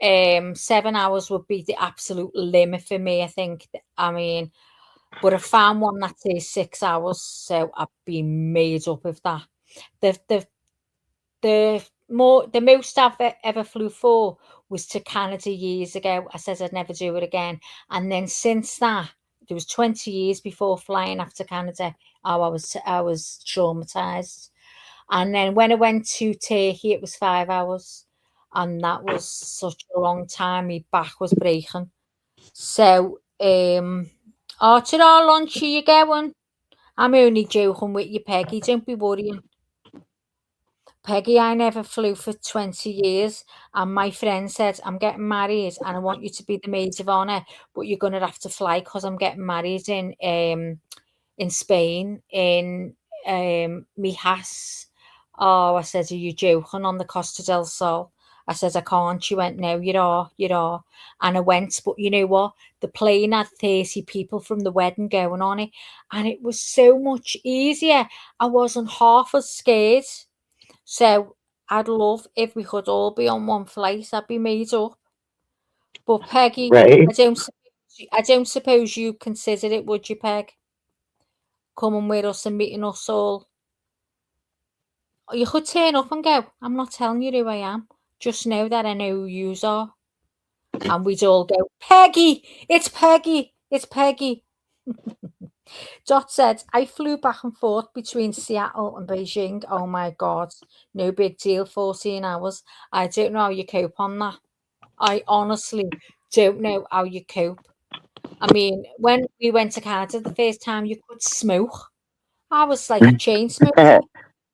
7 hours would be the absolute limit for me, I think. I mean, but I found one that says 6 hours, so I've been made up of that. The most I've ever flew for was to Canada years ago. I said I'd never do it again, and then since that, there was 20 years before flying after Canada. Oh, I was traumatized. And then when I went to Turkey, it was 5 hours, and that was such a long time. My back was breaking. So, to our lunch, are you going? I'm only joking with you, Peggy. Don't be worrying. Peggy, I never flew for 20 years, and my friend said, I'm getting married and I want you to be the maid of honour, but you're going to have to fly because I'm getting married in Spain, in Mijas. Oh, I said, are you joking? On the Costa del Sol? I said, I can't. She went, no, you are. And I went, but you know what? The plane had 30 people from the wedding going on it, and it was so much easier. I wasn't half as scared. So I'd love if we could all be on one flight. I'd be made up. But Peggy, Right. I don't suppose you considered it, would you, Peg? Coming with us and meeting us all. You could turn up and go, I'm not telling you who I am. Just know that I know who yous are. And we'd all go, Peggy, it's Peggy, it's Peggy. Dot said, I flew back and forth between Seattle and Beijing. Oh my God, no big deal, 14 hours. I don't know how you cope on that. I honestly don't know how you cope. I mean, when we went to Canada the first time, you could smoke. I was like a chain smoker.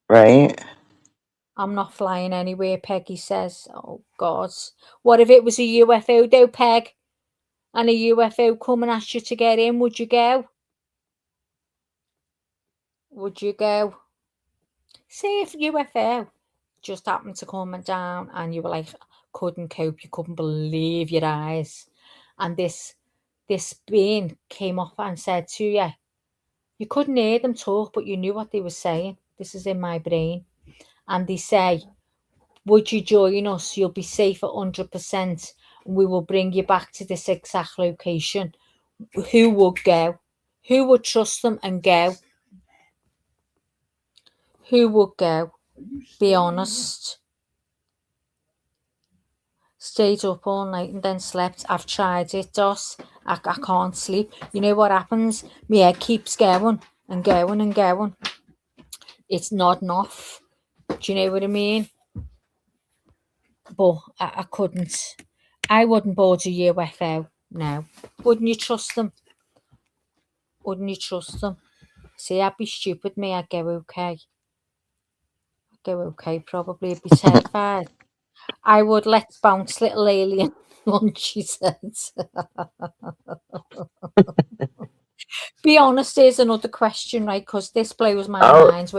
Right. I'm not flying anywhere, Peggy says. Oh, God. What if it was a UFO, though, Peg? And a UFO come and asked you to get in? Would you go? Would you go? Say if UFO just happened to come down and you were like, couldn't cope, you couldn't believe your eyes. And this being came up and said to you, you couldn't hear them talk, but you knew what they were saying. This is in my brain. And they say, would you join us? You'll be safe 100%. And we will bring you back to this exact location. Who would go? Who would trust them and go? Who would go? Be honest. Stayed up all night and then slept. I've tried it, Dos. I can't sleep. You know what happens? My head keeps going and going and going. It's nodding off. Do you know what I mean? But I couldn't. I wouldn't board a UFO. No. Wouldn't you trust them? Wouldn't you trust them? See, I'd be stupid, me. I'd go okay. I'd go okay, probably. I'd be terrified. I would. Let's bounce, little alien lunch, she says. Be honest, here's another question, right? Because this blows my mind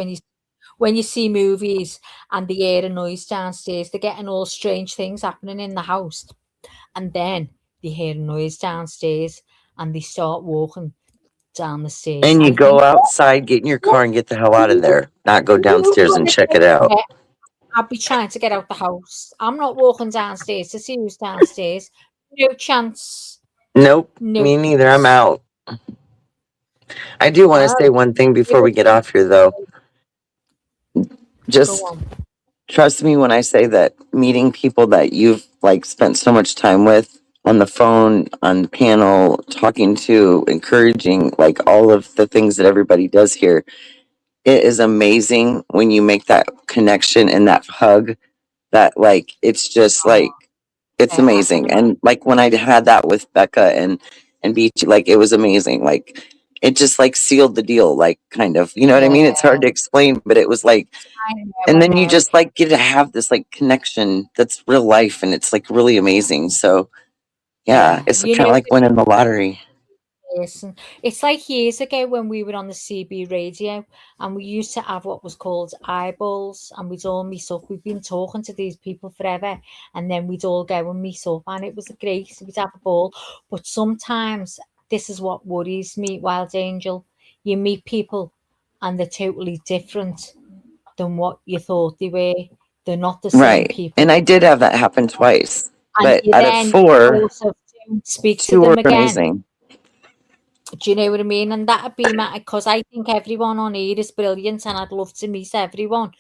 when you see movies and they hear a noise downstairs, they're getting all strange things happening in the house. And then they hear a noise downstairs and they start walking down the stairs. And you go outside, get in your car, and get the hell out of there. Not go downstairs and check it out. I'd be trying to get out the house. I'm not walking downstairs to see who's downstairs. No chance. Nope, No me neither. I'm out. I do want to say one thing before we get off here, though. Just trust me when I say that meeting people that you've like spent so much time with on the phone, on the panel, talking to, encouraging, like all of the things that everybody does here. It is amazing when you make that connection and that hug that like, it's just like, it's amazing. And like when I had that with Becca and Beach, like it was amazing. Like it just like sealed the deal, like kind of, you know what I mean? It's hard to explain, but it was like, and then you just like get to have this like connection that's real life and it's like really amazing. So yeah, it's kind of like winning the lottery. Listen, it's like years ago when we were on the CB radio and we used to have what was called eyeballs and we'd all meet up. We've been talking to these people forever and then we'd all go and meet up and it was great. We'd have a ball. But sometimes this is what worries me, Wild Angel. You meet people and they're totally different than what you thought they were. They're not the same people. And I did have that happen twice. And But out of 4, also don't speak to 2 them were again. amazing. Do you know what I mean? And that'd be my, because I think everyone on here is brilliant and I'd love to meet everyone.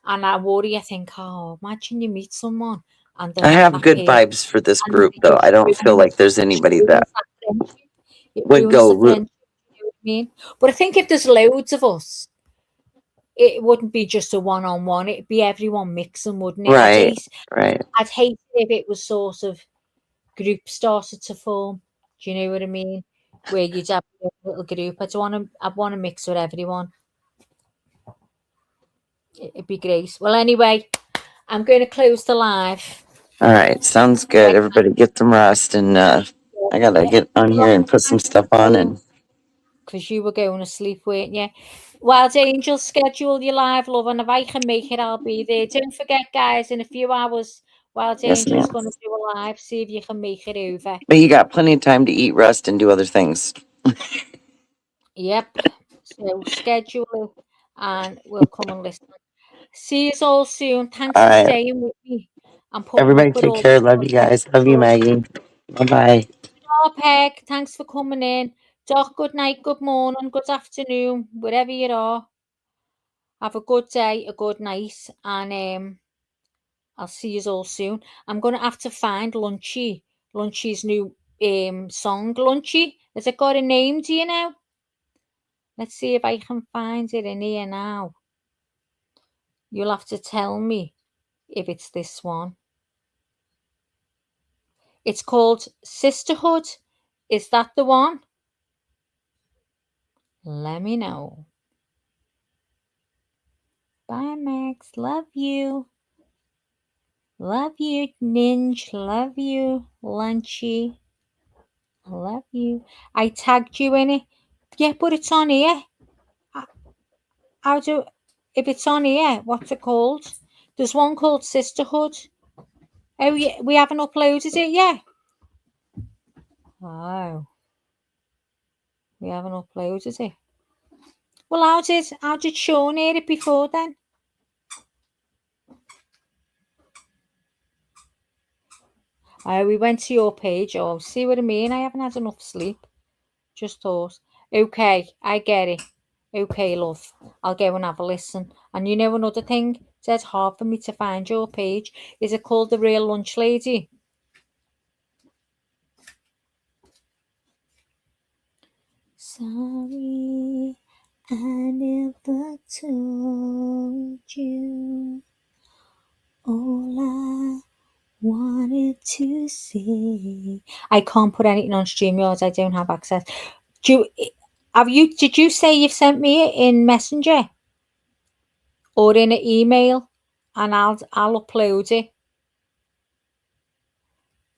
And I worry, I think, oh, imagine you meet someone and I have good vibes for this group, though. I don't feel like there's anybody that would go. You know what I mean? But I think if there's loads of us, it wouldn't be just a one-on-one. It'd be everyone mixing, wouldn't it? Right. I'd hate if it was sort of group started to form. Do you know what I mean? Where you'd have a little group. I'd want to mix with everyone. It'd be great. Well, anyway, I'm going to close the live. All right, sounds good. Everybody get some rest, and I gotta get on here and put some stuff on. And because you were going to sleep, weren't you? Wild Angel, schedule your live, love, and if I can make it, I'll be there. Don't forget, guys, in a few hours, Wild Angel's going to do a live. See if you can make it over. But you got plenty of time to eat, rest, and do other things. Yep. So schedule it, and we'll come and listen. See you all soon. Thanks for staying with me. Everybody take care. Love you guys. Love you, Maggie. Bye-bye. Peg, thanks for coming in. Doc, good night, good morning, good afternoon, wherever you are. Have a good day, a good night, and I'll see you all soon. I'm going to have to find Lunchy's new song. Lunchy, has it got a name, do you know? Let's see if I can find it in here now. You'll have to tell me if it's this one. It's called Sisterhood. Is that the one? Let me know. Bye, Max. Love you. Love you, Ninja. Love you, Lunchy. I love you. I tagged you in it. Yeah, but it's on here. If it's on here, what's it called? There's one called Sisterhood. Oh, yeah, we haven't uploaded it yet. Oh. We haven't uploaded it. Well, how did Sean hear it before then? Oh, we went to your page. Oh, see what I mean? I haven't had enough sleep. Just thought. Okay, I get it. Okay, love. I'll go and have a listen. And you know another thing? It's hard for me to find your page. Is it called The Real Lunch Lady? Sorry, I never told you. All I wanted to say. I can't put anything on StreamYard. I don't have access. Did you say you've sent me it in Messenger or in an email, and I'll upload it?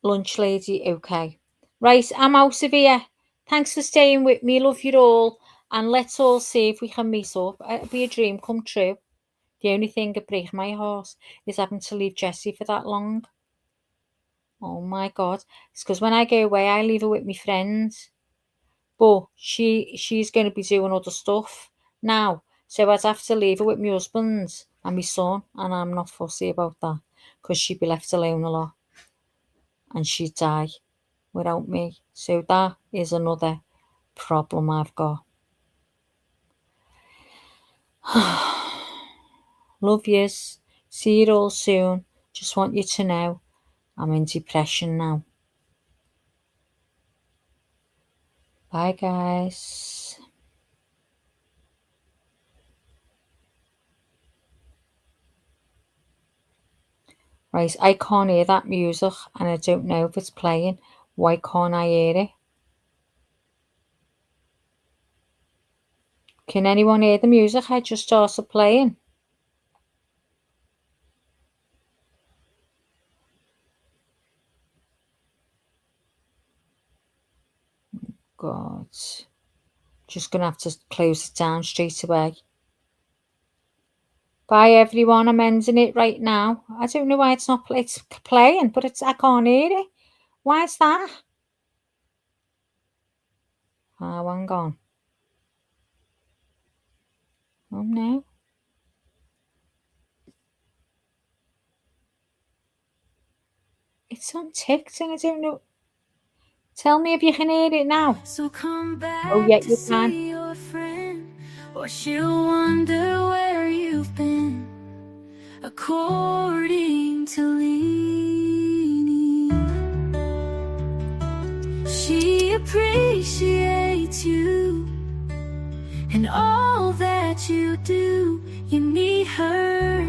Lunch lady, okay. Right, I'm out of here. Thanks for staying with me. Love you all, and let's all see if we can meet up. It'll be a dream come true. The only thing that breaks my heart is having to leave Jessie for that long. Oh my God. It's because when I go away, I leave her with my friends. But she's going to be doing other stuff now. So I'd have to leave her with my husband and my son. And I'm not fussy about that because she'd be left alone a lot. And she'd die without me. So that is another problem I've got. Love yous. See you all soon. Just want you to know I'm in depression now. Bye, guys. Right, I can't hear that music and I don't know if it's playing. Why can't I hear it? Can anyone hear the music I just started playing? God. Just going to have to close it down straight away. Bye, everyone. I'm ending it right now. I don't know why it's not it's playing, but I can't hear it. Why is that? Oh, hang on. Oh, no. It's unticked and I don't know. Tell me if you can hear it now. So come back oh, yeah, to you see can. your friend, or she'll wonder where you've been. According to Leanie, she appreciates you and all that you do. You need her,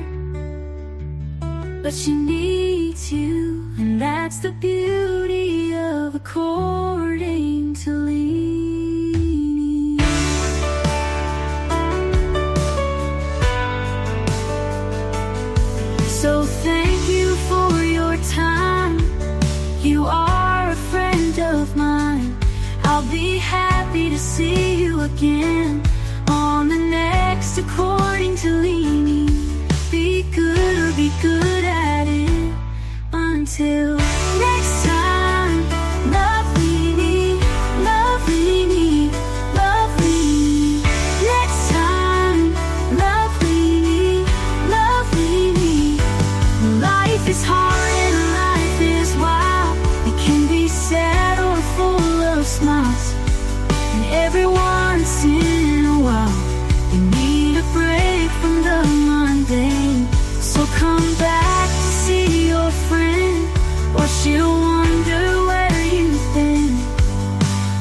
but she needs you, and that's the beauty of according to Leanie. So thank you for your time. You are a friend of mine. I'll be happy to see you again on the next According to Leanie. Be good or be good at it. Until next time, love Leanie, love Leanie, love Leanie. Next time, love Leanie, love Leanie. Life is hard and life is wild. It can be sad or full of smiles. And every once in a while, you need a break from the mundane. So come back to see your friend, or she'll wonder where you've been.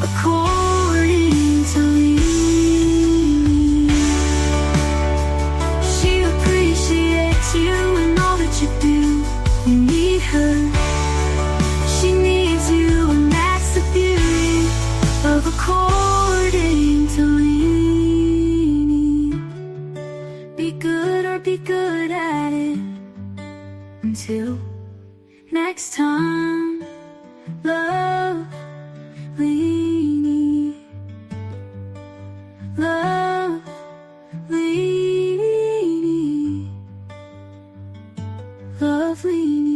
According to Leanie, she appreciates you and all that you do. You need her, she needs you, and that's the beauty of According to Leanie. Be good or be good at it. Until next time, love Leanie, love Leanie, love Leanie.